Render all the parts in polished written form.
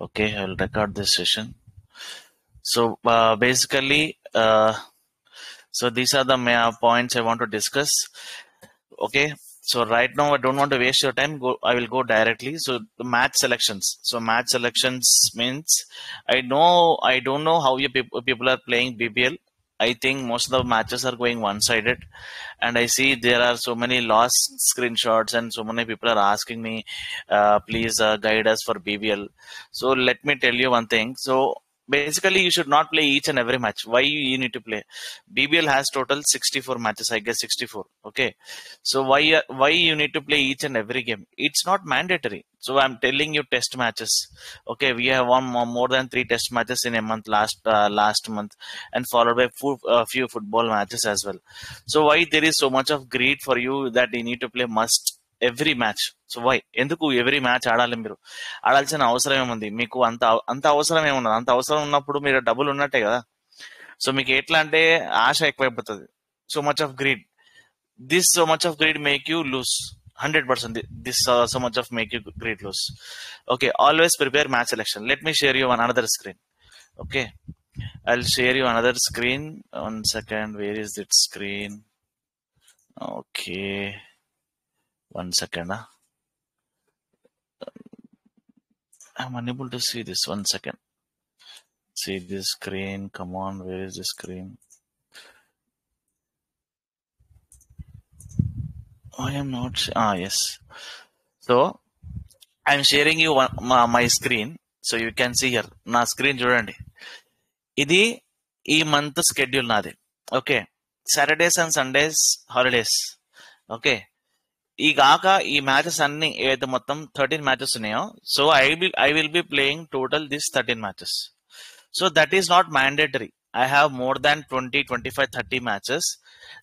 Okay, I'll record this session. So basically, so these are the points I want to discuss. Okay, so right now I don't want to waste your time. I will go directly. So the match selections. So match selections means I don't know how you people are playing BBL. I think most of the matches are going one-sided, and I see there are so many lost screenshots, and so many people are asking me, please guide us for BBL. So let me tell you one thing. So basically, you should not play each and every match. Why you need to play? BBL has total 64 matches, I guess 64. Okay, so why you need to play each and every game? It's not mandatory. So I'm telling you test matches. Okay, we have won more than 3 test matches in a month last month, and followed by a few football matches as well. So why there is so much of greed for you that you need to play must every match? So why ఎందుకు every match ఆడాలి? మీరు ఆడాల్సిన అవసరం ఏముంది? మీకు అంత అవసరం ఏమున్నది? అంత అవసరం ఉన్నప్పుడు మీరు డబ్బులు ఉన్నట్టే కదా. సో మీకు ఎట్లా అంటే ఆశ ఎక్కువైపోతుంది. So much of greed, this so much of greed make you loose 100%. This so much of make you great lose. Okay, always prepare match selection. Let me share you on another screen. Okay, I'll share you another screen. 1 second, where is that screen? Okay, 1 second. I'm unable to see this. 1 second. See this screen. Come on, where is the screen? I am not. Yes. So I'm sharing you my screen, so you can see here. నా screen చూడండి. ఇది ఈ month schedule నాది. Okay, Saturdays and Sundays holidays. Okay, ఈ కాక ఈ matches అన్ని ఏదైతే మొత్తం 13 మ్యాచెస్ ఉన్నాయో, so I will be playing total this 13 matches. So that is not mandatory. I have more than 20, 25, 30 matches.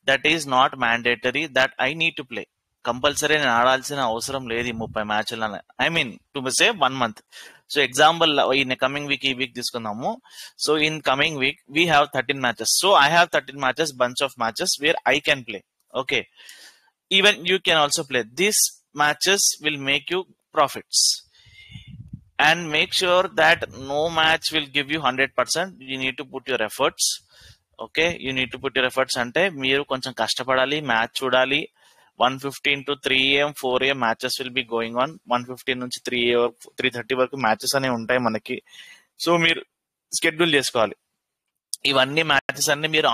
That is not mandatory that I need to play. Compulsory నేను ఆడాల్సిన అవసరం లేదు ఈ 30 మ్యాచ్లను. I mean to say 1 month. So example in coming week, ఈ week తీసుకుందాము. So in coming week we have 13 matches. So I have 13 matches, bunch of matches where I can play. Okay, even you can also play. These matches will make you profits. And make sure that no match will give you 100%. You need to put your efforts. Okay, you need to put your efforts. అంటే మీరు కొంచెం కష్టపడాలి, match చూడాలి. 1:15 to 3 AM 4 AM matches will be going on. 1:15 నుంచి 3:30 వరకు matches అనేవి ఉంటాయి మనకి. సో మీరు షెడ్యూల్ చేసుకోవాలి. ఇవన్నీ మ్యాచెస్ అన్ని మీరు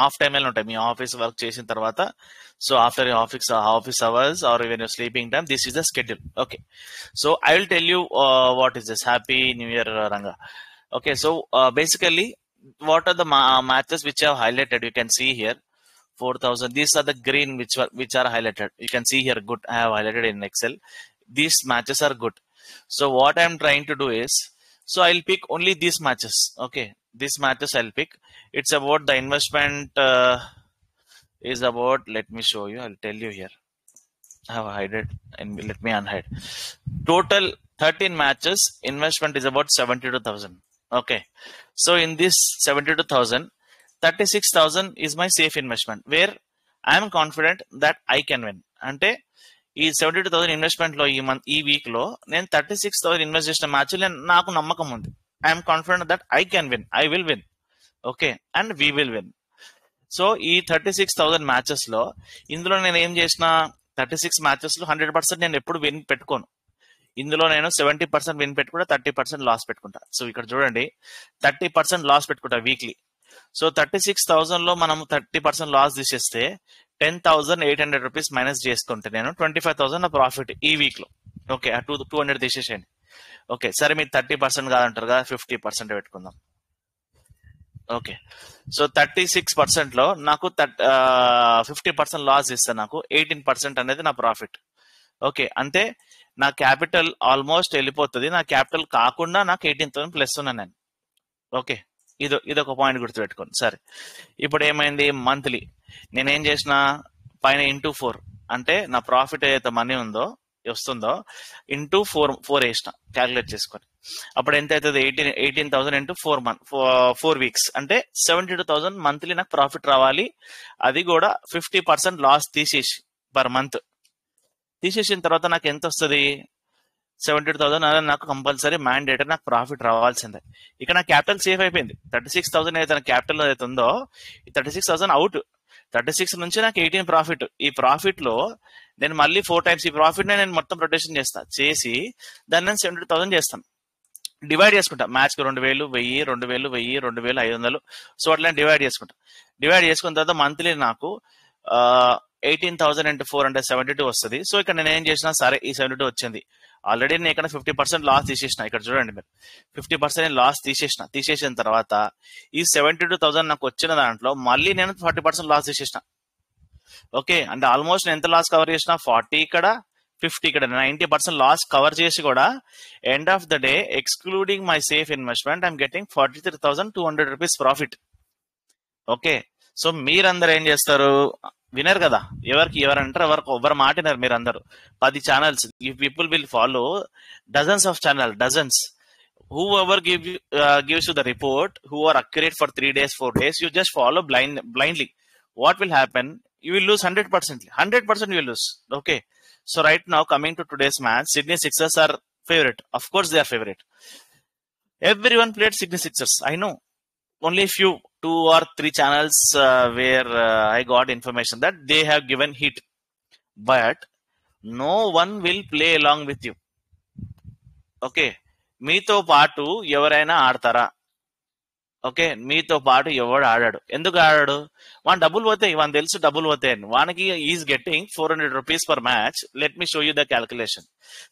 ఆఫ్ టైమ్ లో ఉంటాయి, మీ ఆఫీస్ వర్క్ చేసిన తర్వాత. So after office hours are even your sleeping time, this is the schedule. Okay, so I will tell you what is this. Happy new year, Ranga. Okay, so basically what are the matches which I have highlighted? You can see here 4,000. These are the green which are highlighted. You can see here, good, I have highlighted in Excel. These matches are good. So what I am trying to do is, so I'll pick only these matches. Okay, these matches I'll pick. It's about the investment is about, let me show you, I'll tell you here. I have hidden and let me unhide. Total 13 matches, investment is about 72,000. Okay, so in this 72,000, 36,000 is my safe investment, where I am confident that I can win. అంటే ఈ 72,000 investment లో ఈ week లో నేను 36,000 invest చేసిన match నాకు నమ్మకం ఉంది. I'm confident that I can win, I will win. Okay, and we will win. So ఈ 36,000 మ్యాచెస్ లో ఇందులో నేను ఏం చేసిన, 36 మ్యాచెస్ లో 100% నేను ఎప్పుడు విన్ పెట్టుకోను. ఇందులో నేను 70% విన్ పెట్టుకుంటా, 30% లాస్ పెట్టుకుంటా. సో ఇక్కడ చూడండి, 30% లాస్ పెట్టుకుంటా వీక్లీ. సో 36,000 లో మనం 30% లాస్ తీసేస్తే 10,800 రూపీస్ మైనస్ చేసుకుంటే నేను 25,000 నా ప్రాఫిట్ ఈ వీక్ లో. ఓకే, 200 తీసేసేయండి. ఓకే, సరే మీరు 30% కాదంటారు కదా, 50% పెట్టుకుందాం. ఓకే, సో 36% లో నాకు 50% లాస్ ఇస్తే నాకు 18% అనేది నా ప్రాఫిట్. ఓకే, అంటే నా క్యాపిటల్ ఆల్మోస్ట్ వెళ్ళిపోతుంది. నా క్యాపిటల్ కాకుండా నాకు 18,000 ప్లస్ ఉన్నా నేను. ఓకే, ఇదొక పాయింట్ గుర్తుపెట్టుకోండి. సరే, ఇప్పుడు ఏమైంది, మంత్లీ నేనేం చేసిన, పైన ఇంటూ 4 అంటే నా ప్రాఫిట్ ఏదైతే మనీ ఉందో వస్తుందో ఇంటూ 4 వేసిన క్యాలిక్యులేట్ చేసుకొని. అప్పుడు ఎంత అవుతుంది, 18,000 ఇంటూ 4 వీక్స్ అంటే 72,000 మంత్లీ నాకు ప్రాఫిట్ రావాలి. అది కూడా 50% లాస్ తీసేసి పర్ మంత్ తీసేసిన తర్వాత నాకు ఎంత వస్తుంది, 72,000 అనేది నాకు కంపల్సరీ మ్యాండేటరీ, నాకు ప్రాఫిట్ రావాల్సిందే. ఇక్కడ నా క్యాపిటల్ సేఫ్ అయిపోయింది. 36,000 ఏదైతే నా క్యాపిటల్ ఏదైతే ఉందో, ఈ 36,000 అవుట్. 36 నుంచి నాకు 18 ప్రాఫిట్. ఈ ప్రాఫిట్ లో నేను మళ్ళీ 4 టైమ్స్ ఈ ప్రాఫిట్ నేను మొత్తం రొటేషన్ చేసి దాన్ని నేను 72,000 చేస్తాను. డివైడ్ చేసుకుంటా. మ్యాచ్ కి 2,000, 1000, 2,000, 1000, 2,500. సో అట్లా డివైడ్ చేసుకుంటా. డివైడ్ చేసుకున్న తర్వాత మంత్లీ నాకు 18,000 into 4 అంటే 72 వస్తుంది. సో ఇక్కడ నేను ఏం చేసినా సరే, ఈ 72 వచ్చింది. ఆల్రెడీ నేను ఇక్కడ 50% లాస్ తీసేసిన. ఇక్కడ చూడండి మీరు, 50% లాస్ తీసేసిన తర్వాత ఈ 72,000 నాకు వచ్చిన దాంట్లో మళ్ళీ నేను 40% లాస్ తీసేసిన. ఓకే, అంటే ఆల్మోస్ట్ నేను ఎంత లాస్ కవర్ చేసిన, 40 ఇక్కడ, 50 ఇక్కడ, 90% లాస్ కవర్ చేసి కూడా end of the day excluding my safe investment I'm getting 43,200 rupees profit. Okay, so మీరందరూ ఏం చేస్తారు, వినరు కదా, ఎవరంటారు, ఎవరు మాటినారు మీరందరూ. 10 channels, you people will follow dozens of channel, dozens. whoever gives you the report, who are accurate for 3 days, 4 days, you just follow blindly. What will happen, you will lose 100% you will lose. Okay, so right now coming to today's match, Sydney Sixers are favorite. Of course they are favorite. Everyone played Sydney Sixers, I know. Only few 2 or 3 channels where I got information that they have given hit, but no one will play along with you. Okay, మీతో పాటు ఎవరైనా ఆడతారా? Okay, మీతో పాటు ఎవడు ఆడాడు? ఎందుకు ఆడాడు? వాన్ డబ్బులు పోతాయి, వాన్ తెలుసు డబ్బులు పోతాయని. వానికి is getting 400 rupees per match. Let me show you the calculation.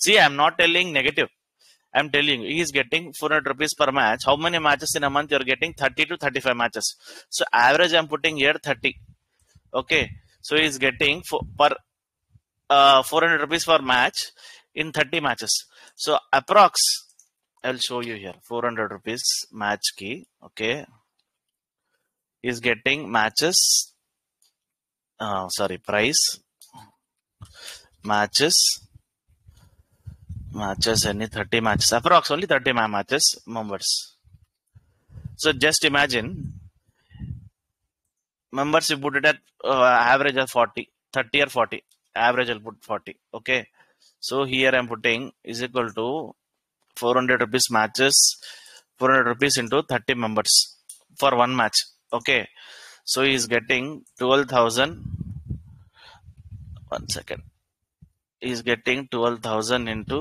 See, I am not telling negative, I am telling you he is getting 400 rupees per match. How many matches in a month you are getting? 30 to 35 matches. So average I am putting here 30. Okay, so he is getting 400 rupees per match in 30 matches. So approx, I'll show you here, 400 rupees match key. Okay, is getting matches, price, matches any 30 matches, approx only 30 matches, members. So just imagine, members you put it at average of 40, 30 or 40, average I'll put 40. Okay, so here I'm putting is equal to 400 rupees matches, 400 rupees into 30 members for one match. Okay, so he is getting 12,000. 1 second. He is getting 12,000 into,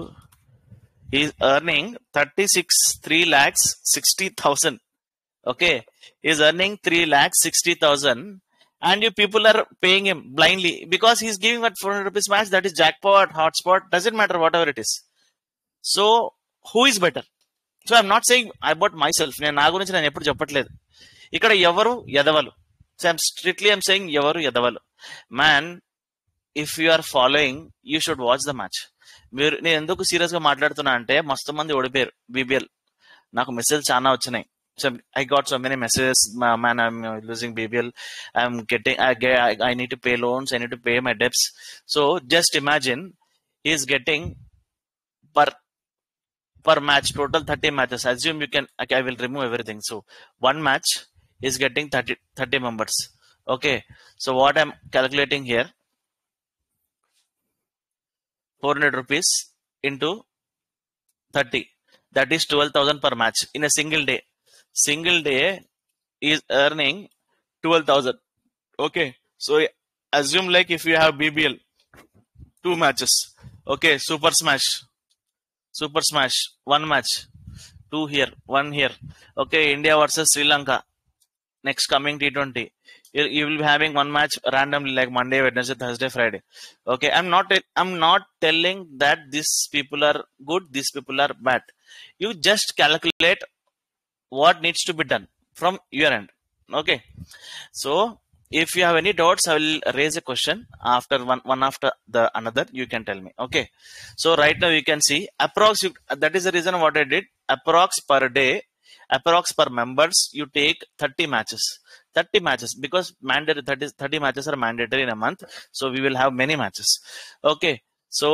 he is earning 3,60,000. Okay, he is earning 3,60,000, and you people are paying him blindly because he is giving at 400 rupees match. That is jackpot, hotspot, doesn't matter, whatever it is. So who is better? So I'm not saying about myself. నేను నా గురించి నేను ఎప్పుడు చెప్పట్లేదు. ఇక్కడ ఎవరు ఎదవలు. So I'm saying ఎవరు ఎదవలు. Man, if you are following, you should watch the match. నేను ఎందుకు సీరియస్ గా మాట్లాడుతున్నా అంటే, మస్తు మంది ఓడిపోయారు BBL. నాకు మెసేజ్ చాలా వచ్చినాయి. So I got so many messages, man, I'm losing BBL, I need to pay loans, I need to pay my debts. So just imagine, he is getting per match total 30 matches. Assume you can, I will remove everything. So one match is getting 30 members. Okay, so what I'm calculating here, 400 rupees into 30, that is 12,000 per match in a single day. Single day is earning 12,000. Okay, so assume like if you have BBL 2 matches. Okay, Super Smash 1 match, 2 here, 1 here. Okay, India versus Sri Lanka, next coming T20, you will be having 1 match randomly, like Monday, Wednesday, Thursday, Friday. Okay, I'm not telling that these people are good, these people are bad. You just calculate what needs to be done from your end. Okay, so if you have any doubts, I will raise a question after one after the another. You can tell me. Okay, so right now you can see approx, that is the reason what I did. Approx per day, approx per members, you take 30 matches, because mandatory 30 matches are mandatory in a month, so we will have many matches. Okay, so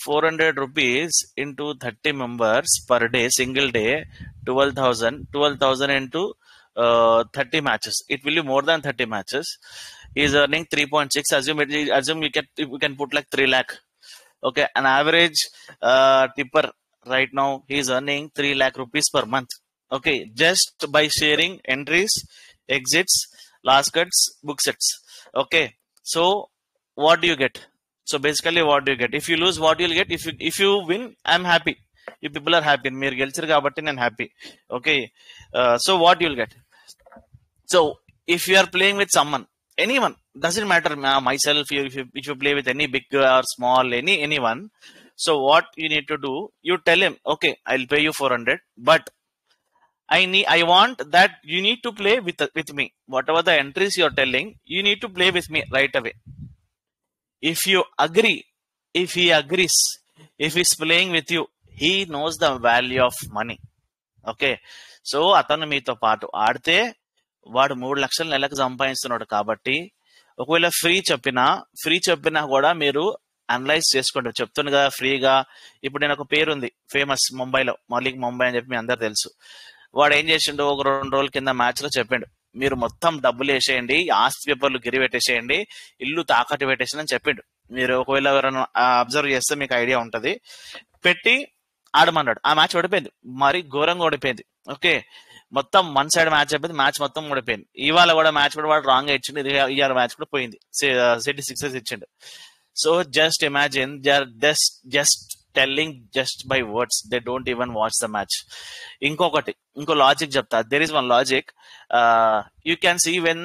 400 rupees into 30 members per day, single day, 12,000 into 30 matches. It will be more than 30 matches. He is earning 3.6. Assume you can put like 3 lakh. Okay, an average tipper right now he's earning 3 lakh rupees per month. Okay, just by sharing entries, exits, last cuts, book sets. Okay, so what do you get? So basically, what do you get? If you lose, what you'll get? If you win, I'm happy. You people are happy. మీరు గెలిచారు కాబట్టి నేను happy. Okay, so what you'll get? So if you are playing with someone, anyone, doesn't matter, myself, if you play with any big or small, anyone, so what you need to do, you tell him, okay, I'll pay you 400, but I want that you need to play with me. Whatever the entries you're telling, you need to play with me right away. If you agree, if he agrees, if he's playing with you, he knows the value of money. Okay, so అతను మీతో పాటు ఆడితే వాడు 3 లక్షలు నెలకు సంపాదిస్తున్నాడు కాబట్టి ఒకవేళ ఫ్రీ చెప్పినా కూడా మీరు అనలైజ్ చేసుకోండి. చెప్తుంది కదా ఫ్రీగా. ఇప్పుడు నేను ఒక పేరు ఉంది ఫేమస్ ముంబైలో, మలిక్ ముంబై అని చెప్పి మీ అందరు తెలుసు. వాడు ఏం చేసిండు, ఒక 2 రోజుల కింద మ్యాచ్ లో చెప్పిండు, మీరు మొత్తం డబ్బులు వేసేయండి, ఆస్తి పేపర్లు గిరి పెట్టేసేయండి, ఇల్లు తాకట్టు పెట్టేసి అని చెప్పిండు. మీరు ఒకవేళ ఎవరైనా అబ్జర్వ్ చేస్తే మీకు ఐడియా ఉంటది. పెట్టి ఆడమన్నాడు. ఆ మ్యాచ్ ఓడిపోయింది, మరి ఘోరంగా ఓడిపోయింది. ఓకే, మొత్తం 1 సైడ్ మ్యాచ్ అయిపోయింది, మ్యాచ్ మొత్తం ఓడిపోయింది. ఇవాళ కూడా మ్యాచ్ కూడా వాడు రాంగ్ ఇచ్చిండు, ఇవాళ మ్యాచ్ కూడా పోయింది, సిటీ 6 ఇచ్చిండు. So just imagine, they are just telling just by words, they don't even watch the match. ఇంకో లాజిక్ చెప్తా. There is one logic, you can see when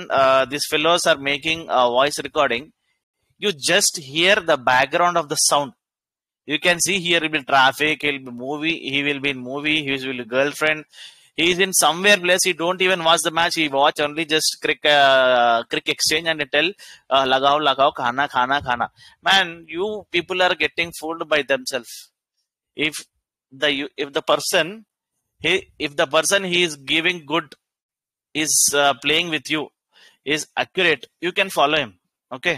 this fellows are making voice recording, you just hear the background of the sound. You can see here will be traffic, he'll be movie, he will be in movie, he will be girlfriend, he is in somewhere place, he don't even watch the match, he watch only just crick exchange and tell lagao khana. Man, you people are getting fooled by themselves. If the person he is giving good, is playing with you, is accurate, you can follow him. Okay,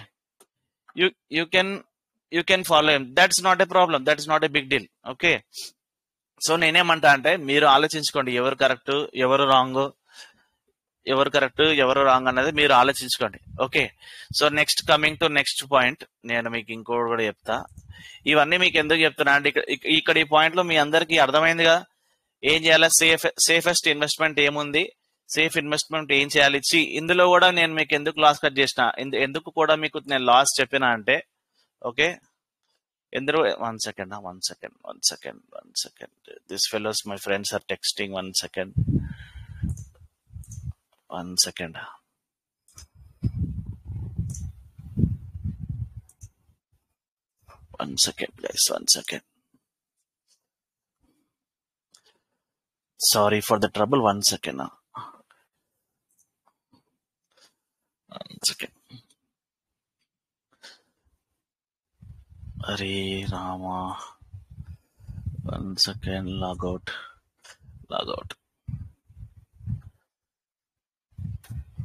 you can follow him. That's not a problem, that's not a big deal. Okay, so నేనేమంటా అంటే మీరు ఆలోచించుకోండి, ఎవరు correct ఎవరు wrong అన్నది మీరు ఆలోచించుకోండి. Okay, so coming to next point, నేను మీకు ఇంకోటి కూడా చెప్తా. ఇవన్నీ మీకు ఎందుకు చెప్తున్నా అంటే ఇక్కడ ఈ పాయింట్ లో మీ అందరికి అర్థమైందిగా ఏం చేయాలి, సేఫెస్ట్ ఇన్వెస్ట్మెంట్ ఏముంది, సేఫ్ ఇన్వెస్ట్మెంట్ ఏం చేయాలి. ఇందులో కూడా నేను మీకు ఎందుకు లాస్ కట్ చేసిన, ఎందుకు కూడా మీకు నేను లాస్ చెప్పినా అంటే, ఓకే, ఎందుకు one second this fellows my friends are texting, one second guys, 1 second. Sorry for the trouble, 1 second. 1 second. Hare Rama. 1 second. Log out.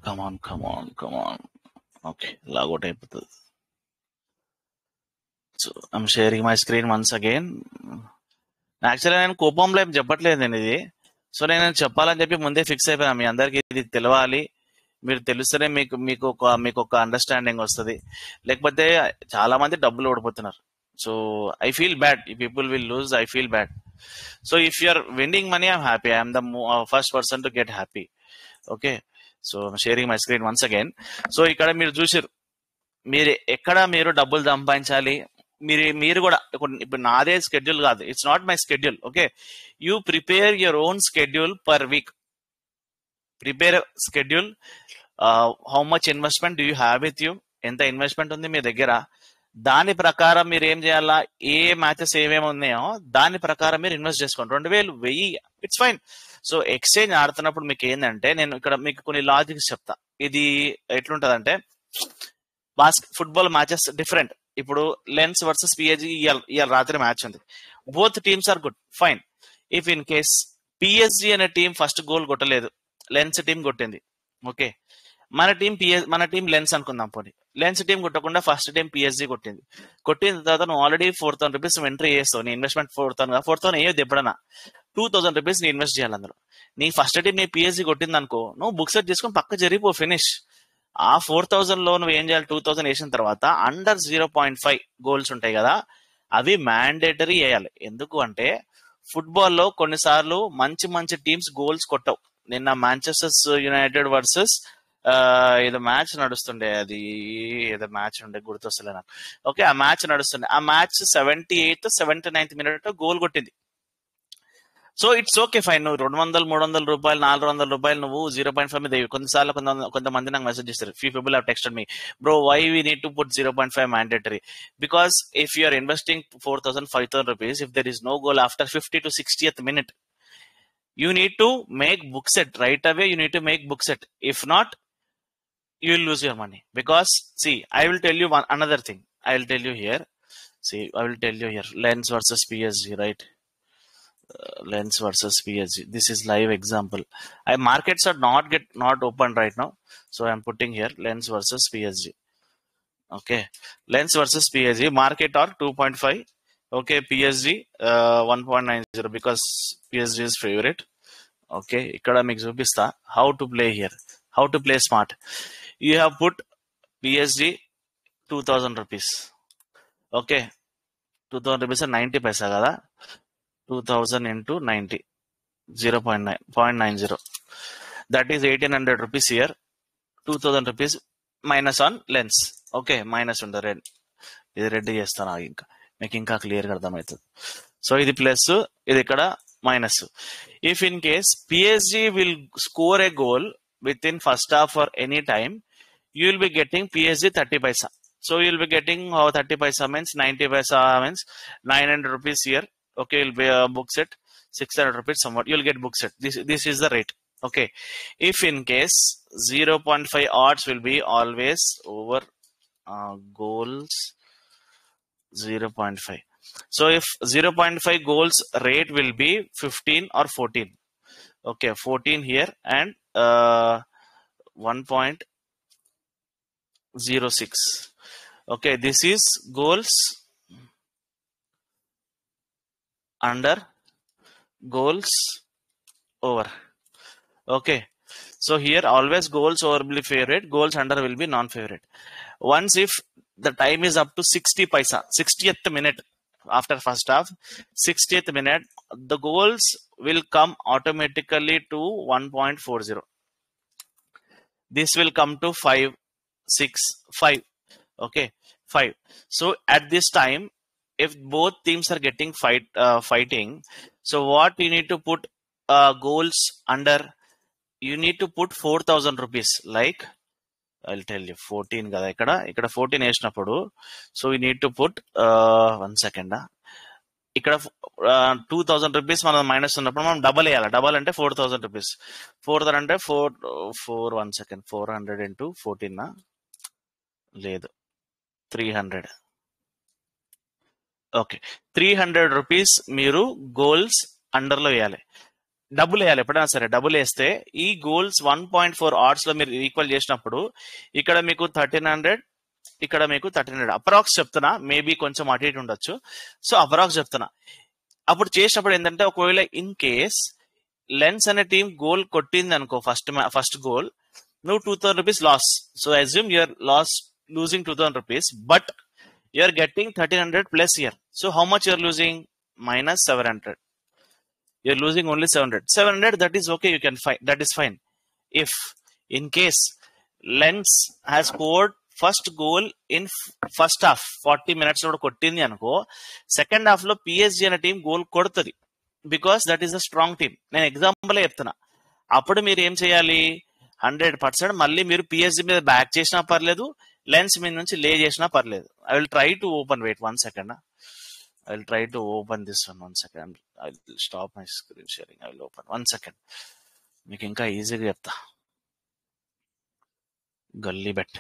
Come on. Okay, log out అయిపోతుంది. So I'm sharing my screen once again. యాక్చువల్గా నేను కోపంలో ఏం చెప్పట్లేదు నేను ఇది. So నేను చెప్పాలని చెప్పి ముందే ఫిక్స్ అయిపోయినా, మీ అందరికి ఇది తెలవాలి, మీరు తెలుస్తేనే మీకు ఒక అండర్స్టాండింగ్ వస్తుంది. లేకపోతే చాలా మంది డబ్బులు ఓడిపోతున్నారు. So I feel bad, people will lose, I feel bad. So if you are winning money, I'm happy, I'm the first person to get happy. Okay, so sharing my screen once again. So ఇక్కడ మీరు చూసారు, మీరు డబ్బులు సంపాదించాలి, మీరు కూడా ఇప్పుడు నాదే స్కెడ్యూల్ కాదు, it's not my schedule. Okay, you prepare your own schedule per week. Prepare schedule, how much investment do you have with you, ఎంత ఇన్వెస్ట్మెంట్ ఉంది మీ దగ్గర, దాని ప్రకారం మీరు ఏం చేయాలా, ఏ మ్యాచెస్ ఏమేమి ఉన్నాయో దాని ప్రకారం మీరు ఇన్వెస్ట్ చేసుకోండి. 2000, 1000, ఇట్స్ ఫైన్. సో ఎక్స్చేంజ్ ఆడుతున్నప్పుడు మీకు ఏంటంటే, నేను ఇక్కడ మీకు కొన్ని లాజిక్స్ చెప్తా. ఇది ఎట్లుంటదంటే, ఫుట్బాల్ మ్యాచెస్ డిఫరెంట్. ఇప్పుడు లెన్స్ వర్సెస్ పిఎస్జి ఇవాళ రాత్రి మ్యాచ్ ఉంది. Both teams are good, fine. If in case PSG అనే టీం ఫస్ట్ గోల్ కొట్టలేదు, లెన్స్ టీం కొట్టింది. ఓకే, మన టీం లెన్స్ అనుకుందాం. పోనీ లెన్స్ టీం కొట్టకుండా ఫస్ట్ టీం పిఎస్జి కొట్టిన తర్వాత నువ్వు ఆల్రెడీ 4,000 రూపీస్ ఎంట్రీ చేస్తావు. నీ ఇన్వెస్ట్మెంట్ 4,000 ఏది ఎప్పుడన్నా 2,000 రూపీస్ నీ ఇన్వెస్ట్ చేయాలి. అందులో నీ ఫస్ట్ టీం నీ పిఎస్జి కొట్టింది అనుకో, నువ్వు బుక్ సెట్ చేసుకొని పక్క జరిగిపో, ఫినిష్. ఆ 4,000 లో నువ్వు ఏం చేయాలి, 2,000 వేసిన తర్వాత అండర్ 0.5 గోల్స్ ఉంటాయి కదా, అవి మ్యాండేటరీ వేయాలి. ఎందుకు అంటే ఫుట్బాల్లో కొన్నిసార్లు మంచి మంచి టీమ్స్ గోల్స్ కొట్టవు. నిన్న మాంచెస్టర్ యునైటెడ్ వర్సెస్ ఏదో మ్యాచ్ నడుస్తుండే, అది ఏదో మ్యాచ్ ఉండే గుర్తొస్తలే నాకు. ఓకే, ఆ మ్యాచ్ నడుస్తుండే. ఆ match 78th 79th minute goal కొట్టింది. So it's okay fine. నువ్వు 200 300 రూపాయలు 400 రూపాయలు నువ్వు 0.5 మీద వేయు. కొన్నిసార్లు కొంతమంది నాకు మెసేజ్ చేస్తారు, few people have texted me, bro why we need to put 0.5 mandatory, because if you are investing 4,000 5,000 rupees, if there is no goal after 50 to 60th minute, you need to make book set right away. You need to make book set. If not, you will lose your money. Because see, I will tell you another thing. I will tell you here. See, I will tell you here. Lens versus PSG, right? Lens versus PSG. This is live example. Markets are not open right now, so I am putting here Lens versus PSG. Okay, Lens versus PSG. Market are 2.5. Okay, PSG 1.90 because PSG is favorite. Okay, ikkada meeku chupista how to play here, how to play smart. You have put PSG 2,000 rupees. Okay, 2,000 rupees are 90 paisa kada. 2,000 into 90, 0.90. That is 1,800 rupees here. 2,000 rupees minus on Lens. Okay, minus on the red. ఇది red చేస్తాను ఇంకా మీకు ఇంకా క్లియర్గా అర్థమవుతుంది. So ఇది plus, ఇది ఇక్కడ minus. If in case PSG will score A goal with in first half or any time, you will be getting PSG 30 paisa. So you will be getting 30 paisa means 90 paisa means 900 rupees here. Okay, you'll be book set 600 rupees somewhat. You'll get book set. This is the rate. Okay, if in case 0.5 odds will be always over goals 0.5. So if 0.5 goals rate will be 15 or 14. Okay, 14 here and 1.06. Okay, this is goals under, goals over. Okay, so here always goals over will be favorite, goals under will be non-favorite. Once if the time is up to 60 paisa, 60th minute after first half, 60th minute, the goals will come automatically to 1.40. This will come to 5, 6, 5. Okay, 5. So at this time, if both teams are getting fighting, so what you need to put goals under, you need to put 4,000 rupees. Like I'll tell you 14 kada ikkada 14 వేసినప్పుడు, so we need to put 1 second ఇక్కడ 2,000 rupees మనం minus ఉన్నప్పుడు మనం double వేయాలి. Double అంటే 4,000 rupees. 4,000 అంటే 4 1 second 400 into 14 లేదు 300. Okay, 300 rupees మీరు గోల్స్ అండర్ లో వేయాలి. డబుల్ వేయాలి. ఎప్పుడైనా సరే డబుల్ వేస్తే ఈ గోల్స్ 1.4 odds లో మీరు ఈక్వల్ చేసినప్పుడు ఇక్కడ మీకు 1,300, ఇక్కడ మీకు 1,300 అప్రాక్స్ చెప్తున్నా, మేబీ కొంచెం అటు ఇటు ఉండొచ్చు. సో అప్రాక్స్ చెప్తున్నా. అప్పుడు చేసినప్పుడు ఏంటంటే ఒకవేళ ఇన్ కేస్ లెన్స్ అనే టీం గోల్ కొట్టింది అనుకో, ఫస్ట్ గోల్, నువ్వు 2,000 rupees loss. So assume you're losing 2,000 rupees, but you are getting 1,300 plus here. So how much you are losing? Minus 700. You are losing only 700. That is okay. You can find that is fine. If in case Lens has scored first goal in first half 40 minutes లో కొట్టింది అనుకో, second half లో PSG అనే team goal కొడుతుంది. Because that is a strong team. నేను example చెప్తున్నా. అప్పుడు మీరు ఏం చేయాలి? 100% మళ్ళీ మీరు పిఎస్జి మీద బ్యాక్ చేసినా పర్లేదు, లెన్స్ మీద నుంచి లే చేసినా పర్లేదు. I will try to open, wait 1 second. I will try to open this one. 1 second. I will stop my screen sharing. I will open 1 second. మీకు ఇంకా ఈజీగా చెప్తా. గల్లీ బెట్.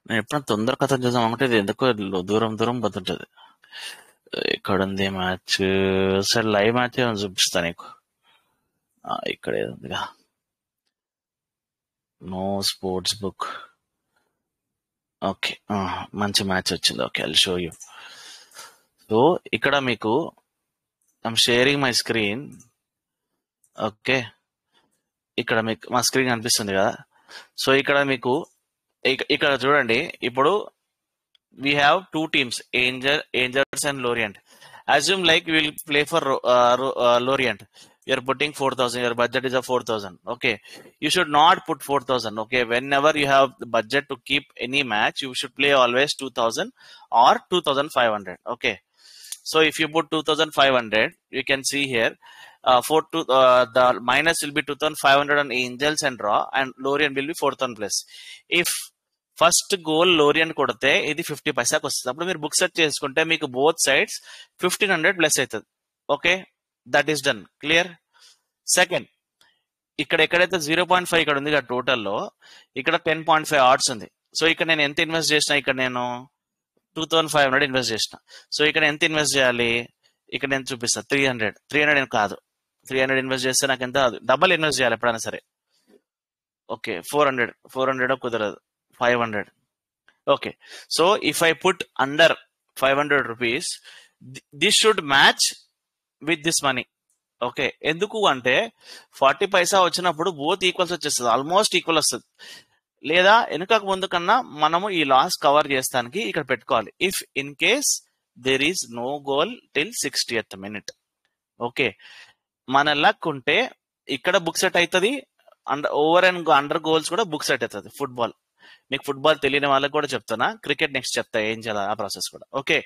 నేను ఎప్పుడైనా తొందర కథ చేద్దాం అనుకుంటే ఇది ఎందుకో దూరం పోతుంటది. ఇక్కడ ఉంది మ్యాచ్. సరే లైవ్ మ్యాచ్ ఏమైనా చూపిస్తా నీకు. ఇక్కడ ఏది ఉందిగా, నో స్పోర్ట్స్ బుక్. ఓకే, మంచి మ్యాచ్ వచ్చింది. Okay, I'll show you. So ఇక్కడ మీకు I'm sharing my screen. Okay, ఇక్కడ మీకు మా స్క్రీన్ కనిపిస్తుంది కదా. సో ఇక్కడ మీకు ఇక్కడ చూడండి. ఇప్పుడు we have two teams, Angels and Lorient. Assume like we will play for Lorient. You are putting 4,000. Your budget is a 4,000. Okay, you should not put 4,000. Okay, whenever you have the budget to keep any match, you should play always 2,000 or 2,500. Okay, so if you put 2,500, you can see here. The minus will be 2,500 on Angels and draw, and Lorient will be 4,000 plus. If first goal Lorient కొడితే ఇది 50 పైసాకి వస్తుంది. అప్పుడు మీరు book set చేసుకుంటే మీకు both sides 1,500 plus అవుతుంది. Okay, that is done. Clear? Second, ఇక్కడ ఎక్కడైతే 0.5 ఇక్కడ ఉంది కదా టోటల్లో, ఇక్కడ 10.5 ఆడ్స్ ఉంది. సో ఇక్కడ నేను ఎంత ఇన్వెస్ట్ చేసిన, ఇక్కడ నేను 2,500 ఇన్వెస్ట్ చేసిన. సో ఇక్కడ ఎంత ఇన్వెస్ట్ చేయాలి, ఇక్కడ నేను చూపిస్తాను. 300 కాదు, 300 ఇన్వెస్ట్ చేస్తే నాకు ఎంత డబల్ ఇన్వెస్ట్ చేయాలి ఎప్పుడైనా సరే. ఓకే, 400 కుదరదు, 500. Okay, so if I put under 500 rupees, this should match with this money. Okay, ఎందుకు అంటే 40 పైసా వచ్చినప్పుడు బోత్ ఈక్వల్స్ వచ్చేస్తుంది, ఆల్మోస్ట్ ఈక్వల్ వస్తుంది. లేదా వెనుకకు ముందు కన్నా మనము ఈ లాస్ కవర్ చేస్తానికి ఇక్కడ పెట్టుకోవాలి. If in case there is no goal till 60th minute. Okay, మన లక్ ఉంటే ఇక్కడ బుక్ సెట్ అవుతుంది, ఓవర్ అండ్ అండర్ గోల్స్ కూడా బుక్ సెట్ అవుతుంది. ఫుట్బాల్ మీకు ఫుట్బాల్ తెలియని వాళ్ళకి కూడా చెప్తున్నా, క్రికెట్ నెక్స్ట్ చెప్తా ఏం చేయాలి ఆ ప్రాసెస్ కూడా. ఓకే,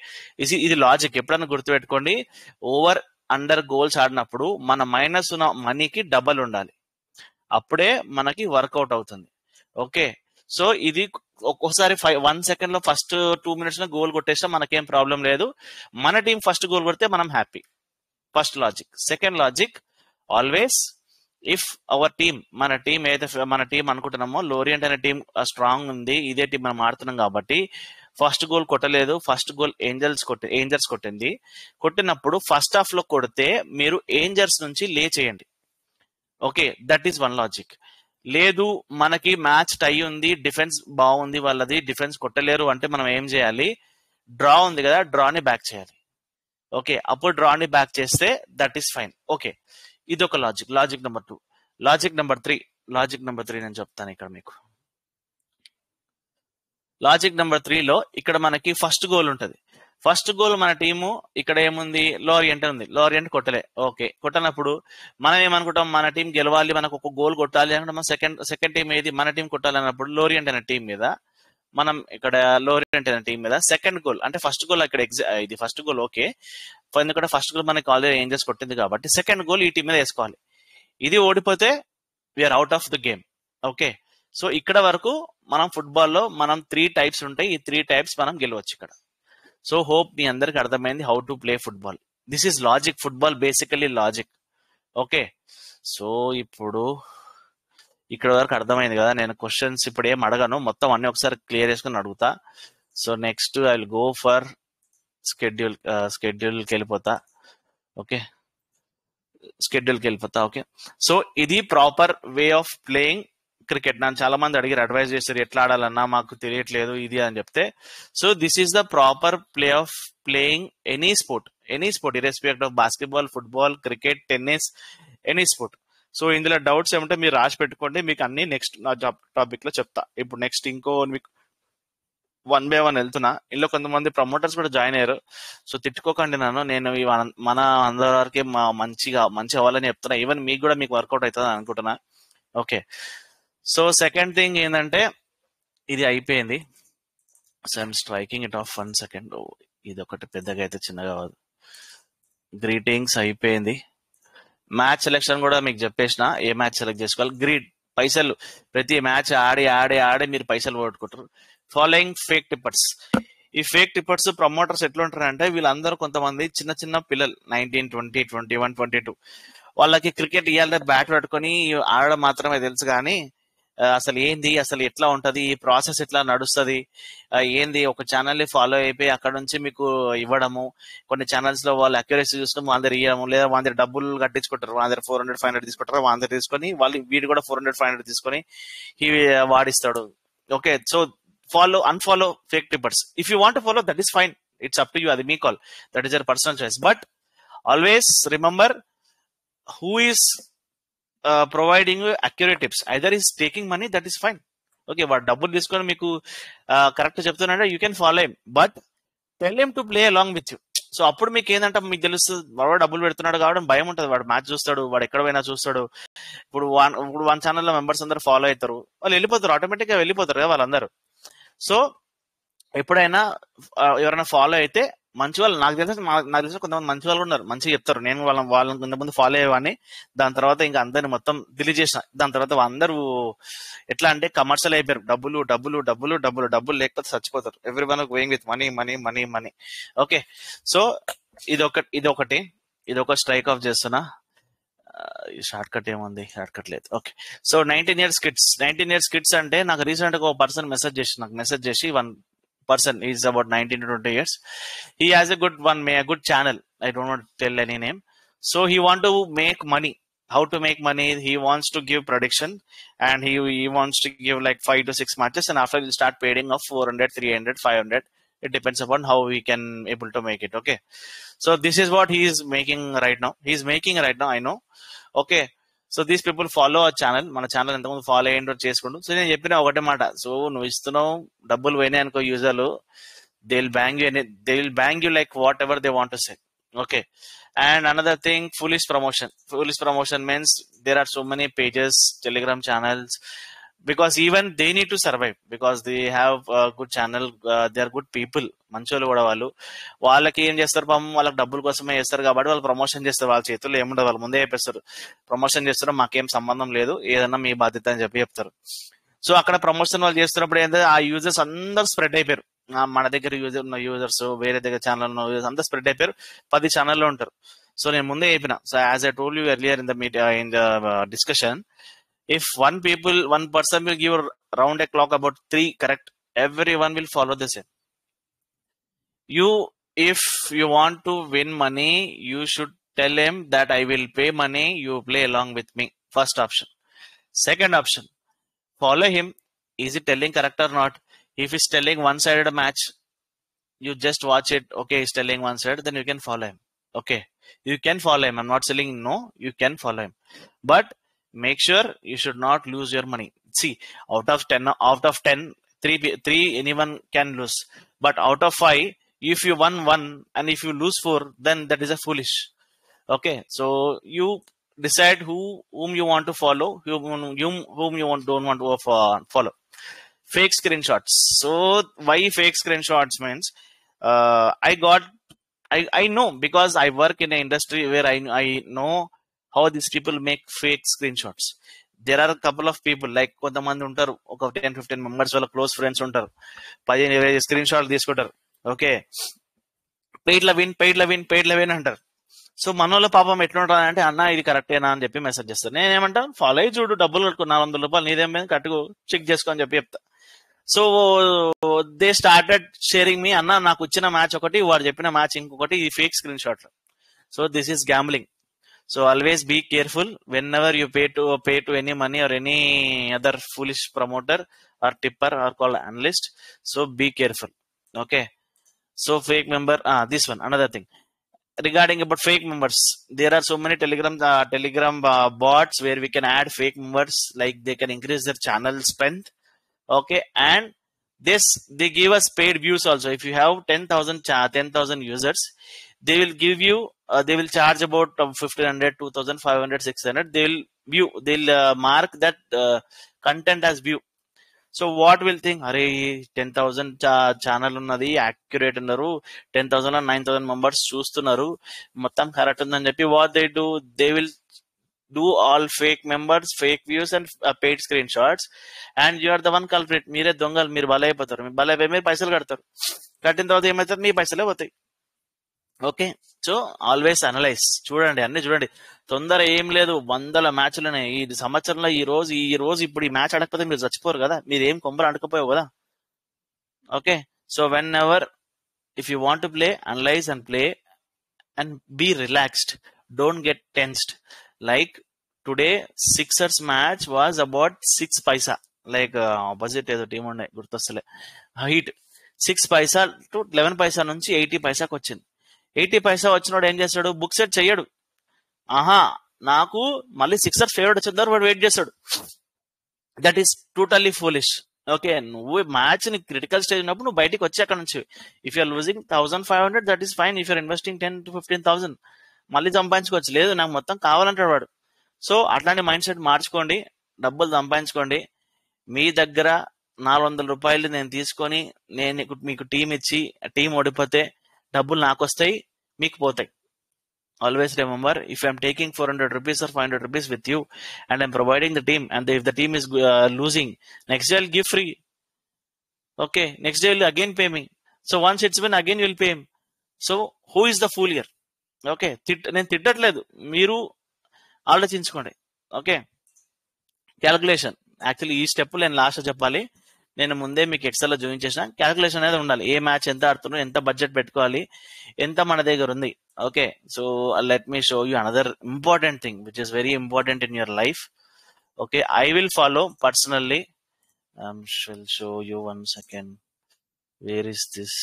ఇది లాజిక్ ఎప్పుడన్నా గుర్తుపెట్టుకోండి. ఓవర్ అండర్ గోల్స్ ఆడినప్పుడు మన మైనస్ ఉన్న మనీకి డబల్ ఉండాలి, అప్పుడే మనకి వర్కౌట్ అవుతుంది. ఓకే, సో ఇది ఒక్కోసారి 1 సెకండ్ లో ఫస్ట్ 2 minutes లో గోల్ కొట్టేసినా మనకేం ప్రాబ్లం లేదు. మన టీం ఫస్ట్ గోల్ కొడితే మనం happy. First logic. Second logic, always if our team, మన టీం అనుకుంటున్నామో లోరియంట్ అనే టీం స్ట్రాంగ్ ఉంది, ఇదే టీం మనం ఆడుతున్నాం కాబట్టి ఫస్ట్ గోల్ కొట్టలేదు. ఫస్ట్ గోల్ ఏంజల్స్ కొట్టింది. కొట్టినప్పుడు ఫస్ట్ హాఫ్ లో కొడితే మీరు ఏంజల్స్ నుంచి లే చేయండి. Okay, that is one logic. లేదు మనకి మ్యాచ్ టై ఉంది, డిఫెన్స్ బాగుంది, వాళ్ళది డిఫెన్స్ కొట్టలేరు అంటే మనం ఏం చేయాలి, డ్రా ఉంది కదా, డ్రాని బ్యాక్ చేయాలి. ఓకే, అప్పుడు డ్రాని బ్యాక్ చేస్తే దట్ ఈస్ ఫైన్. ఓకే, ఇది ఒక logic. Logic number 2. Logic number 3 నేను చెప్తాను ఇక్కడ మీకు. లాజిక్ నెంబర్ 3లో ఇక్కడ మనకి ఫస్ట్ గోల్ ఉంటది. ఫస్ట్ గోల్ మన టీము ఇక్కడ ఏముంది, లోరియంట్ ఉంది. లోరియంట్ కొట్టలే. ఓకే, కొట్టనప్పుడు మనం ఏమనుకుంటాం, మన టీం గెలవాలి, మనకు ఒక గోల్ కొట్టాలి అనుకుంటాం. సెకండ్ టీం ఏది, మన టీం కొట్టాలి అన్నప్పుడు లోరియంట్ అనే టీం మీద మనం ఇక్కడ లోరియంట్ అనే టీం మీద సెకండ్ గోల్ అంటే ఫస్ట్ గోల్ ఇక్కడ ఇది ఫస్ట్ గోల్. ఓకే, ఎందుకంటే ఫస్ట్ గోల్ మనకి ఆల్రెడీ ఏంజల్స్ కొట్టింది కాబట్టి సెకండ్ గోల్ ఈ టీం మీద వేసుకోవాలి. ఇది ఓడిపోతే we're out of the game. Okay, so ఇక్కడ వరకు మనం ఫుట్బాల్లో మనం 3 types ఉంటాయి. ఈ 3 types మనం గెలవచ్చు ఇక్కడ. సో హోప్ మీ అందరికి అర్థమైంది how to play football. This is logic. Football basically logic. Okay, so ఇప్పుడు ఇక్కడ వరకు అర్థమైంది కదా. నేను క్వశ్చన్స్ ఇప్పుడు ఏం అడగను, మొత్తం అన్ని ఒకసారి క్లియర్ చేసుకుని అడుగుతా. So next I will go for స్కెడ్యూల్కి వెళ్ళిపోతా. ఓకే, స్కెడ్యూల్కి వెళ్ళిపోతా. ఓకే, సో ఇది proper way of playing cricket. నన్ను చాలా మంది అడిగారు, అడ్వైజ్ చేశారు ఎట్లా ఆడాలన్నా మాకు తెలియట్లేదు ఇది అని చెప్తే. So this is the proper play of playing any sport irrespective of basketball, football, cricket, tennis, any sport. So ఇందులో డౌట్స్ ఏమంటే మీరు రాసి పెట్టుకోండి, మీకు అన్ని నెక్స్ట్ నా టాపిక్ లో చెప్తా. ఇప్పుడు నెక్స్ట్ ఇంకో మీకు 1 by 1 వెళ్తున్నా. ఇందులో కొంతమంది ప్రమోటర్స్ కూడా జాయిన్ అయ్యారు. సో తిట్టుకోకండి నన్ను, నేను మన అందరి వరకే మంచి అవ్వాలని చెప్తున్నా. ఈవెన్ మీకు కూడా మీకు వర్కౌట్ అవుతుంది అనుకుంటున్నా. ఓకే, సో సెకండ్ థింగ్ ఏంటంటే ఇది అయిపోయింది. So I'm striking it of 1 second. ఇది ఒకటి పెద్దగా అయితే చిన్నగా కాదు. గ్రీటింగ్స్ అయిపోయింది. మ్యాచ్ సెలెక్షన్ కూడా మీకు చెప్పేసిన, ఏ మ్యాచ్ సెలెక్ట్ చేసుకోవాలి. పైసలు ప్రతి మ్యాచ్ ఆడి మీరు పైసలు పోగొట్టుకుంటారు. Following fake tippers. ఈ ఫేక్ టిప్పర్స్ ప్రమోటర్స్ ఎట్లుంటారు అంటే వీళ్ళందరూ కొంతమంది చిన్న పిల్లలు 19, 20, 21, 22 వాళ్ళకి క్రికెట్ ఇవ్వాలంటే బ్యాట్ పట్టుకొని ఆడడం మాత్రమే తెలుసు, కానీ అసలు ఏంది, అసలు ఎట్లా ఉంటది, ఈ ప్రాసెస్ ఎట్లా నడుస్తుంది, ఏంది ఒక ఛానల్ ని ఫాలో అయిపోయి అక్కడ నుంచి మీకు ఇవ్వడము, కొన్ని ఛానల్స్ లో వాళ్ళు అక్యురసీ చూసుకుని వాళ్ళ దగ్గర ఇవ్వడము, లేదా వాళ్ళ దగ్గర డబ్బులు కట్టించుకుంటారు, వాళ్ళ దగ్గర 400-500 తీసుకుంటారు, వాళ్ళ దగ్గర తీసుకొని వాళ్ళు వీడు కూడా 400-500 తీసుకొని వాడిస్తాడు. Okay, so follow unfollow fake tippers. If you want follow, that is fine, it's up to you, అది మీ call, that is your personal choice. But always remember who is providing accurate tips. Either is taking money, that is fine. Okay, వాడు డబ్బులు తీసుకొని మీకు correct చెప్తున్నాడే, you can follow him, but tell him to play along with you. So అప్పుడు మీకు ఏంటంటే మీకు తెలుస్తుంది వాడు డబ్బులు పెడుతున్నాడు కాబట్టి భయం ఉంటుంది, వాడు మ్యాచ్ చూస్తాడు, వాడు ఎక్కడ పోయినా చూస్తాడు. ఇప్పుడు వన్ ఛానల్లో మెంబర్స్ అందరూ ఫాలో అవుతారు, వాళ్ళు వెళ్ళిపోతారు, ఆటోమేటిక్ గా వెళ్ళిపోతారు కదా వాళ్ళందరూ. సో ఎప్పుడైనా ఎవరైనా ఫాలో అయితే మంచి వాళ్ళు, నాకు తెలిసిన కొంతమంది మంచి వాళ్ళు ఉన్నారు, మంచిగా చెప్తారు. నేను వాళ్ళని కొంతమంది ఫాలో అయ్యేవాడిని, దాని తర్వాత ఇంకా అందరిని మొత్తం డిలీట్ చేసిన. దాని తర్వాత అందరూ ఎట్లా అంటే కమర్షియల్ అయిపోయారు, డబ్బులు డబ్బులు డబ్బులు డబ్బులు డబ్బులు లేకపోతే చచ్చిపోతారు. Every one going with money money money money. Okay, so ఇది ఒక స్ట్రైక్ ఆఫ్ చేస్తున్నా. షార్ట్ కట్ ఏముంది, షార్ట్ కట్ లేదు. ఓకే, సో 19 years కిడ్స్ అంటే నాకు రీసెంట్ గా ఒక పర్సన్ మెసేజ్ చేసి one person is about 19 to 20 years. He has a good channel. I don't want to tell any name. So he want to make money. How to make money? He wants to give prediction, and he wants to give like 5 to 6 matches, and after he'll start paying of 400, 300, 500. It depends upon how we can able to make it. Okay, so this is what he is making right now. I know. Okay, so these people follow our channel. మన channel ఎంతమంది follow అయ్యిందో చేసుకోండి. So నేను చెప్పిన ఒకటే మాట, so నువ్వు ఇస్తున్నావు, డబ్బులు పోయినాయి అనుకో యూజర్లు, they will bang you like what ever they want to say. Okay, and another thing, foolish promotion means there are so many pages, telegram channels, because even they need to survive, because they have a good channel, they are good people, మంచోళ్ళు కూడా వాళ్ళకి ఏం చేస్తారు పాపం, వాళ్ళకి డబ్బుల కోసమే చేస్తారు కాబట్టి వాళ్ళు ప్రమోషన్ చేస్తారు. వాళ్ళ చేతుల్లో ఏముండదు, వాళ్ళు ముందే చెప్పేస్తారు ప్రమోషన్ చేస్తారు, మాకేం సంబంధం లేదు, ఏదన్నా మీ బాధ్యత అని చెప్పి చెప్తారు. సో అక్కడ ప్రమోషన్ వాళ్ళు చేస్తున్నప్పుడు ఏంటంటే ఆ యూజర్స్ అందరు స్ప్రెడ్ అయిపోయారు. మన దగ్గర యూజర్స్ వేరే దగ్గర ఛానల్ ఉన్న యూజర్స్ అందరు స్ప్రెడ్ అయిపోయారు, 10 ఛానల్లో ఉంటారు. సో నేను ముందే చెప్పిన, so as I told you earlier in the discussion, if one person will give round a clock about 3 correct, everyone will follow the same. If you want to win money, you should tell him that I will pay money, you play along with me. First option. Second option, follow him. Is he telling correct or not? If he's telling one-sided match, you just watch it. Okay, he's telling one side, then you can follow him. Okay, you can follow him. I'm not saying no, you can follow him, but make sure you should not lose your money. See, out of 10, 3 anyone can lose, but out of 5, if you won 1 and if you lose 4, then that is a foolish. Okay, so you decide whom you want to follow, whom you don't want to follow. Fake screenshots. So why fake screenshots means, I know, because I work in an industry where I know how these people make fake screenshots. There are a couple of people, like కొంతమంది ఉంటారు, ఒక 10-15 members వాళ్ళ close friends ఉంటారు, 15-20 screen షాట్లు తీసుకుంటారు. Okay, paid లవిన్ అంటారు. So మనోళ్ళ పాపం ఎట్లుంటుంది అంటే, అన్న ఇది కరెక్టేనా అని చెప్పి మెసేజ్ చేస్తారు. నేనేమంటాను, ఫాలో అయ్యి చూడు, డబ్బులు కట్టుకో, 400 రూపాయలు నీదేం కట్టుకో, చెక్ చేసుకో అని చెప్పి చెప్తా. సో దే స్టార్టెడ్ షేరింగ్ మీ, అన్న నాకు వచ్చిన మ్యాచ్ ఒకటి, వాడు చెప్పిన మ్యాచ్ ఇంకొకటి, ఈ ఫేక్ స్క్రీన్ షాట్లు. So this is gambling. So always be careful whenever you pay to any money or any other foolish promoter or tipper or called analyst. So be careful. Okay. So fake member. This one, another thing regarding about fake members. There are so many telegram bots where we can add fake members, like they can increase their channel strength. Okay, and they give us paid views also. If you have 10,000 users, they will give you, they will charge about 1,500, 2,500, 600. They'll mark that content as view. So what will think, అరే 10,000 channel ఉన్నది, accurate ఉన్నారు, 10,000 or 9,000 members చూస్తున్నారు, మొత్తం correct ఉందని చెప్పి what they will do all fake members, fake views and paid screenshots, and you are the one culprit. మీరే దొంగలు, మీరు బలైపోతారు. మీరు బలైపోయి మీరు పైసలు కడతారు, కట్టిన తర్వాత ఏమవుతారు, మీ పైసలే పోతాయి. ఓకే. సో ఆల్వేస్ అనలైజ్, చూడండి అన్ని చూడండి. తొందర ఏం లేదు, వందల మ్యాచ్లు ఉన్నాయి ఈ సంవత్సరంలో. ఈ రోజు ఇప్పుడు ఈ మ్యాచ్ ఆడకపోతే మీరు చచ్చిపోరు కదా, మీరు ఏం కొంపలు ఆడకపోయావు కదా. Okay. So when ever if you want to play, analyse and play and be relaxed. Don't get tensed. Like today, Sixers match was about 6 paisa. Like opposite ఏదో టీం ఉండే గుర్తొస్తలే, హీట్ 6 paisa టు 11 paisa నుంచి 80 paisaకి వచ్చింది. 80 paisa వచ్చినోడు ఏం చేస్తాడు, book set చెయ్యడు. ఆహా, నాకు మళ్ళీ సిక్సర్స్ ఫేవరెట్ వచ్చిన వాడు వెయిట్ చేస్తాడు. That is totally foolish. Okay, నువ్వు మ్యాచ్ ని క్రిటికల్ స్టేజ్ ఉన్నప్పుడు నువ్వు బయటికి వచ్చి అక్కడ నుంచి, if you're losing 1500, that is fine. If you're investing 10 to 15,000 మళ్ళీ సంపాదించుకోవచ్చు. లేదు నాకు మొత్తం కావాలంటాడు వాడు. సో అట్లాంటి మైండ్ సెట్ మార్చుకోండి, డబ్బులు సంపాదించుకోండి. మీ దగ్గర 400 రూపాయలు నేను తీసుకొని నేను మీకు టీం ఇచ్చి టీం ఓడిపోతే డబ్బులు నాకు వస్తాయి, మీకు పోతాయి. Always remember, if I'm taking 400 rupees or 500 rupees with you and I'm providing the team, and if the team is losing, next day I'll give free. Okay, next day you'll again pay me. So once it's win, again you'll pay him. So who is the fool here? Okay, నేను తిట్టట్లేదు, మీరు ఆలోచించుకోండి. Okay, calculation. Actually ఈ step నేను last చెప్పాలి, నేను ముందే మీకు XL లో చూపించేసిన. క్యాలిక్యులేషన్ అనేది ఉండాలి, ఏ మ్యాచ్ ఎంత ఆడుతున్నావు, ఎంత బడ్జెట్ పెట్టుకోవాలి, ఎంత మన దగ్గర ఉంది. Okay, so let me show you another important thing which is very important in your life. Okay, I will follow personally. Will show you 1 second. Where is this?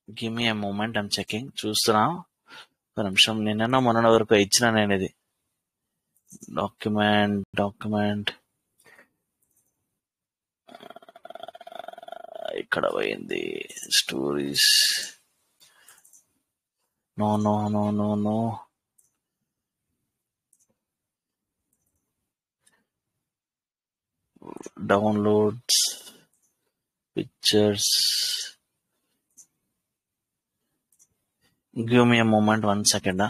Give me a moment, I'm checking. చూస్తున్నా ఒక నిమిషం. నిన్న మొన్న వరకు ఇచ్చిన నేను ఇది document ఇక్కడ పోయింది. Stories, no downloads, pictures. Give me a moment, 1 second.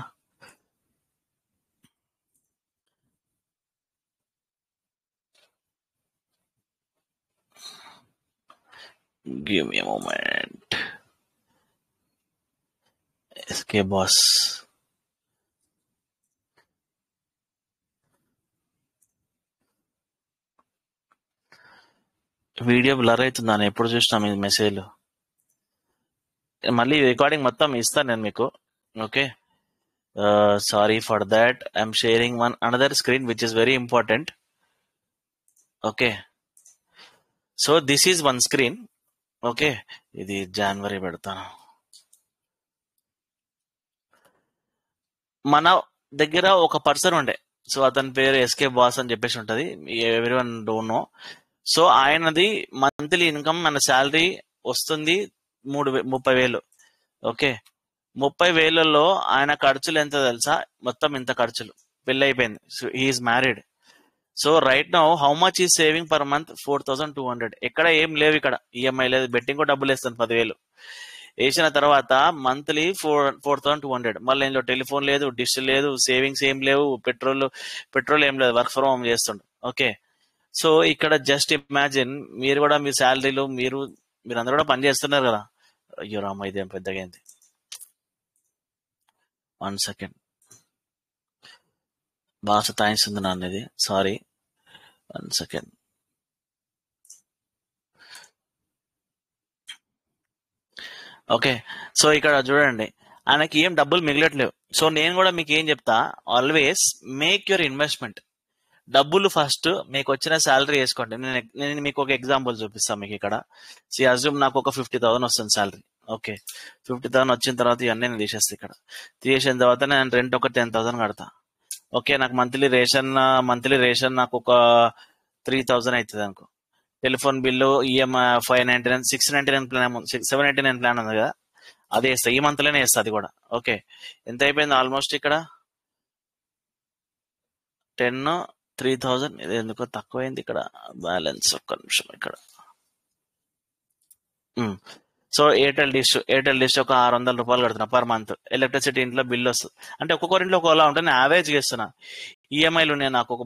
Give me a moment. SK boss. Video blur అవుతుందా? ఎప్పుడు చూసినా మీ మెసేజ్లు. మళ్ళీ రికార్డింగ్ మొత్తం ఇస్తాను నేను మీకు. Okay, sorry for that. I'm sharing another screen which is very important. Okay, so this is 1 screen. Okay, ఇది జనవరి పెడతాను. మన దగ్గర ఒక పర్సన్ ఉండే, సో అతని పేరు ఎస్కే బాస్ అని చెప్పేసి ఉంటది, ఎవ్రీవన్ డోంట్ నో. సో ఆయనది మంత్లీ ఇన్కమ్, మన శాలరీ వస్తుంది 30,000. ఓకే, 30,000లో ఆయన ఖర్చులు ఎంత తెలుసా? మొత్తం ఇంత ఖర్చులు. పెళ్లి అయిపోయింది, so he is married. So right now how much ఈ సేవింగ్ పర్ మంత్? 4,200. ఎక్కడ ఏం లేవు, ఇక్కడ ఈఎంఐ లేదు, బెట్టింగ్ కూడా డబ్బులు వేస్తాను 10,000 వేసిన తర్వాత మంత్లీ 4,200. మళ్ళీ ఇందులో టెలిఫోన్ లేదు, డిష్ లేదు, సేవింగ్స్ ఏం లేవు, పెట్రోల్ ఏం లేదు, వర్క్ ఫ్రమ్ హోమ్ చేస్తుండు. ఓకే, సో ఇక్కడ జస్ట్ ఇమాజిన్, మీరు కూడా మీ శాలరీలు మీరందరూ కూడా పని చేస్తున్నారు కదా. అయ్యో రామ, ఇదేం పెద్దగా అయింది. 1 second, బాగా సతాయిస్తుంది నన్ను ఇది, సారీ. 1 second. ఓకే, సో ఇక్కడ చూడండి, ఆయనకి ఏం డబ్బులు మిగలట్లేవు. సో నేను కూడా మీకు ఏం చెప్తా, ఆల్వేస్ మేక్ యువర్ ఇన్వెస్ట్మెంట్. డబ్బులు ఫస్ట్ మీకు వచ్చిన శాలరీ వేసుకోండి. నేను మీకు ఒక ఎగ్జాంపుల్ చూపిస్తాను మీకు ఇక్కడ. అజ్యూమ్ నాకు ఒక 50,000 వస్తుంది శాలరీ. ఓకే, 50,000 వచ్చిన తర్వాత ఇవన్నీ నేను తీసేస్తాను. ఇక్కడ తీసేసిన తర్వాత నేను రెంట్ ఒక 10,000 కడతా. ఓకే, నాకు మంత్లీ రేషన్ నాకు ఒక 3,000 అవుతుంది అనుకో. Telephone bill, EMI 599, 699 plan, 799 plan ఉంది కదా, అది వేస్తా. ఈ మంత్ లోనే వేస్తా అది కూడా. ఓకే, ఎంత అయిపోయింది? ఆల్మోస్ట్ ఇక్కడ 10, 3,000. ఇది ఎందుకో తక్కువైంది ఇక్కడ బ్యాలెన్స్. ఒక్క నిమిషం ఇక్కడ. సో ఎయిర్టెల్ డిష్ ఒక 600 రూపాయలు కడుతున్నా పర్ మంత్. ఎలక్ట్రిసిటీ ఇంట్లో బిల్ వస్తుంది. అంటే ఒక్కొక్కరి ఇంట్లో ఒకలా ఉంటుంది, నేను యావరేజ్ చేస్తున్నా. ఈఎంఐలు ఉన్నాయి నాకు, ఒక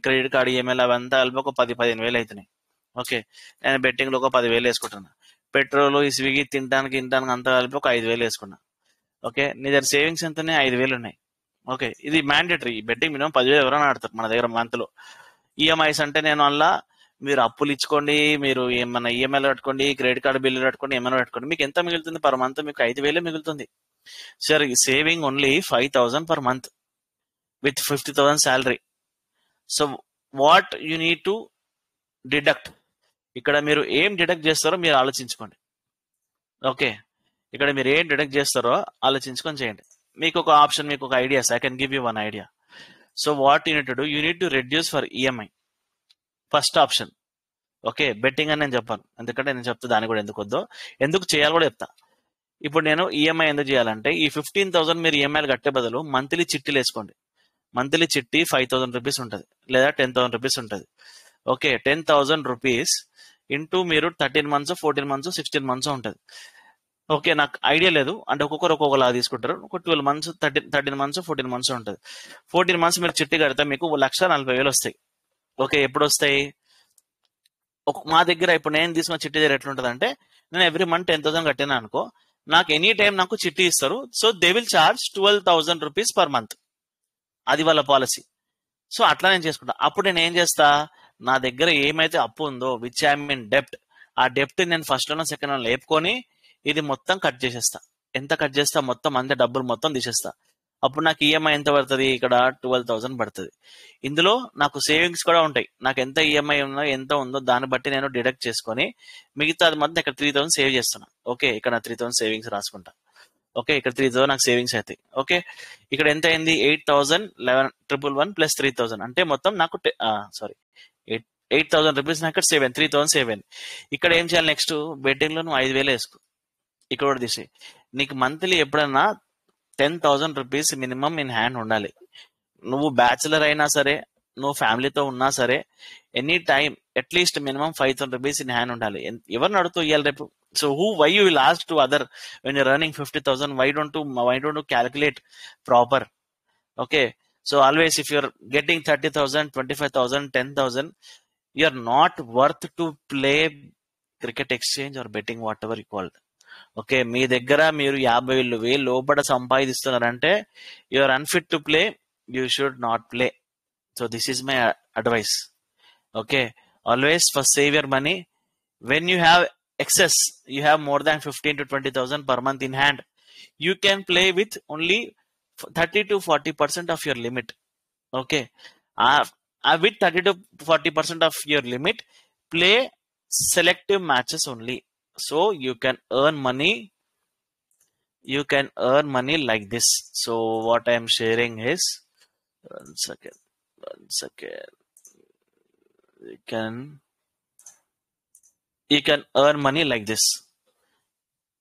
క్రెడిట్ కార్డ్ ఈఎంఐలు అవంతా కలిపి ఒక 10-15 వేలు అవుతున్నాయి. ఓకే, నేను బెట్టింగ్ లో ఒక 10,000 వేసుకుంటున్నా. పెట్రోల్ ఈ స్విగ్గీ తినడానికి అంతా కలిపి ఒక 5,000 వేసుకున్నా. ఓకే, నీ దగ్గర సేవింగ్స్ ఎంత ఉన్నాయి? 5,000 ఉన్నాయి. ఓకే, ఇది మ్యాండేటరీ. బెట్టింగ్ మినిమం 10,000 ఎవరైనా ఆడతారు మన దగ్గర మంత్ లో. ఈఎంఐస్ అంటే నేను అలా మీరు అప్పులు ఇచ్చుకోండి, మీరు ఏమన్నా ఈఎంఐలు కట్టుకోండి, క్రెడిట్ కార్డు బిల్లు కట్టుకోండి, ఏమైనా కట్టుకోండి, మీకు ఎంత మిగులుతుంది పర్ మంత్? మీకు 5,000 మిగులుతుంది. Sir saving only 5,000 per month with 50,000 salary. So what you need to deduct? ఇక్కడ మీరు ఏం డిడక్ట్ చేస్తారో మీరు ఆలోచించుకోండి. ఓకే, ఇక్కడ మీరు ఏం డిడక్ట్ చేస్తారో ఆలోచించుకొని చేయండి. మీకు ఒక ఆప్షన్, మీకు ఒక ideas, I can give you one idea. So what you need to do, you need to reduce for EMI. First option. Okay, betting అని నేను చెప్పాను, ఎందుకంటే నేను చెప్తా దాన్ని కూడా ఎందుకు వద్దో, ఎందుకు చేయాలో కూడా చెప్తా. ఇప్పుడు నేను ఈఎంఐ ఎందుకు చేయాలంటే, ఈ 15,000 మీరు ఈఎంఐలు కట్టే బదులు మంత్లీ చిట్టీలు వేసుకోండి. మంత్లీ చిట్టి 5,000 రూపీస్ ఉంటుంది, లేదా 10,000 రూపీస్ ఉంటుంది. ఓకే, 10,000 రూపీస్ ఇంటూ మీరు 13 మంత్స్, 14 మంత్స్, 16 మంత్స్ ఉంటుంది. ఓకే, నాకు ఐడియా లేదు, అంటే ఒక్కొక్కరు ఒక్కొక్కలా తీసుకుంటారు. ఒక 12 మంత్స్, 13 మంత్స్, 14 మంత్స్ ఉంటుంది. 14 మంత్స్ మీరు చిట్టి కడితే మీకు 1,40,000 వస్తాయి. ఓకే, ఎప్పుడు వస్తాయి? మా దగ్గర ఇప్పుడు నేను తీసుకున్న చిట్టి దగ్గర ఎట్లుంటుంది అంటే, నేను ఎవ్రీ మంత్ 10,000 కట్టినా అనుకో, నాకు ఎనీ టైం నాకు చిట్టి ఇస్తారు. So they will charge 12,000 rupees per month. అది వాళ్ళ పాలసీ. సో అట్లా నేను చేసుకుంటా. అప్పుడు నేను ఏం చేస్తా, నా దగ్గర ఏమైతే అప్పు ఉందో, విచ్ ఐ మీన్ డెప్ట్, ఆ డెప్ట్ నేను ఫస్ట్ లోనో సెకండ్ లో లేపుకొని ఇది మొత్తం కట్ చేసేస్తా. ఎంత కట్ చేస్తా? మొత్తం అంతే డబ్బులు మొత్తం తీసేస్తా. అప్పుడు నాకు ఈఎంఐ ఎంత పడుతుంది? ఇక్కడ 12,000 పడుతుంది. ఇందులో నాకు సేవింగ్స్ కూడా ఉంటాయి. నాకు ఎంత ఈఎంఐ ఉందో, ఎంత ఉందో దాన్ని బట్టి నేను డిడక్ట్ చేసుకొని మిగతా అది మొత్తం ఇక్కడ 3,000 సేవ్ చేస్తున్నా. ఓకే, ఇక్కడ 3,000 సేవింగ్స్ రాసుకుంటా. ఓకే, ఇక్కడ 3,000 నాకు సేవింగ్స్ అవుతాయి. ఓకే, ఇక్కడ ఎంత అయింది? 8,11 ప్లస్ 3,000 అంటే మొత్తం నాకు సారీ 8,000 రూపీస్ నాకు ఇక్కడ 3,000 సేవ్ అయింది. ఇక్కడ ఏం చేయాలి? నెక్స్ట్ బెట్టింగ్ లో నువ్వు 5,000 వేసుకో. ఇక్కడ కూడా తీసి నీకు మంత్లీ ఎప్పుడన్నా 10,000 రూపీస్ మినిమం ఇన్ హ్యాండ్ ఉండాలి. నువ్వు బ్యాచులర్ అయినా సరే, నువ్వు ఫ్యామిలీతో ఉన్నా సరే, any time at least minimum 5,000 rupees in hand ఉండాలి. ఎవరిని అడుగుతూ ఇవ్వాలి రేపు? So why you will ask to other when you're earning 50,000? Why don't you calculate proper? Okay, so always if you're getting 30,000, 25,000, 10,000, you're not worth to play cricket exchange or betting, whatever you call it. Okay, మీ దగ్గర మీరు 50,000 లోపల సంపాదిస్తున్నారంటే you're unfit to play, you should not play. So this is my advice. Okay, always first save your money. When you have excess, you have more than 15 to 20,000 per month in hand, you can play with only 30 to 40% of your limit. Okay, with 30 to 40% of your limit, play selective matches only. So you can earn money. You can earn money like this. So what I am sharing is, one second. You can earn money like this.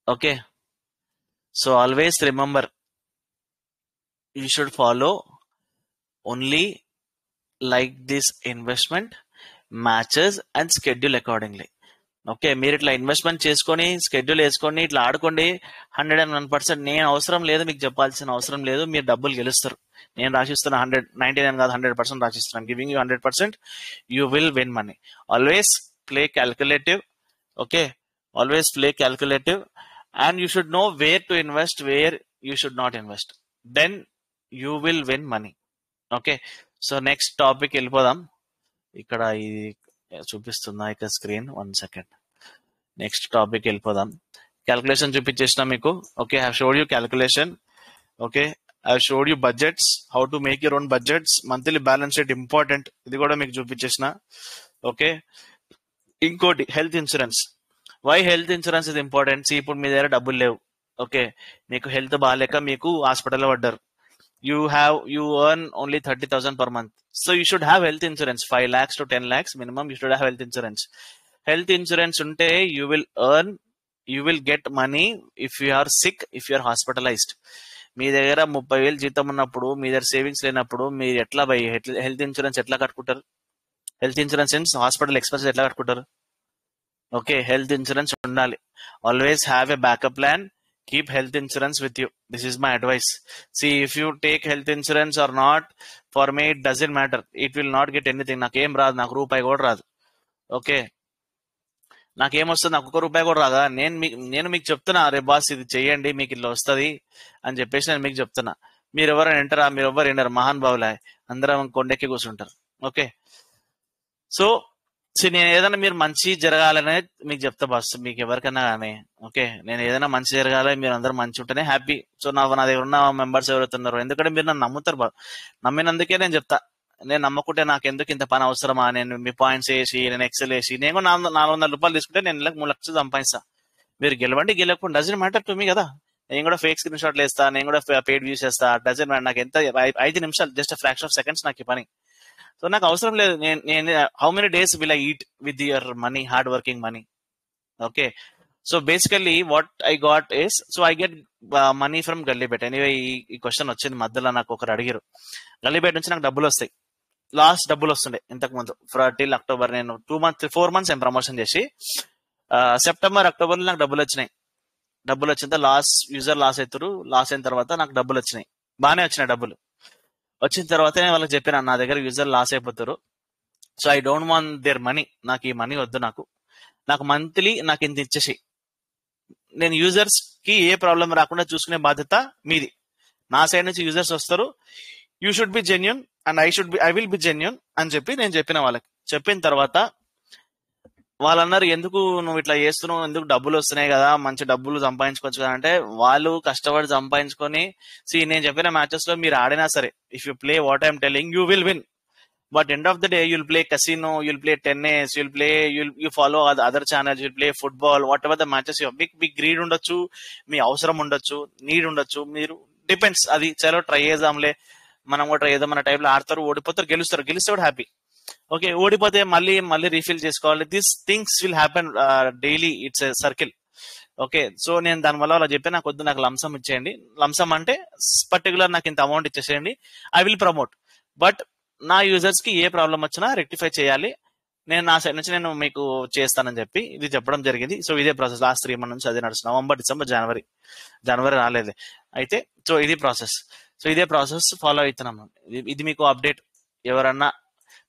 Okay, so always remember, you should follow only like this investment matches and schedule accordingly. Okay, మీరు ఇట్లా investment చేసుకొని schedule వేసుకొని ఇట్లా ఆడుకోండి. 101%. నేను అవసరం లేదు, మీకు చెప్పాల్సిన అవసరం లేదు. మీరు డబ్బులు గెలుస్తారు. నేను రాసిస్తున్నా 99 కాదు, 100% రాసిస్తున్నాను. Giving you 100%, you will win money. Always play calculative. Okay, always play calculative, and you should know where to invest, where you should not invest. Then you will win money. Okay, so next topic వెళ్ళిపోదాం. ఇక్కడ ఇది చూపిస్తుందా ఇక screen? 1 second. Next topic వెళ్ళిపోదాం. Calculation చూపించేసిన మీకు. Okay, I have showed you calculation. Okay, I have showed you budgets, how to make your own budgets. Monthly balance sheet important, ఇది కూడా మీకు చూపించేసిన. ఓకే, ఇంకోటి health insurance. Why health insurance ఇది important? ఇప్పుడు మీ దగ్గర డబ్బులు లేవు. ఓకే, మీకు హెల్త్ బాగాలేక మీకు హాస్పిటల్లో పడ్డారు. you earn only 30,000 per month, so you should have health insurance. 5 lakhs to 10 lakhs minimum you should have health insurance. Health insurance unte you will get money if you are sick, if you are hospitalized. మీ దగ్గర 30,000 జీతం ఉన్నప్పుడు, మీ దగ్గర savings లేనప్పుడు మీరు ఎట్లా health insurance ఎట్లా కట్టుకుంటారు? Health insurance hospital expenses ఎట్లా కట్టుకుంటారు? ఓకే, హెల్త్ ఇన్సూరెన్స్ ఉండాలి. Always have a backup plan. Keep health insurance with you. This is my advice. See, if you take health insurance or not, for me it doesn't matter. It will not get anything. Nakem raadu, naku roopayi kuda raadu. Okay, నాకేమొస్తుంది, నాకు ₹1 కూడా రాదా? నేను మీకు చెప్తున్నా, అరే boss ఇది చెయ్యండి మీకు ఇట్లా వస్తుంది అని చెప్పేసి నేను మీకు చెప్తున్నా. మీరు ఎవరైనా వింటారా? మీరు ఎవరు వినరు, మహాన్ బావులే అందరం కొండెక్కి కూర్చుంటారు. ఓకే, సో నేను ఏదైనా మీరు మంచి జరగాలనే మీకు చెప్తా బాస్, మీకు ఎవరికైనా కానీ. ఓకే, నేను ఏదైనా మంచి జరగాలి, మీరు అందరూ మంచి ఉంటేనే హ్యాపీ. సో నా దగ్గర ఉన్న మెంబర్స్ ఎవరైతే ఉన్నారో, ఎందుకంటే మీరు నన్ను నమ్ముతారు బా, నమ్మినందుకే నేను చెప్తా. నేను నమ్మకుంటే నాకు ఎందుకు ఇంత పని అవసరమా? నేను మీ పాయింట్స్ వేసి, నేను ఎక్సెల్ వేసి, నేను కూడా ₹400 తీసుకుంటే నేను నెలకు 3 లక్షలు సంపాదిస్తా. మీరు గెలవండి గెలవకుండా డజన్ మ్యాటర్ టు మీ కదా. నేను కూడా ఫేక్ స్క్రీన్ షాట్లు వేస్తా, నేను కూడా పెయిడ్ వ్యూస్ చేస్తా, డజన్ మ్యాటర్. నాకు ఎంత 5 నిమిషాలు, జస్ట్ ఫ్రాక్షన్ ఆఫ్ సెకండ్స్ నాకు ఈ పని. సో నాకు అవసరం లేదు. నేను how many days will I eat with your money, hard working money? Okay, so basically what I got is, so I get money from Gullybet. Anyway ఈ క్వశ్చన్ వచ్చింది మధ్యలో, నాకు ఒకరు అడిగారు. గల్లీబెట్ నుంచి నాకు డబ్బులు వస్తాయి. లాస్ట్ డబ్బులు వస్తుండే ఇంతకు ముందు టిల్ అక్టోబర్. నేను 4 months ఏం ప్రమోషన్ చేసి సెప్టెంబర్ అక్టోబర్ నాకు డబ్బులు వచ్చినాయి. డబ్బులు వచ్చిన లాస్ యూజర్ లాస్ అవుతారు. లాస్ అయిన తర్వాత నాకు డబ్బులు వచ్చినాయి, బాగానే వచ్చినాయి డబ్బులు. వచ్చిన తర్వాత నేను వాళ్ళకి చెప్పిన, నా దగ్గర యూజర్ లాస్ అయిపోతారు, so I don't want their money. నాకు ఈ మనీ వద్దు, నాకు మంత్లీ నాకు ఇంత ఇచ్చేసి, నేను యూజర్స్ కి ఏ ప్రాబ్లం రాకుండా చూసుకునే బాధ్యత మీది. నా సైడ్ నుంచి యూజర్స్ వస్తారు, you should be genuine and I will be genuine అని చెప్పి నేను చెప్పిన వాళ్ళకి. చెప్పిన తర్వాత వాళ్ళు అన్నారు, ఎందుకు నువ్వు ఇట్లా చేస్తున్నావు, ఎందుకు డబ్బులు వస్తున్నాయి కదా, మంచి డబ్బులు సంపాదించుకోవచ్చు కదా అంటే, వాళ్ళు కష్టపడి సంపాదించుకొని, నేను చెప్పిన మ్యాచెస్ లో మీరు ఆడినా సరే, if you play what I'm telling, you will win. But end of the day you'll play కసినో, you'll play tennis, you follow other channels, you'll play football, what ever the matches. మీకు greed ఉండొచ్చు, మీ అవసరం ఉండొచ్చు, need ఉండొచ్చు, మీరు depends. అది చలో try చేద్దాంలే, మనం కూడా ట్రై చేద్దాం మన టైంలో. ఆడతారు, ఓడిపోతారు, గెలిస్తే కూడా హ్యాపీ. ఓకే, ఓడిపోతే మళ్ళీ రీఫిల్ చేసుకోవాలి. This things will happen daily, it's a circle. Okay, so నేను దానివల్ల అలా చెప్పి, నాకు వద్దు, నాకు లంసమ్ ఇచ్చేయండి. లంసమ్ అంటే పర్టికులర్ నాకు ఇంత అమౌంట్ ఇచ్చేసేయండి, ఐ విల్ ప్రమోట్. బట్ నా యూజర్స్ కి ఏ ప్రాబ్లం వచ్చినా రెక్టిఫై చేయాలి, నేను నా సైడ్ నుంచి నేను మీకు చేస్తానని చెప్పి ఇది చెప్పడం జరిగింది. సో ఇదే ప్రాసెస్ లాస్ట్ 3 months నుంచి అదే నడుస్తుంది. నవంబర్, డిసెంబర్, జనవరి రాలేదు అయితే. సో ఇది ప్రాసెస్. సో ఇదే ప్రాసెస్ ఫాలో అవుతున్నాము. ఇది మీకు అప్డేట్. ఎవరన్నా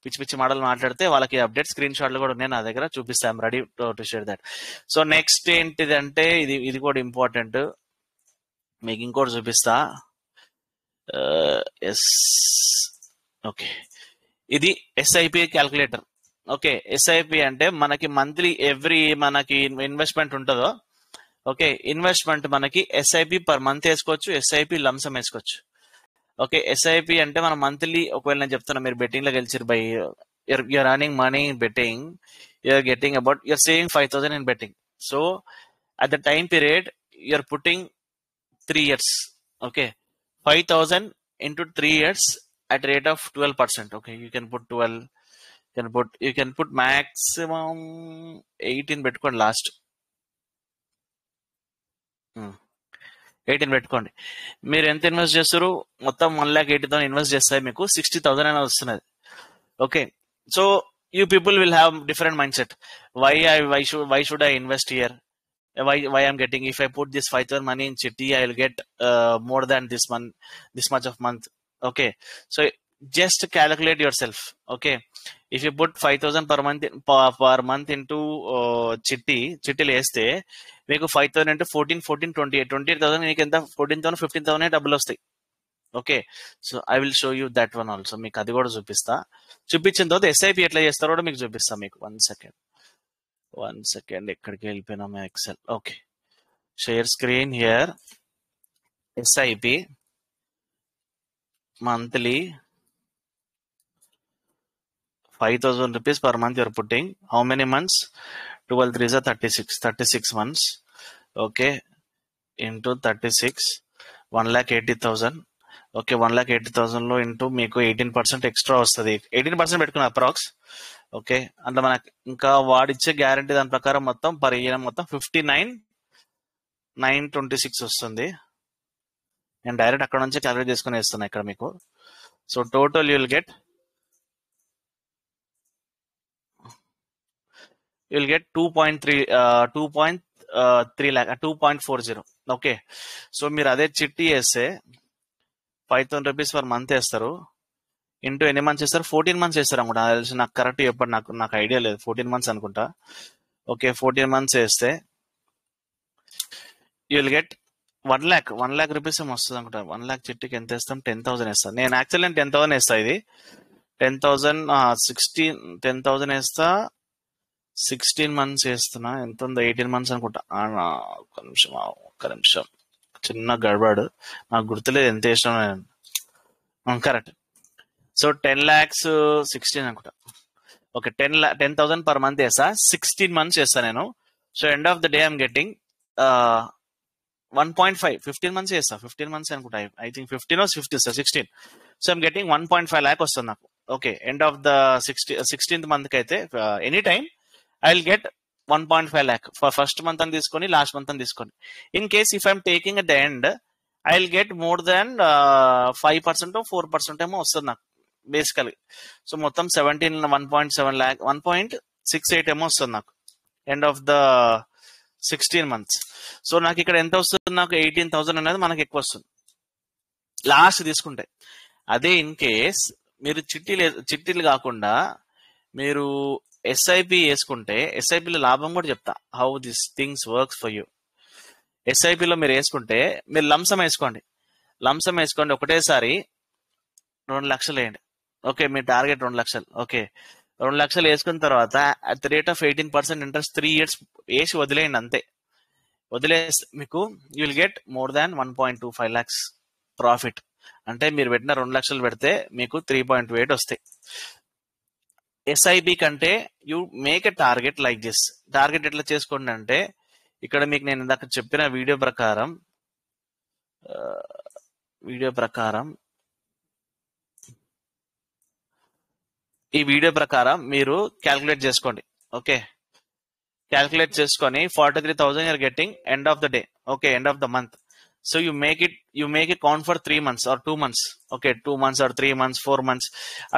పిచ్చి పిచ్చి మాటలు మాట్లాడితే వాళ్ళకి అప్డేట్ స్క్రీన్ షాట్లు కూడా ఉన్నాయి నా దగ్గర, చూపిస్తాను. Ready to share that. So next ఏంటిదంటే, ఇది కూడా ఇంపార్టెంట్, మీకు ఇంకోటి చూపిస్తా. ఎస్, ఓకే, ఇది ఎస్ఐపి క్యాల్కులేటర్. ఓకే, ఎస్ఐపి అంటే మనకి మంత్లీ మనకి ఇన్వెస్ట్మెంట్ ఉంటుందో, ఓకే, ఇన్వెస్ట్మెంట్ మనకి ఎస్ఐపి పర్ మంత్ వేసుకోవచ్చు, ఎస్ఐపి లంసం వేసుకోవచ్చు. ఓకే, ఎస్ఐపి అంటే మనం మంత్లీ, ఒకవేళ నేను చెప్తున్నా, మీరు బెట్టింగ్ లో గెలిచారు by you're earning money in betting, you're getting about, you're saving 5,000 in betting. So at the time period, you're putting 3 years. Okay, 5,000 into 3 years at rate of 12%. Okay, you can put 12, you can put maximum 18 పెట్టుకోండి last. 18 పెట్టుకోండి. మీరు ఎంత invest చేస్తారు, మొత్తం 1,80,000 invest చేస్తే మీకు 60,000 అయినా వస్తున్నది. Okay, so you people will have different mind set. Why should I invest here, why I'm getting, if I put this 5,000 money in Chitti, I will get more than this much of month. Okay, so just calculate yourself. Okay, if you put 5,000 per month into చిట్టీలు వేస్తే మీకు 5,000 into 14, 28,000 నీకు ఎంత, 14,000, 15,000 డబ్బులు వస్తాయి. Okay, so I will show you that one also. మీకు అది కూడా చూపిస్తా. చూపించిన తర్వాత ఎస్ఐపి ఎట్లా చేస్తారో కూడా మీకు చూపిస్తా. మీకు 1 సెకండ్ ఎక్కడికి వెళ్ళిపోయినాము, Excel. Okay, share screen here. SIP monthly 5,000 rupees per month you're putting. How many months? 12 3s are 36 months. Okay, into 36, 1,80,000. Okay, 1,80,000 లో ఇంటూ మీకు 18% ఎక్స్ట్రా వస్తుంది. 18% పెట్టుకున్న అప్రాక్స్. ఓకే, అంటే మనకి ఇంకా వాడిచ్చే గ్యారంటీ దాని ప్రకారం మొత్తం పర్ ఇయర్ మొత్తం 59,926 వస్తుంది. నేను డైరెక్ట్ అక్కడ నుంచి క్యాలిక్యులేట్ చేసుకుని వేస్తున్నా ఇక్కడ మీకు. So total you'll get 2.40. Okay, so మీరు అదే చిట్టి వేస్తే 5,000 rupees పర్ మంత్ వేస్తారు. ఇంటూ ఎన్ని మంత్స్ వేస్తారు? 14 months వేస్తారు అనుకుంటా. తెలిసి నాకు కరెక్ట్ చెప్పండి, నాకు ఐడియా లేదు. 14 months అనుకుంటా. ఓకే 14 months వేస్తే you will get 1 lakh rupees ఏమో వస్తుంది అనుకుంటా. 1 lakh చిట్టికి ఎంత వేస్తాం? 10,000 వేస్తాను నేను. యాక్చువల్లీ 10,000 వేస్తా. ఇది 10,000 10,000 వేస్తా. 16 months వేస్తున్నా. ఎంత ఉందో 18 months అనుకుంటా. ఒక్క నిమిషం చిన్న గడబడు, నాకు గుర్తులేదు ఎంత వేసినా నేను. కరెక్ట్. సో 10 lakhs 16 అనుకుంటా. ఓకే 10,000 per month వేస్తా. 16 months వేస్తా నేను. So end of the day I'm getting 1.5. 15 months చేస్తా. 15 months అనుకుంటా. I think 15 or 16. So I'm getting 1.5 lakh వస్తుంది నాకు. Okay end of the 16th month కి అయితే any time I will get 1.5 lakh for first month అని తీసుకొని last month అని తీసుకొని. In case if I'm taking at the end I will get more than 5% 4% ఏమో వస్తుంది నాకు బేసికలీ. సో మొత్తం 1.7 lakh 1.68 ఏమో వస్తుంది నాకు end of the 16 months. So నాకు ఇక్కడ ఎంత వస్తుంది? నాకు 18,000 అనేది మనకి ఎక్కువ వస్తుంది లాస్ట్ తీసుకుంటే. అదే ఇన్ కేస్ మీరు చిట్టీలు కాకుండా మీరు ఎస్ఐపి వేసుకుంటే, ఎస్ఐపిలో లాభం కూడా చెప్తా, how this things works for you. ఎస్ఐపిలో మీరు వేసుకుంటే మీరు లంసం వేసుకోండి. ఒకటేసారి 2 లక్షలు వేయండి. ఓకే మీ టార్గెట్ 2 లక్షలు. ఓకే 2 లక్షలు వేసుకున్న తర్వాత at the rate of 18% interest 3 years వేసి వదిలేయండి అంతే. వదిలేస్తే మీకు you will get more than 1.25 lakhs profit. అంటే మీరు పెట్టిన 2 లక్షలు పెడితే మీకు 3.28 వస్తాయి. ఎస్ఐబి కంటే you make a target like this. Target ఎట్లా చేసుకోండి అంటే, ఇక్కడ మీకు నేను ఇందాక చెప్పిన వీడియో ప్రకారం ఈ వీడియో ప్రకారం మీరు క్యాల్కులేట్ చేసుకోండి. ఓకే క్యాల్కులేట్ చేసుకొని 43,000 you're getting end of the day. Okay end of the month. So you make it count for 3 months or 2 months. Okay 2 months or 3 months 4 months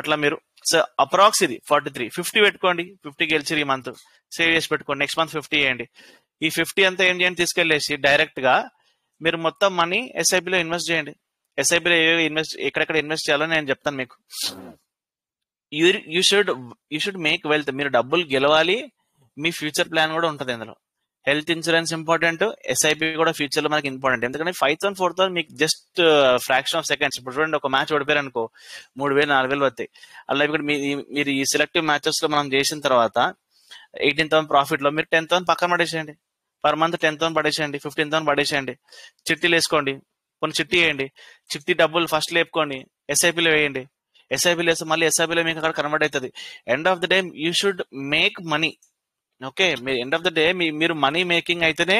అట్లా మీరు. సో అప్రాక్స్ ఇది 43. 50 పెట్టుకోండి. 50 గెలిచి ఈ మంత్ సేవ్ చేసి పెట్టుకోండి. Next month 50 వేయండి. ఈ 50 అంతా ఏం చేయండి, తీసుకెళ్లేసి డైరెక్ట్ గా మీరు మొత్తం మనీ ఎస్ఐపిలో ఇన్వెస్ట్ చేయండి. ఎస్ఐపిలో ఎక్కడెక్కడ ఇన్వెస్ట్ చేయాలో నేను చెప్తాను మీకు. You should make wealth. మీరు డబ్బులు గెలవాలి. మీ ఫ్యూచర్ ప్లాన్ కూడా ఉంటుంది ఇందులో. హెల్త్ ఇన్సూరెన్స్ ఇంపార్టెంట్, ఎస్ఐపి కూడా ఫ్యూచర్ లో మనకి ఇంపార్టెంట్. ఎందుకంటే 5,000 4,000 మీకు జస్ట్ ఫ్రాక్షన్ ఆఫ్ సెకండ్స్. ఇప్పుడు చూడండి, ఒక మ్యాచ్ ఓడిపోయారు అనుకో 3,000 4,000 వస్తాయి. అలా ఇక్కడ మీరు ఈ సెలెక్టివ్ మ్యాచెస్ లో మనం చేసిన తర్వాత 18,000 ప్రాఫిట్ లో మీరు 10,000 పక్కన పడేసేయండి. Per month 10,000 పడేసేయండి, 15,000 పడేసేయండి. చిట్టీలు వేసుకోండి, కొన్ని చిట్టి వేయండి. చిట్టి డబ్బులు ఫస్ట్ లేపుకోండి, ఎస్ఐపిలో వేయండి. ఎస్ఐపిలో వేస్తే మళ్ళీ ఎస్ఐపిలో మీకు అక్కడ కన్వర్ట్ అవుతుంది. End of the day you should make money. Okay మీరు ఎండ్ ఆఫ్ ద డే మీరు మనీ మేకింగ్ అయితేనే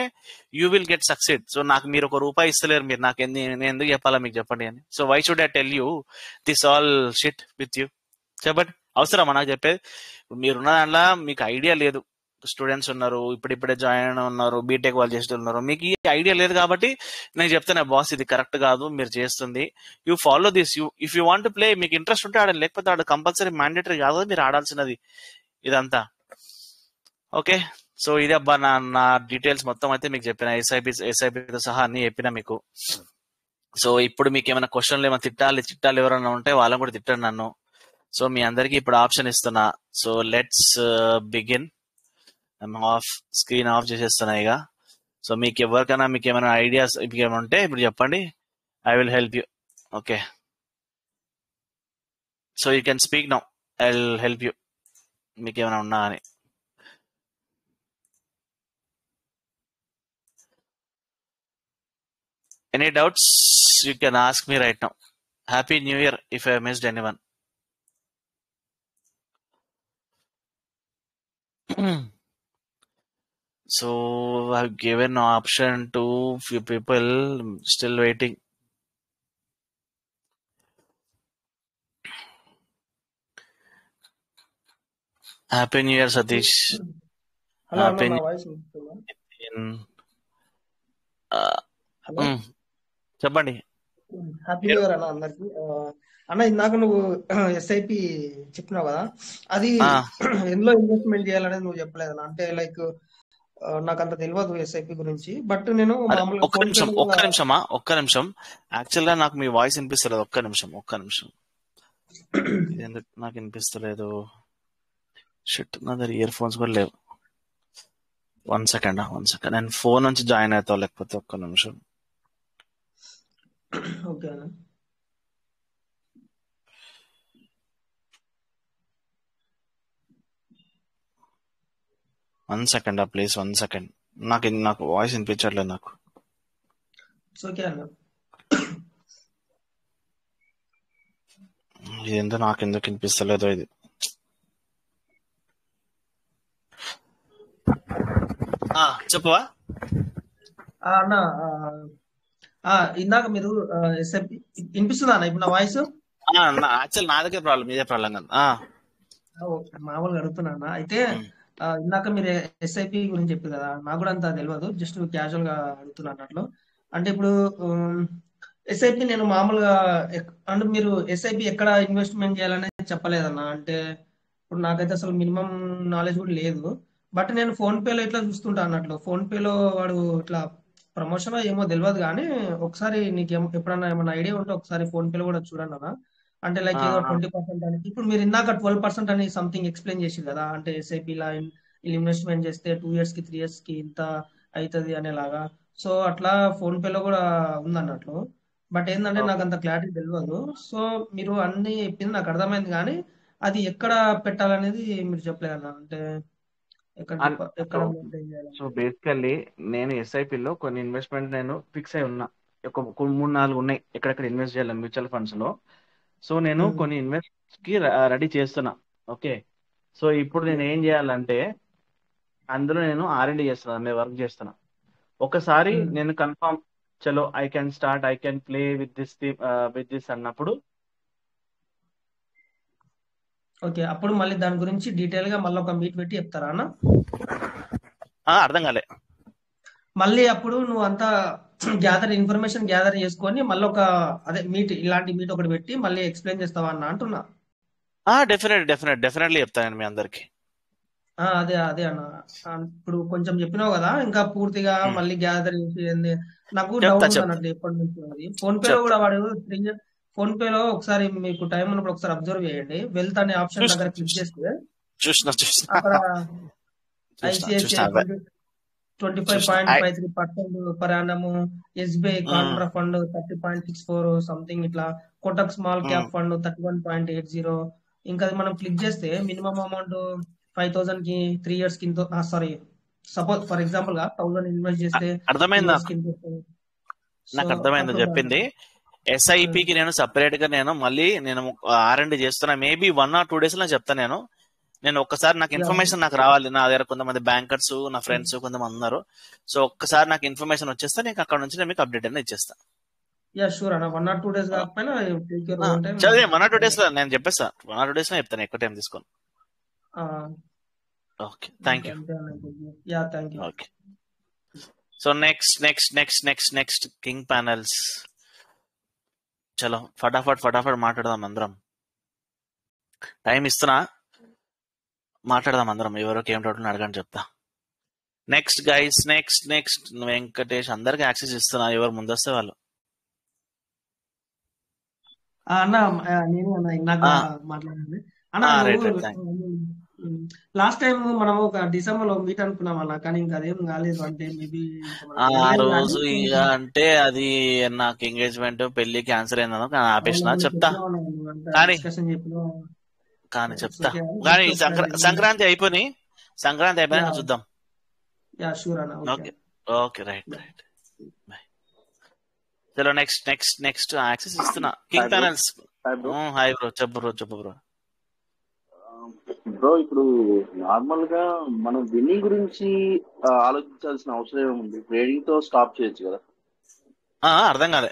you will get succeed. So నాకు మీరు ₹1 ఇస్తలేరు, మీరు నాకు నేను ఎందుకు చెప్పాలా మీకు చెప్పండి అని. So why should I tell you this all shit with you? చెప్పండి, అవసరమా నాకు చెప్పేది? మీరున్న దాంట్లో మీకు ఐడియా లేదు. స్టూడెంట్స్ ఉన్నారు, ఇప్పుడిప్పుడే జాయిన్ ఉన్నారు, బీటెక్ వాళ్ళు చేస్తూ ఉన్నారు, మీకు ఈ ఐడియా లేదు కాబట్టి నేను చెప్తాను, బాస్ ఇది కరెక్ట్ కాదు మీరు చేస్తుంది. You follow this. If you want play, మీకు ఇంట్రెస్ట్ ఉంటే ఆడండి, లేకపోతే ఆడ కంపల్సరీ మ్యాండేటరీ కాదు మీరు ఆడాల్సినది ఇదంతా. ఓకే సో ఇది అబ్బా నా డీటెయిల్స్ మొత్తం అయితే మీకు చెప్పిన, ఎస్ఐపితో సహా అన్ని చెప్పినా మీకు. సో ఇప్పుడు మీకు ఏమైనా క్వశ్చన్లు ఏమైనా చిట్టాలు ఎవరైనా ఉంటే వాళ్ళని కూడా తిట్టండి నన్ను. సో మీ అందరికి ఇప్పుడు ఆప్షన్ ఇస్తున్నా. So let's begin. Screen off చేసేస్తున్నా ఇక. సో మీకు ఎవరికైనా మీకు ఏమైనా ఐడియాస్ ఏమైనా ఉంటే ఇప్పుడు చెప్పండి, I will help you. Okay so you can speak now, I will help you మీకు ఏమైనా ఉన్నా అని. Any doubts you can ask me right now. Happy New Year if I missed anyone. So I've given option to few people, still waiting. Happy New Year Satish. Hello, Happy నా New voice hello చెప్పండి. Happy new year అన్న అందరికి. అన్న ఇందాక నువ్వు SIP చెప్పినావు కదా, అది ఎందులో ఇన్వెస్ట్మెంట్ చేయాలనేది నువ్వు చెప్పలేదు అన్న. అంటే లైక్ నాకు అంత తెలియదు ఎస్ఐపి గురించి, బట్ నేను మామూలుగా ఒక్క నిమిషం యాక్చువల్ గా నాకు మీ వాయిస్ వినిపిస్తలేదు. ఒక్క నిమిషం ఎందుకు నాకు వినిపిస్తలేదు? షిట్, నా దగ్గర ఇయర్ ఫోన్స్ కూడా లేవు. వన్ సెకండ్ నేను ఫోన్ నుంచి జాయిన్ అవుతా, లేకపోతే ఒక్క నిమిషం. ఓకే అన్న. One second please, one second. నాకు వాయిస్ వినిపించట్లేదు నాకు. ఓకే అన్న. ఇదేందో నాకు ఎందుకు వినిపిస్తలేదో ఇది. చెప్పవా అన్న ఇందాక మీరు ఎస్ఐపి వినిపిస్తుందా అన్న ఇప్పుడు నా వాయిస్? యాక్చువల్ నా దగ్గర ప్రాబ్లం, ఇదే ప్రాబ్లం కదా. మామూలుగా అడుగుతున్నా అన్న. అయితే ఇందాక మీరు ఎస్ఐపి గురించి చెప్పారు కదా, నాకు కూడా అంత తెలియదు, జస్ట్ క్యాజువల్ గా అడుగుతున్నా అన్నట్లు. అంటే ఇప్పుడు ఎస్ఐపి నేను మామూలుగా అంటే మీరు ఎస్ఐపి ఎక్కడ ఇన్వెస్ట్మెంట్ చేయాలనేది చెప్పలేదన్న. అంటే ఇప్పుడు నాకైతే అసలు మినిమం నాలెడ్జ్ కూడా లేదు. బట్ నేను ఫోన్ పేలో ఇట్లా చూస్తుంటా అన్నట్లు. ఫోన్ పేలో వాడు ఇట్లా ప్రమోషన్ ఏమో తెలియదు కానీ, ఒకసారి నీకు ఎప్పుడన్నా ఏమన్నా ఐడియా ఉంటే ఒకసారి ఫోన్ పేలో కూడా చూడండి అన్న. అంటే లైక్ ఏదో 20% అని, ఇప్పుడు మీరు ఇందాక 12% అని సంథింగ్ ఎక్స్ప్లెయిన్ చేసి కదా, అంటే ఎస్ఐపి లా ఇన్వెస్ట్మెంట్ చేస్తే 2 years కి 3 years కి ఇంత అవుతుంది అనేలాగా. సో అట్లా ఫోన్ పేలో కూడా ఉందన్నట్లు. బట్ ఏంటంటే నాకు అంత క్లారిటీ తెలియదు. సో మీరు అన్ని చెప్పింది నాకు అర్థమైంది కానీ, అది ఎక్కడ పెట్టాలనేది మీరు చెప్పలేదు అన్న. అంటే ఎక్కడ మెయింటైన్ సో చేయాలని. బేసికల్లీ నేను ఎస్ఐపిలో కొన్ని ఇన్వెస్ట్మెంట్ నేను ఫిక్స్ అయి ఉన్నా. ఒక 3-4 ఉన్నాయి ఎక్కడెక్కడ ఇన్వెస్ట్ చేయాలి మ్యూచువల్ ఫండ్స్ లో. సో నేను కొన్ని ఇన్వెస్ట్ కి రెడీ చేస్తున్నా. ఓకే, సో ఇప్పుడు నేను ఏం చేయాలంటే అందులో నేను R&D చేస్తున్నా, నేను వర్క్ చేస్తున్నా. ఒకసారి నేను కన్ఫర్మ్ చలో I can start, I can play with this అన్నప్పుడు ఓకే, అప్పుడు మళ్ళీ దాని గురించి డీటెయిల్ గా మళ్ళీ ఒక మీట్ పెట్టి చెప్తారా అన్న? అర్థం కాలే. మళ్ళీ అప్పుడు నువ్వు అంతా ఇన్ఫర్మేషన్ గ్యాదర్ చేసుకొని మళ్ళీ ఒక అదే ఇలాంటి మీట్ ఒకటి పెట్టి మళ్ళీ ఎక్స్ప్లెయిన్ చేస్తావా అన్న అంటున్నా. డెఫినెట్లీ చెప్తాను మీ అందరికి. అదే అదే అన్న. ఇప్పుడు కొంచెం చెప్పినావు కదా, ఇంకా పూర్తిగా మళ్ళీ గ్యాదర్ చేసి నాకు డౌట్ ఉంది అన్నట్టు ఎప్పటి నుంచి. అది ఫోన్ పేలో కూడా వాడు ఫోన్ పేలో ఒకసారి మీకు టైం ఉన్నప్పుడు ఒకసారి అబ్జర్వ్ చేయండి. వెల్త్ అనే ఆప్షన్ దగ్గర క్లిక్ చేస్తే అక్కడ ICICI 25.53% per annum, SBI Contra fund 30.64 something, ఇట్లా కోటక్ స్మాల్ క్యాప్ ఫండ్ 31.80. ఇంకా మనం క్లిక్ చేస్తే మినిమం అమౌంట్ 5,000 కి 3 years కి సారీ, సపోజ్ ఫర్ ఎగ్జాంపుల్ గా 1,000 ఇన్వెస్ట్ చేస్తే అర్థమైంది నాకు అర్థమైంది చెప్పింది. ఎస్ఐపికి నేను సపరేట్ గా నేను R&D చేస్తున్నా. మేబీ 1 or 2 days లో చెప్తాను. నేను ఒక్కసారి నాకు ఇన్ఫర్మేషన్ నాకు రావాలి. నా దగ్గర కొంతమంది బ్యాంకర్స్, నా ఫ్రెండ్స్ కొంతమంది ఉన్నారు. సో ఒక్కసారి నాకు ఇన్ఫర్మేషన్ వచ్చేస్తే నేను అక్కడ నుంచి మీకు అప్డేట్ అనేది ఇచ్చేస్తా. షూర్ అన్న. 1 or 2 days కాకపోయినా 1 or 2 days లో నేను చెప్పేస్తా. 1 or 2 days లో చెప్తాను, ఎక్కువ టైం తీసుకోను. Okay, thank you. Okay, so next king panels. చలో ఫటాఫట్ మాట్లాడదాం అందరం. టైం ఇస్తున్నా, మాట్లాడదాం అందరం. ఎవరికి ఏం డౌట్ అడగని చెప్తా. Next guys, next Venkatesh. అందరికి యాక్సెస్ ఇస్తున్నా, ఎవరు ముందొస్తే వాళ్ళు. అన్న నేను ఇందాక మాట్లాడండి అన్న. లాస్ట్ టైం మనం ఒక డిసెంబర్ లో మీట్ అనుకున్నాం అన్న, కానీ ఇంకా అదేం కాలేదు. అంటే మేబీ ఆ రోజు ఇక అంటే అది నాకు ఎంగేజ్మెంట్ పెళ్లి క్యాన్సిల్ అయిందను ఆపేసిన. చెప్తా కానీ చెప్తా కానీ సంక్రాంతి అయిపోయి చూద్దాం. Okay okay, right. చలో నెక్స్ట్ యాక్సెస్ ఇస్తున్నా కింగ్ ప్యానల్స్. హాయ్ బ్రో, చెప్పు బ్రో. బ్రో, ఇప్పుడు నార్మల్ గా మనం విన్నింగ్ గురించి ఆలోచించాల్సిన అవసరం ఏముంది? ట్రేడింగ్ తో స్టాప్ చేయొచ్చు కదా. అర్థం కాలే.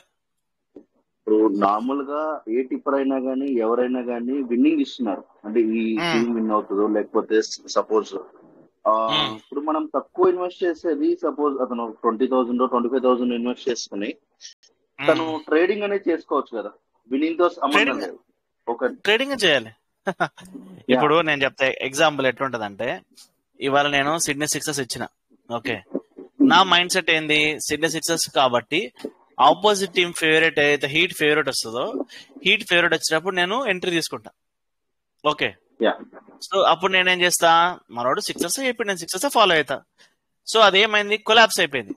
ఇప్పుడు నార్మల్ గా ఏ టిప్పర్ అయినా గానీ ఎవరైనా గానీ విన్నింగ్ ఇస్తున్నారు. అంటే ఈ టీమ్ విన్ అవుతుందో లేకపోతే సపోజ్ ఇప్పుడు మనం తక్కువ ఇన్వెస్ట్ చేసేది, సపోజ్ అతను 20,000 25,000 ఇన్వెస్ట్ చేసుకుని తను ట్రేడింగ్ అనేది చేసుకోవచ్చు కదా. విన్నింగ్ తో సంబంధం లేదు, ఒక ట్రేడింగ్ చేయాలి. ఇప్పుడు నేను చెప్తా ఎగ్జాంపుల్ ఎట్లుంటదంటే, ఇవాళ నేను సిడ్నీ సిక్సర్స్ ఇచ్చిన. ఓకే, నా మైండ్ సెట్ ఏంది? సిడ్నీ సిక్సర్స్ కాబట్టి ఆపోజిట్ టీమ్ ఫేవరెట్ ఏదైతే హీట్ ఫేవరెట్ వస్తుందో, హీట్ ఫేవరెట్ వచ్చినప్పుడు నేను ఎంట్రీ తీసుకుంటా. ఓకే, సో అప్పుడు నేనేం చేస్తా, మనోడు సిక్సర్స్ చెప్పి నేను సిక్సర్స్ ఫాలో అవుతా. సో అదేమైంది, కొలాప్స్ అయిపోయింది.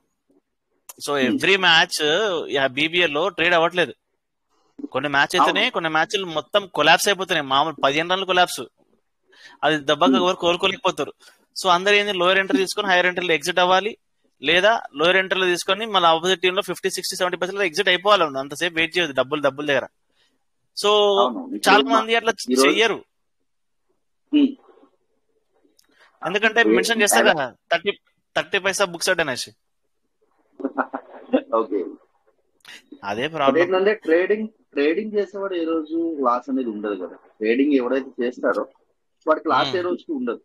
సో ఎవ్రీ మ్యాచ్ బీబీఎల్ లో ట్రేడ్ అవ్వట్లేదు. కొన్ని మ్యాచ్ అయితేనే కొన్ని మ్యాచ్లు మొత్తం కొలాప్స్ అయిపోతున్నాయి. మామూలు 15 రన్లు కొలాప్స్, అది దెబ్బగా ఎవరు కోలుకోలేకపోతారు. సో అందరు ఏంది, లోయర్ ఎంట్రీ తీసుకొని హైయర్ ఎంట్రీలో ఎగ్జిట్ అవ్వాలి, లేదా లోయర్ ఎంట్రీలో తీసుకొని మళ్ళీ ఆపోజిట్ టీమ్ లో 50, 60, 70% ఎగ్జిట్ అయిపోవాలి. అంతసేపు వెయిట్ చేయదు డబ్బులు దగ్గర. సో చాలా మంది అట్లా చెయ్యరు, ఎందుకంటే మెన్షన్ చేస్తారు కదా 30 పైసా బుక్స్ అనేసి. అదే ప్రాబ్లం. ఏంటంటే ట్రేడింగ్ చేసేవాడు ఏ రోజు లాస్ అనేది ఉండదు కదా. ట్రేడింగ్ ఎవరైతే చేస్తారో వాడికి లాస్ ఏ రోజుకి ఉండదు.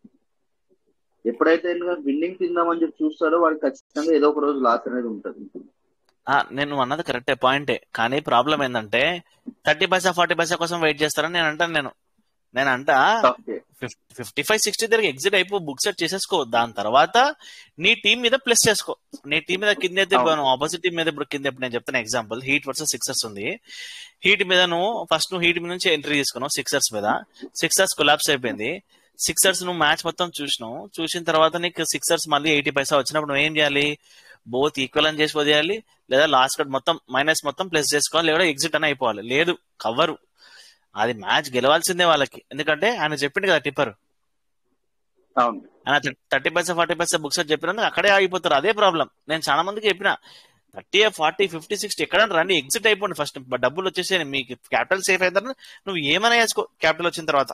ఎప్పుడైతే విన్నింగ్ తిందామని చెప్పి చూస్తాడో వాడికి ఖచ్చితంగా ఏదో ఒక రోజు లాస్ అనేది ఉంటుంది. నేను అన్నది కరెక్టే, పాయింటే. కానీ ప్రాబ్లం ఏంటంటే 30 పైసా 40 పైసా కోసం వెయిట్ చేస్తారని నేను అంటాను. నేనంట 55, 60 దగ్గర ఎగ్జిట్ అయిపో, బుక్ సెట్ చేసేసుకో. దాని తర్వాత నీ టీం మీద ప్లస్ చేసుకో. నీ టీం మీద కింద అయితే ఆపోజిట్ టీం మీద ఇప్పుడు కింద, నేను చెప్తాను ఎగ్జాంపుల్, హీట్ వర్సెస్ సిక్సర్స్ ఉంది. హీట్ మీద నువ్వు హీట్ మీద నుంచి ఎంట్రీ తీసుకున్నావు సిక్సర్స్ మీద. సిక్సర్స్ కొలాప్స్ అయిపోయింది. సిక్సర్స్ నువ్వు మ్యాచ్ మొత్తం చూసినావు. చూసిన తర్వాత నీకు సిక్సర్స్ మళ్ళీ 80 పైసా వచ్చినప్పుడు నువ్వు ఏం చేయాలి, బోత్ ఈక్వల్ అని చేసి వదిలేయాలి, లేదా లాస్ట్ కట్ మొత్తం మైనస్ మొత్తం ప్లస్ చేసుకోవాలి, లేదా ఎగ్జిట్ అని అయిపోవాలి. లేదు కవరు, అది మ్యాచ్ గెలవాల్సిందే వాళ్ళకి. ఎందుకంటే ఆయన చెప్పిండు కదా టిప్పర్, ఆయన 30 పైసా 40 పైసా బుక్స్ చెప్పినందుకు అక్కడే ఆగిపోతారు. అదే ప్రాబ్లం. నేను చాలా మందికి చెప్పిన 30, 40, 50, 60 ఎక్కడ రండి, ఎగ్జిట్ అయిపోండి ఫస్ట్, డబ్బులు వచ్చేసి మీకు క్యాపిటల్ సేఫ్ అవుతారు. నువ్వు ఏమైనా వేసుకో, క్యాపిటల్ వచ్చిన తర్వాత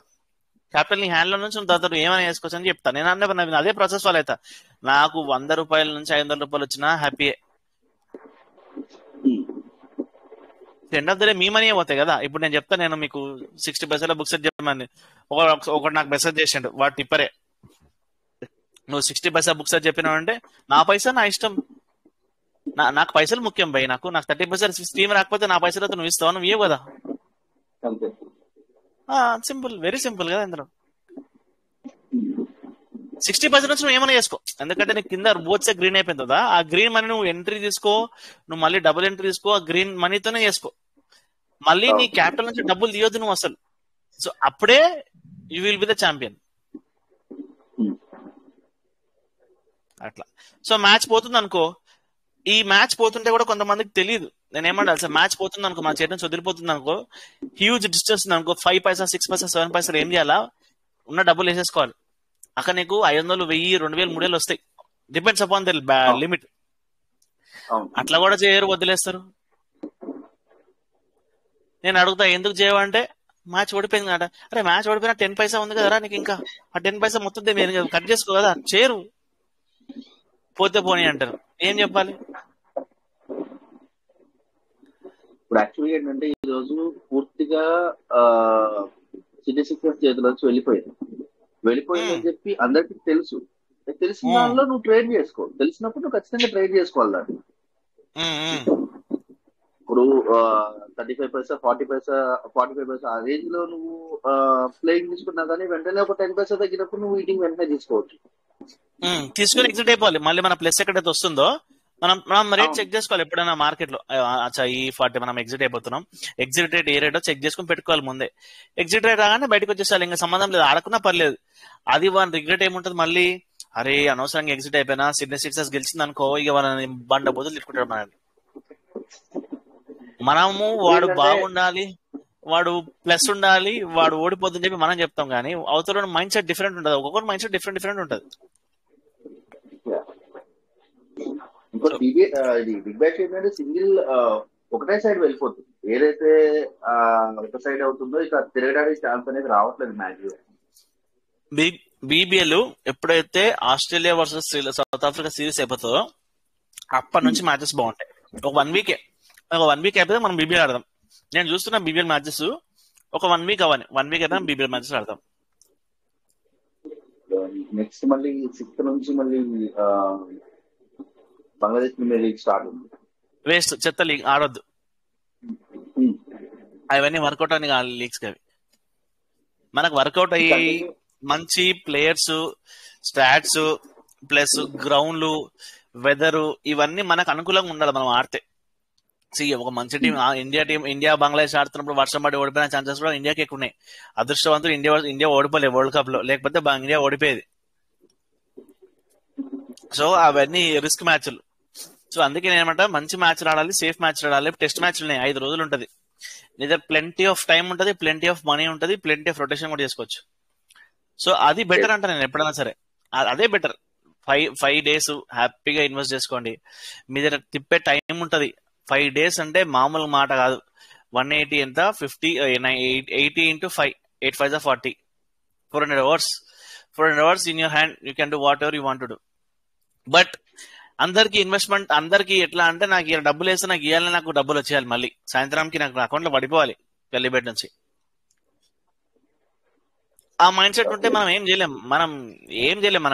క్యాపిటల్ నీ హ్యాండ్ లో నుంచి తర్వాత ఏమైనా వేసుకోవచ్చు అని చెప్తాను. నేను అదే ప్రాసెస్ వాళ్ళు అవుతా. నాకు 100 రూపాయల నుంచి 500 రూపాయలు వచ్చినా హ్యాపీయే. ఎండ్ ఆఫ్ ద డే మీ మనీ పోతాయి కదా. ఇప్పుడు నేను చెప్తాను, నేను మీకు 60 పైసల బుక్స్ చెప్పమని ఒకటి నాకు మెసేజ్ చేసిండు, వాడు టిప్పరే. నువ్వు 60 పైసా బుక్స్ చెప్పినావు అంటే నా పైసా నా ఇష్టం, నాకు పైసలు ముఖ్యం భయ్. నాకు 30 పైసలు స్ట్రీమ్ రాకపోతే నా పైసలతో నువ్వు ఇస్తావు, నువ్వు ఇవ్వు కదా. సింపుల్, వెరీ సింపుల్ కదా. ఇందులో 60 పైసల నుంచి నువ్వు ఏమైనా చేసుకో, ఎందుకంటే నీకు కింద బోత్ సైడ్ గ్రీన్ అయిపోయింది కదా. ఆ గ్రీన్ మనీ నువ్వు ఎంట్రీ తీసుకో, నువ్వు మళ్ళీ డబుల్ ఎంట్రీ తీసుకో, ఆ గ్రీన్ మనీతోనే చేసుకో. మళ్ళీ నీ క్యాపిటల్ నుంచి డబ్బులు తీయొద్దు నువ్వు అసలు. సో అప్పుడే you will be the champion. అట్లా. సో మ్యాచ్ పోతుంది అనుకో, ఈ మ్యాచ్ పోతుంటే కూడా కొంతమందికి తెలియదు. నేను ఏమంటాను సార్, మ్యాచ్ పోతుంది అనుకో, మన చేతి నుంచి వదిలిపోతుంది అనుకో, హ్యూజ్ డిస్టెన్స్ అనుకో, 5 పైసా 6 పైసా 7 పైసలు ఏం చేయాలా, ఉన్న డబ్బులు వేసేసుకోవాలి. అక్కడ నీకు 500, 1000, 2000, 3000 వస్తాయి. Depends upon the limit. అట్లా కూడా చేయరు, వదిలేస్తారు. నేను అడుగుతా ఎందుకు చేయవంటే, మ్యాచ్ ఓడిపోయింది కదా. అరే మ్యాచ్ ఓడిపోయినా 10 పైసా ఉంది కదరా నీకు, ఇంకా ఆ 10 పైసా మొత్తం మీరు కట్ చేసుకో కదా. చేయరు, పోతే పోనీ అంటారు. ఏం చెప్పాలి? ఇప్పుడు యాక్చువల్గా ఏంటంటే ఈ రోజు పూర్తిగా సిటీ సిక్సర్స్ చేతిలోంచి వెళ్ళిపోయిందని చెప్పి అందరికి తెలుసు. తెలిసిన దానిలో నువ్వు ట్రేడ్ చేసుకో, తెలిసినప్పుడు నువ్వు ఖచ్చితంగా ట్రేడ్ చేసుకోవాలి దాన్ని. ఇప్పుడు 35 పైసా 40 పైసా 45 పైసా ఆ రేంజ్ లో నువ్వు ప్లేయింగ్ తీసుకున్నా కానీ వెంటనే ఒక 10 పైసా తగ్గినప్పుడు నువ్వు ఈటింగ్ వెంటనే తీసుకోవచ్చు. తీసుకుని ఎగ్జిట్ అయిపోవాలి. మళ్ళీ మన ప్లస్ ఎక్కడైతే వస్తుందో మనం రేట్ చెక్ చేసుకోవాలి. ఎప్పుడైనా మార్కెట్ లో ఈ 40 మనం ఎగ్జిట్ అయిపోతున్నాం, ఎగ్జిట్ రేట్ ఏ రేటో చెక్ చేసుకుని పెట్టుకోవాలి ముందే. ఎగ్జిట్ రేట్ రాగానే బయటకు వచ్చేసాలి, ఇంకా సంబంధం లేదు, ఆడకున్నా పర్లేదు. అది వాళ్ళ రిగ్రెట్ ఏముంటది మళ్ళీ, అరే అనవసరంగా ఎగ్జిట్ అయిపోయినా, సిడ్నీ సిక్సర్స్ గెలిచింది అనుకో, ఇక వాళ్ళని బండ బోతులు తిట్టుకుంటాడు మనల్ని. మనము వాడు బాగుండాలి, వాడు ప్లస్ ఉండాలి, వాడు ఓడిపోతుందని చెప్పి మనం చెప్తాం, కానీ అవతల మైండ్ సెట్ డిఫరెంట్ ఉంటుంది. ఒక్కొక్కరు మైండ్ సెట్ డిఫరెంట్ ఉంటుంది. ఇది బిగ్ బ్యాష్ ఏంటంటే సింగిల్ ఒకటే సైడ్ వెళ్ళిపోతుంది. ఏదైతే ఒక సైడ్ అవుతుందో ఇక తిరగడానికి ఛాన్స్ అనేది రావట్లేదు మ్యాచ్. బీబీఎల్ ఎప్పుడైతే Australia versus south Africa series అయిపోతుందో అప్పటి నుంచి మ్యాచెస్ బాగుంటాయి. ఒక 1 వీక్ అయిపోతే మనం బీబీఎల్ ఆడదాం. నేను చూస్తున్నా బీబీఎల్ మ్యాచెస్ ఒక 1 వీక్ అవ్వాలి, 1 వీక్ అయితే బీబీఎల్ మ్యాచెస్ ఆడదాం. నెక్స్ట్ మళ్ళీ 6th నుంచి మళ్ళీ బంగ్లాదేశ్ ప్రీమియర్ లీగ్ స్టార్ట్ ఉంది. వేస్ట్, చెత్త లీగ్ ఆడొద్దు. అవన్నీ వర్కౌట్ అని లీగ్స్ అవి మనకు వర్కౌట్ అయ్యి మంచి ప్లేయర్స్, స్టాట్స్ ప్లస్ గ్రౌండ్లు, వెదరు ఇవన్నీ మనకు అనుకూలంగా ఉండాలి మనం ఆడితే. ఒక మంచి టీం ఇండియా బంగ్లాదేశ్ ఆడుతున్నప్పుడు వర్షం పడి ఓడిపోయిన ఛాన్సెస్ కూడా ఇండియాకి ఎక్కువ ఉన్నాయి. అదృష్టవంతులు ఇండియా ఓడిపోలేదు వరల్డ్ కప్ లో, లేకపోతే ఇండియా ఓడిపోయేది. సో అవన్నీ రిస్క్ మ్యాచ్లు. సో అందుకే నేనమాట మంచి మ్యాచ్ ఆడాలి, సేఫ్ మ్యాచ్ ఆడాలి. టెస్ట్ మ్యాచ్లు 5 రోజులు ఉంటది, నిజం ప్లెంటీ ఆఫ్ టైం ఉంటది, ప్లెంటీ ఆఫ్ మనీ ఉంటది, ప్లెంటీ ఆఫ్ రొటేషన్ కూడా చేసుకోవచ్చు. సో అది బెటర్ అంట నేను ఎప్పుడైనా సరే, అదే బెటర్. 5 days హ్యాపీగా ఇన్వెస్ట్ చేసుకోండి. మీ దగ్గర తిప్పే టైం ఉంటది. 5 days అంటే మామూలు మాట కాదు. 180 ఎంత 50 80 into 5 8 5 40 400 hours. 400 hours in your hand, you can do whatever you want to do. But అందరికి ఇన్వెస్ట్మెంట్, అందరికి ఎట్లా అంటే నాకు ఇలా డబ్బులు వేస్తే నాకు ఇవ్వాలని, నాకు డబ్బులు వచ్చేయాలి, మళ్ళీ సాయంత్రంకి నాకు అకౌంట్ లో పడిపోవాలి గల్లీబెట్ నుంచి. ఆ మైండ్ సెట్ ఉంటే మనం ఏం చేయలేం, మనం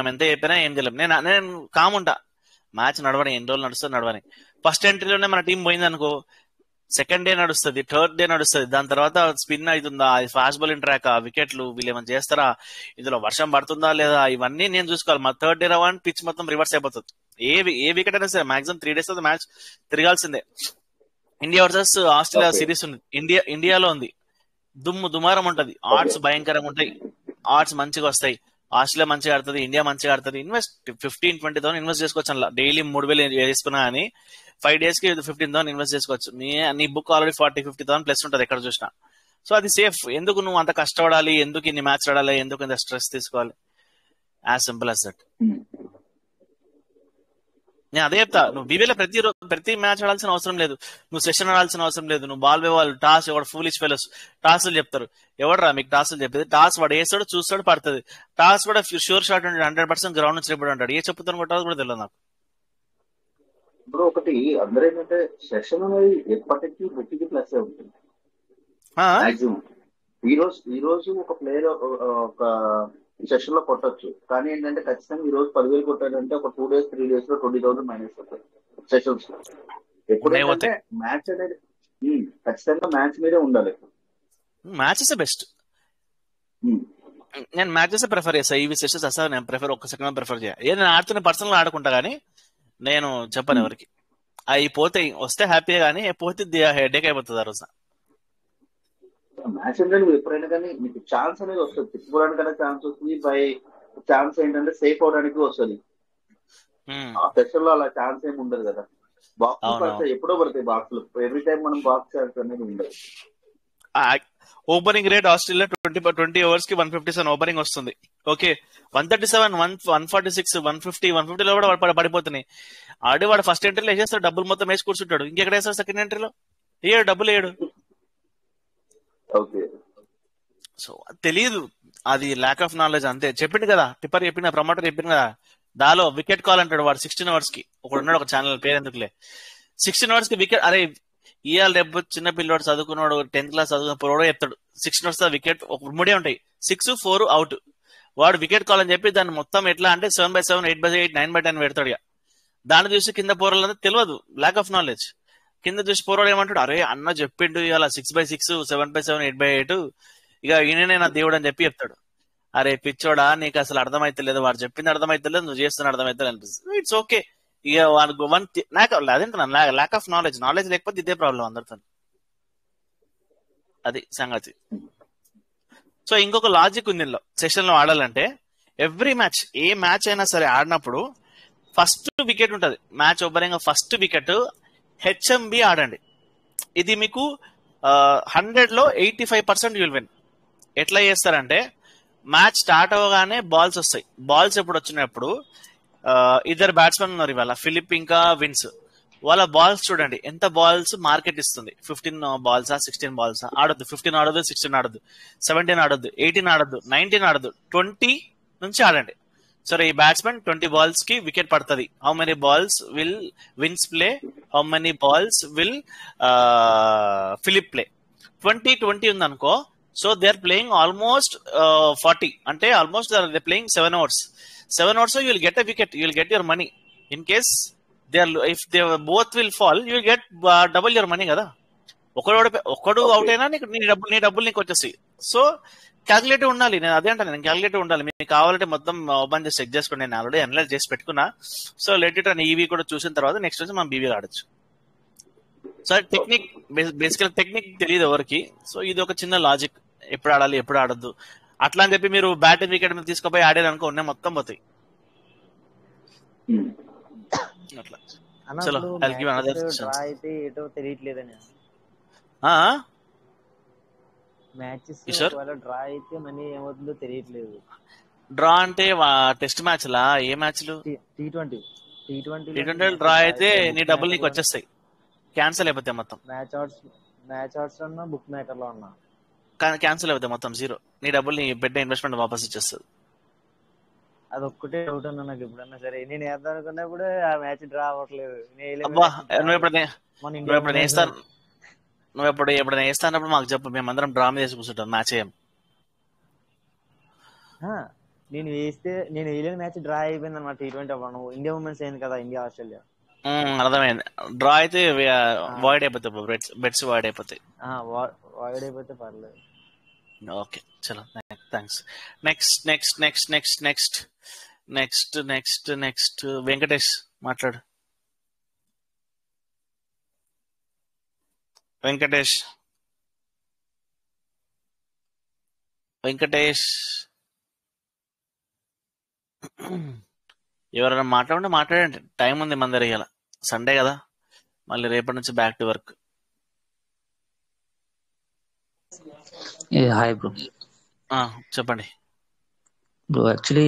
ఎంత చెప్పినా ఏం చేయలేం. నేను కాముంటా, మ్యాచ్ నడవని ఎన్ని రోజులు నడుస్తుంది నడవని. ఫస్ట్ ఎంట్రీలోనే మన టీం పోయింది అనుకో, సెకండ్ డే నడుస్తుంది, థర్డ్ డే నడుస్తుంది, దాని తర్వాత స్పిన్ అవుతుందా, అది ఫాస్ట్ బౌలింగ్ ట్రాక్, వికెట్లు వీళ్ళు ఏమైనా చేస్తారా, ఇందులో వర్షం పడుతుందా లేదా, ఇవన్నీ నేను చూసుకోవాలి. మా థర్డ్ డే రావని పిచ్ మొత్తం రివర్స్ అయిపోతుంది. ఏ వికెట్ అయినా సరే మాక్సిమం 3 days మ్యాచ్ తిరగాల్సిందే. ఇండియా వర్సెస్ ఆస్ట్రేలియా సిరీస్ ఉంది, ఇండియాలో ఉంది. దుమారం ఉంటది, ఆర్ట్స్ భయంకరంగా ఉంటాయి, ఆర్ట్స్ మంచిగా వస్తాయి. ఆస్ట్రేలియా మంచిగా ఆడుతుంది, ఇండియా మంచిగా ఆడుతుంది. ఇన్వెస్ట్ 15-20,000 ఇన్వెస్ట్ చేసుకోవచ్చు. డైలీ 3,000 వేసుకున్నా అని 5 days కి 15,000 ఇన్వెస్ట్ చేసుకోవచ్చు. నీ బుక్ ఆల్రెడీ 40-50,000 ప్లస్ ఉంటుంది ఎక్కడ చూసినా. సో అది సేఫ్. ఎందుకు నువ్వు అంత కష్టపడాలి, ఎందుకు ఇన్ని మ్యాచ్ ఆడాలి, ఎందుకు ఇంత స్ట్రెస్ తీసుకోవాలి? As simple as that. నేను అదే చెప్తా, నువ్వు బీబీలో ప్రతి మ్యాచ్ ఆడాల్సిన అవసరం లేదు, నువ్వు సెషన్ ఆడాల్సిన అవసరం లేదు. నువ్వు బాల్ వేవాలి, టాస్ ఎవడు ఫూలిష్ ఫెలోస్ టాస్లు చెప్తారు. ఎవడరా మీకు టాస్లు చెప్పేది? టాస్ వాడు వేస్తాడు, చూస్తాడు, పడుతుంది. టాస్ కూడా షూర్ షాట్ ఉంటాడు, 100% గ్రౌండ్ నుంచి రేపడు అంటాడు. ఏ చెప్పుతాను కొట్టాలో కూడా తెలియదు నాకు. ఇప్పుడు ఒకటి అందరూ ఏంటంటే సెషన్ అనేది ఎప్పటికీ బుక్కి ప్లస్ ఉంటుంది మాక్సిమం. ఈ రోజు ఒక ప్లేయర్ ఒక సెషన్ లో కొట్టచ్చు, కానీ ఏంటంటే ఖచ్చితంగా ఈ రోజు 10,000 కొట్టాడంటే ఒక 2 days 3 days లో 20,000 మైనస్ అవుతాయి సెషన్స్ లో. ఎప్పుడైతే మ్యాచ్ అనేది ఖచ్చితంగా మ్యాచ్ మీదే ఉండాలి. Matches best. నేను మ్యాచెస్ ప్రిఫర్ చేస్తాను, ఇవి సెషన్స్ అసలు నేను ఒక్క సెకండ్ ప్రిఫర్ చేయాలి. నేను ఆడుతున్న పర్సనల్ ఆడుకుంటా, కానీ నేను చెప్పను ఎవరికి. అవి పోతే వస్తే హ్యాపీగా, కానీ పోతే హెడేక్ అయిపోతుంది ఆ రోజు. మ్యాచ్ అంటే నువ్వు ఎప్పుడైనా కానీ నీకు ఛాన్స్ అనేది వస్తుంది, తిప్పుకోవడానికైనా ఛాన్స్ వస్తుంది, బై ఛాన్స్ ఏంటంటే సేఫ్ అవడానికి వస్తుంది. ఆ సెషన్ లో అలా ఛాన్స్ ఏమి ఉండదు కదా. బాక్స్ పడతాయి, ఎప్పుడో పడతాయి బాక్స్. ఎవ్రీ టైం మనం బాక్స్ ఛాన్స్ అనేది ఉండదు. ఓపెనింగ్ రేట్ ఆస్ట్రేలియా 20 overs కి 157 ఓపెనింగ్ వస్తుంది. ఓకే, 137, 146, 150, 150 లో కూడా పడిపోతున్నాయి. వాడు ఫస్ట్ ఎంట్రీలో వేసేస్తాడు, డబ్బులు మొత్తం వేసి కూర్చుంటాడు. ఇంకెక్కడ వేస్తాడు సెకండ్ ఎంట్రీలో? డబ్బులు వేయడు. సో తెలియదు, అది ల్యాక్ ఆఫ్ నాలెడ్జ్ అంతే. చెప్పింది కదా టిప్పర్, ప్రమోటర్ చెప్పింది కదా, దాలో వికెట్ కాల్ అంటాడు వాడు 16 overs కి. ఒకడు ఒక ఛానల్ పేరు ఎందుకులే, 16 overs కి వికెట్. అరే ఇవాళ రేపు చిన్న పిల్లోడు చదువుకున్నాడు, 10th class చదువుకున్నప్పుడు చెప్తాడు 16 overs వికెట్, ఒక 3 ఉంటాయి, 6, 4 అవుట్. వాడు వికెట్ కాల్ అని చెప్పి దాన్ని మొత్తం ఎట్లా అంటే 7/7, 8/8, 9/10 పెడతాడు. దాన్ని చూసి కింద పోరాలంటే తెలియదు, ల్యాక్ ఆఫ్ నాలెడ్జ్. కింద చూసి పోరాడు ఏమంటాడు, అరే అన్న చెప్పిండు ఇవాళ 6/6, 7/7, 8/8, ఇక ఈయననే నా దేవుడు అని చెప్పి చెప్తాడు. అరే పిచ్చోడా, నీకు అసలు అర్థమైతలేదు, వాడు చెప్పింది అర్థమైతలేదు, నువ్వు చేస్తున్న అర్థమైతలేదు అనిపిస్తుంది. It's okay. ఇక వాడికి అదేంటన్నా ల్యాక్ ఆఫ్ నాలెడ్జ్ లేకపోతే ఇదే ప్రాబ్లం అందరితో. అది సంగతి. సో ఇంకొక లాజిక్ ఉంది సెషన్ లో ఆడాలంటే, ఎవ్రీ మ్యాచ్, ఏ మ్యాచ్ అయినా సరే ఆడినప్పుడు ఫస్ట్ వికెట్ ఉంటుంది. Match opening first wicket HMB ఆడండి. ఇది మీకు 100 లో 85% యుల్ విన్. ఎట్లా చేస్తారంటే, మ్యాచ్ స్టార్ట్ అవ్వగానే బాల్స్ వస్తాయి. బాల్స్ ఎప్పుడు వచ్చినప్పుడు ఇద్దరు బ్యాట్స్మెన్ ఉన్నారు ఇవాళ, ఫిలిప్ ఇంకా విన్స్. వాళ్ళ బాల్స్ చూడండి, ఎంత బాల్స్ మార్కెట్ ఇస్తుంది. 15 balls 16 balls ఆడొద్దు, 15 ఆడొద్దు, 16 ఆడొద్దు, 17 ఆడొద్దు, 18 ఆడొద్దు, 19 ఆడొద్దు, 20 నుంచి ఆడండి. సరే, ఈ బ్యాట్స్మెన్ 20 balls కి వికెట్ పడుతుంది. How many balls will Vince play, how many balls will Philip play? 20 ఉంది అనుకో. So they are playing almost 40, అంటే almost they playing 7 hours. 7 hours you will get a wicket, you will get your money. In case if they both will fall, you will get double your money కదా. ఒకడు out అయినా నీ డబ్బులు నీకు వచ్చేసి. So calculative ఉండాలి. నేను అదే అంటాను, నేను క్యాలిక్యులేటివ్ ఉండాలి. మీకు కావాలంటే మొత్తం ఓపెన్ చేసి చెక్ చేసుకోండి. నేను ఆల్రెడీ అనలైజ్ చేసి పెట్టుకున్నా. సో లెట్ ఇట్ అని ఈవీ కూడా చూసిన తర్వాత నెక్స్ట్ వచ్చి మనం బీవీ ఆడచ్చు. సో టెక్నిక్, బేసికల్ టెక్నిక్ తెలియదు ఎవరికి. సో ఇది ఒక చిన్న లాజిక్, ఎప్పుడు ఆడాలి ఎప్పుడు ఆడద్దు అట్లా అని చెప్పి మీరు బ్యాట్ వికెట్ మీద తీసుకుపోయి ఆడారు అనుకో, ఉన్నాయి మొత్తం పోతాయి. ఉమ్. అట్లా. అన్న చలో ఇప్పుడు I'll give another matches draw chance. అయితే ఏటో తెలియట్లేదని. మ్యాచెస్ కిషోర్, ఒకవేళ డ్రా అయితే మనీ ఏమవుతుందో తెలియట్లేదు. డ్రా అంటే టెస్ట్ మ్యాచ్లా? ఏ మ్యాచ్లు? T20 T20 match draw draw అయితే అయితే నీ బుక్ డబ్బులు మేకర్ నీకు లో వచ్చేస్తాయి, క్యాన్సిల్ అయిపోతాయి మొత్తం. మ్యాచ్ ఆర్ట్స్ అన్నా బుక్ మేకర్ లో అన్నా కానీ క్యాన్సిల్ అయిపోతాయి మొత్తం, జీరో. నీ డబ్బులు నీ పెట్టిన ఇన్వెస్ట్మెంట్ వాపస్ ఇచ్చేస్తుంది. అది ఒక్కటే డౌట్ అన్న నాకు. ఎప్పుడన్నా సరే నేను వేద్దాం అనుకున్నప్పుడు ఆ మ్యాచ్ డ్రా అవ్వట్లేదు. నేను వేయలేని అబ్బా, మ్యాచ్ డ్రా నువ్వు ఎప్పుడైనా మన నువ్వు ఇండియా ఎప్పుడైనా వేస్తాను ఎప్పుడైనా వేస్తానప్పుడు మాకు చెప్పు, మేమందరం డ్రా మీద వేసి కూర్చుంటాం, మ్యాచ్ చేయం. నేను వేయలేని మ్యాచ్ డ్రా అయిపోయింది అనమాట. T20 అవ్వను, ఇండియా ఉమెన్స్ అయింది కదా, ఇండియా ఆస్ట్రేలియా. అర్థమైంది. డ్రా అయితే వాయిడ్ అయిపోతాయి, బెట్స్ వాయిడ్ అయిపోతాయి. వాయిడ్ అయిపోతే పర్లేదు. ఓకే, చలో, thanks. Next next next next next next next next Venkatesh మాట్లాడు. వెంకటేష్ వెంకటేష్ ఎవరైనా మాట్లాడండి, టైం ఉంది మన దగ్గర. ఇవాళ సండే కదా, మళ్ళీ రేపటి నుంచి back to work. Hi bro. చెప్పండి బ్రో, యాక్చువల్లీ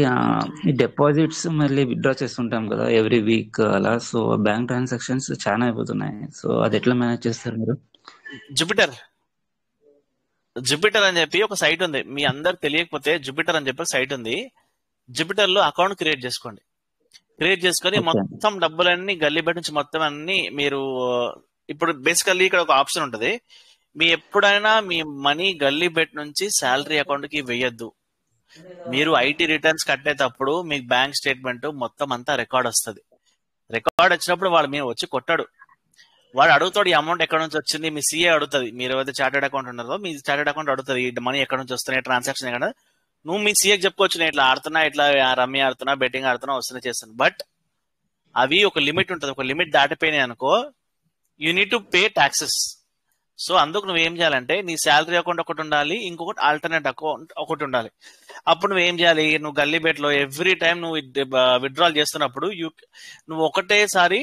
ఈ డిపాజిట్స్ మళ్ళీ విత్డ్రా చేస్తుంటాం కదా ఎవ్రీ వీక్ అలా. సో బ్యాంక్ ట్రాన్సాక్షన్స్ చాలా అయిపోతున్నాయి. సో అది ఎట్లా మేనేజ్ చేస్తారు మీరు? జూపిటర్ అని చెప్పి ఒక సైట్ ఉంది, మీ అందరు తెలియకపోతే జూపిటర్ అని చెప్పి సైట్ ఉంది. జూపిటర్ లో అకౌంట్ క్రియేట్ చేసుకోండి. క్రియేట్ చేసుకొని మొత్తం డబ్బులన్నీ గల్లీబెట్ నుంచి మొత్తం అన్ని మీరు, ఇప్పుడు బేసికల్లీ ఇక్కడ ఒక ఆప్షన్ ఉంటుంది, మీ ఎప్పుడైనా మీ మనీ గల్లీబెట్ నుంచి శాలరీ అకౌంట్ కి వేయద్దు. మీరు ఐటీ రిటర్న్స్ కట్టేటప్పుడు మీకు బ్యాంక్ స్టేట్మెంట్ మొత్తం అంతా రికార్డ్ వస్తుంది. రికార్డ్ వచ్చినప్పుడు వాడు మీరు వచ్చి కొట్టాడు, వాడు అడుగుతాడు ఈ అమౌంట్ ఎక్కడ నుంచి వచ్చింది. మీ సీఏ అడుగుతుంది, మీరు ఏదైతే చార్టెడ్ అకౌంట్ ఉన్నారో మీ చార్టెడ్ అకౌంట్ అడుగుతుంది, ఈ మనీ ఎక్కడ నుంచి వస్తున్నాయి, ట్రాన్సాక్షన్ ఎక్కడ. నువ్వు మీ సీఏకి చెప్పుకోవచ్చు, నేను ఇట్లా ఆడుతున్నా, ఇట్లా రమ్మీ ఆడుతున్నా, బెట్టింగ్ ఆడుతున్నా, వస్తున్నా చేస్తాను. బట్ అవి ఒక లిమిట్ ఉంటుంది, ఒక లిమిట్ దాటిపోయినాయి అనుకో, you need to pay taxes. So అందుకు నువ్వు ఏం చేయాలంటే, నీ శాలరీ అకౌంట్ ఒకటి ఉండాలి, ఇంకొకటి ఆల్టర్నేట్ అకౌంట్ ఒకటి ఉండాలి. అప్పుడు నువ్వు ఏం చేయాలి, నువ్వు గల్లీబెట్ లో ఎవ్రీ టైం నువ్వు విత్డ్రాల్ చేస్తున్నప్పుడు నువ్వు ఒకటేసారి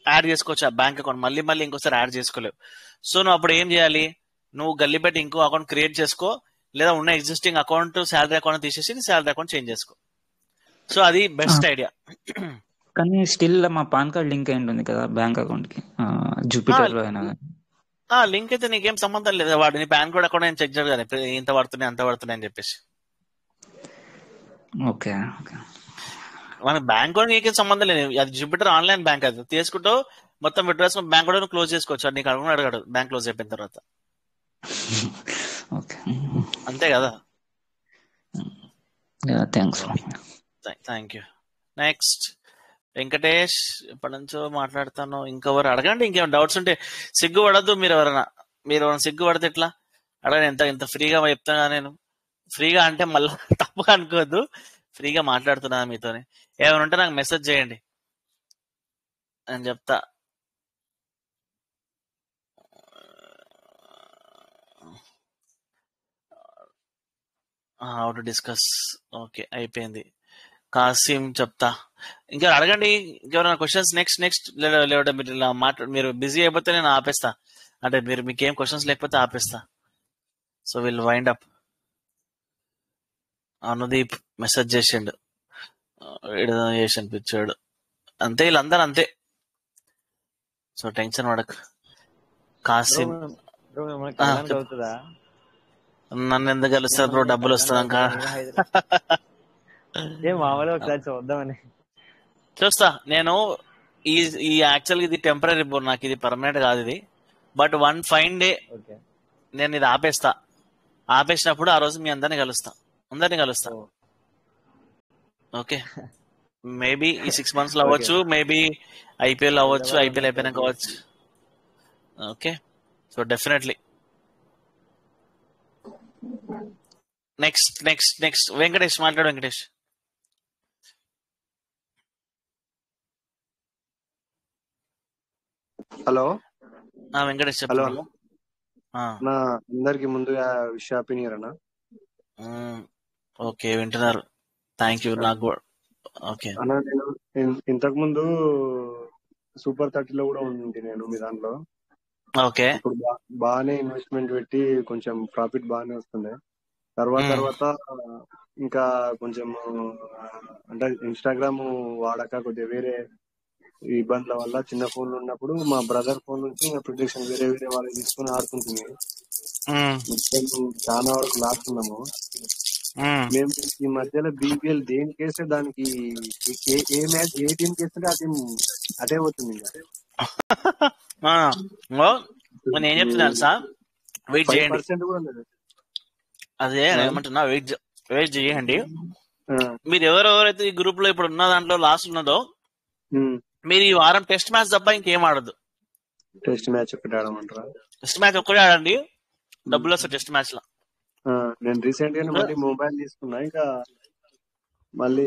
యాడ్ చేసుకోవచ్చు ఆ బ్యాంక్ అకౌంట్, మళ్ళీ మళ్ళీ ఇంకోసారి యాడ్ చేసుకోలేవు. సో నువ్వు అప్పుడు ఏం చేయాలి, నువ్వు గల్లీబెట్ ఇంకో అకౌంట్ క్రియేట్ చేసుకో, లేదా ఉన్న ఎగ్జిస్టింగ్ అకౌంట్ శాలరీ అకౌంట్ తీసేసి శాలరీ అకౌంట్ చేంజ్ చేసుకో. సో అది బెస్ట్ ఐడియా. కానీ స్టిల్ మా పాన్ కార్డ్ లింక్ అయి ఉంటుంది కదా బ్యాంక్ అకౌంట్ కి, జూపిటర్ లో అయినా. లింక్ అయితే నీకేం సంబంధం లేదు, వాడు నీ పాన్ కార్డ్ అకౌంట్ నేను చెక్ చేయదు కదా, ఇంత పడుతున్నాయి అంత పడుతున్నాయి అని చెప్పేసి. ఓకే ఓకే, మన బ్యాంక్ కూడా నీకేం సంబంధం లేదు, అది జూపిటర్ ఆన్లైన్ బ్యాంక్, అది తీసుకుంటూ మొత్తం విత్డ్రాస్ బ్యాంక్ కూడా క్లోజ్ చేసుకోవచ్చు, నీకు అడగడు బ్యాంక్ క్లోజ్ అయిపోయిన తర్వాత. ఓకే, అంతే కదా. Thanks. Thank you. Next Venkatesh, ఎప్పటి నుంచో మాట్లాడతాను, ఇంకెవరు అడగండి, ఇంకేమైనా డౌట్స్ ఉంటే. సిగ్గుపడద్దు, మీరు ఎవరైనా సిగ్గుపడితే ఎట్లా అడగండి. ఇంత ఫ్రీగా చెప్తాను నేను, ఫ్రీగా అంటే మళ్ళీ తప్పుగా అనుకోవద్దు, ఫ్రీగా మాట్లాడుతున్నాను మీతోనే. ఏమైనా ఉంటే నాకు మెసేజ్ చేయండి, నేను చెప్తా. How to discuss. ఓకే, అయిపోయింది. కాసిం చెప్తా, ఇంకా అడగండి, ఇంకెవరైనా క్వశ్చన్స్. నెక్స్ట్ లేదా మీరు బిజీ అయిపోతే నేను ఆపేస్తా, అంటే మీకేం క్వశ్చన్స్ లేకపోతే ఆపేస్తా. So will wind up. Anudeep message చేసిండు, చేసి అనిపించాడు, అంతే, వీళ్ళందరూ అంతే. సో టెన్షన్ పడకు. కాసిం, నన్ను ఎందుకు కలుస్తారు బ్రో, డబ్బులు వస్తుందాక. చూద్దామని చూస్తా నేను. ఈ యాక్చువల్గా ఇది టెంపరీ బ్రో, నాకు ఇది పర్మనెంట్ కాదు ఇది. బట్ వన్ ఫైన్ డే నేను ఇది ఆపేసినప్పుడు ఆ రోజు మీ అందరినీ కలుస్తా. ఓకే, మేబీ ఈ 6 months లో అవ్వచ్చు, మేబీ ఐపీఎల్ అవ్వచ్చు, ఐపీఎల్ అయిపోయినాక అవ్వచ్చు. Okay, so definitely. Next Venkatesh మాట్లాడు. వెంకటేష్, హలో. వెంకటేష్ హలో చెప్పండి. అన్న, అందరికి ముందుగా విష్ హ్యాపీ న్యూ ఇయర్ అన్న. ఓకే, వింటున్నారు. Thank you. నాకు ఓకే అన్న, ఇంతకు ముందు సూపర్ 30 లో కూడా ఉంది నేను మీ దాంట్లో. ఓకే. అప్పుడు బాగానే ఇన్వెస్ట్మెంట్ పెట్టి కొంచెం ప్రాఫిట్ బాగానే వస్తుంది. తర్వాత ఇంకా కొంచెం అంటే ఇన్స్టాగ్రామ్ వాడక కొద్దిగా వేరే ఇబ్బందుల వల్ల చిన్న ఫోన్లు ఉన్నప్పుడు మా బ్రదర్ ఫోన్ నుంచి ప్రొటెక్షన్ వేరే వేరే వాళ్ళకి తీసుకుని ఆడుకుంటుంది. మొత్తం చాలా వరకు లాస్ట్ ఉన్నాము మేము. ఈ మధ్యలో BPL దేనికి వేస్తే దానికి ఏ మ్యాచ్ ఏ టీం వేస్తే ఆ టీం అదే పోతుంది. ఇంకా నేను చెప్తున్నాను సార్, వెయిట్ చేయండి. 5% కూడా లేదు. అదే ఏమంటున్నా, వెయిట్ చేయండి. మీరు ఎవరెవరైతే ఈ గ్రూప్ లో ఇప్పుడు ఉన్న దాంట్లో లాస్ట్ ఉన్నదో మీరు ఈ వారం టెస్ట్ మ్యాచ్ తప్ప ఇంకేం ఆడదు. టెస్ట్ మ్యాచ్ ఒకటి ఆడమంటారా? టెస్ట్ మ్యాచ్ ఒక్కడే ఆడండి, డబ్బులు వస్తాయి టెస్ట్ మ్యాచ్ లో. నేను రీసెంట్ గా మళ్ళీ మొబైల్ తీసుకున్నా, ఇంకా మళ్ళీ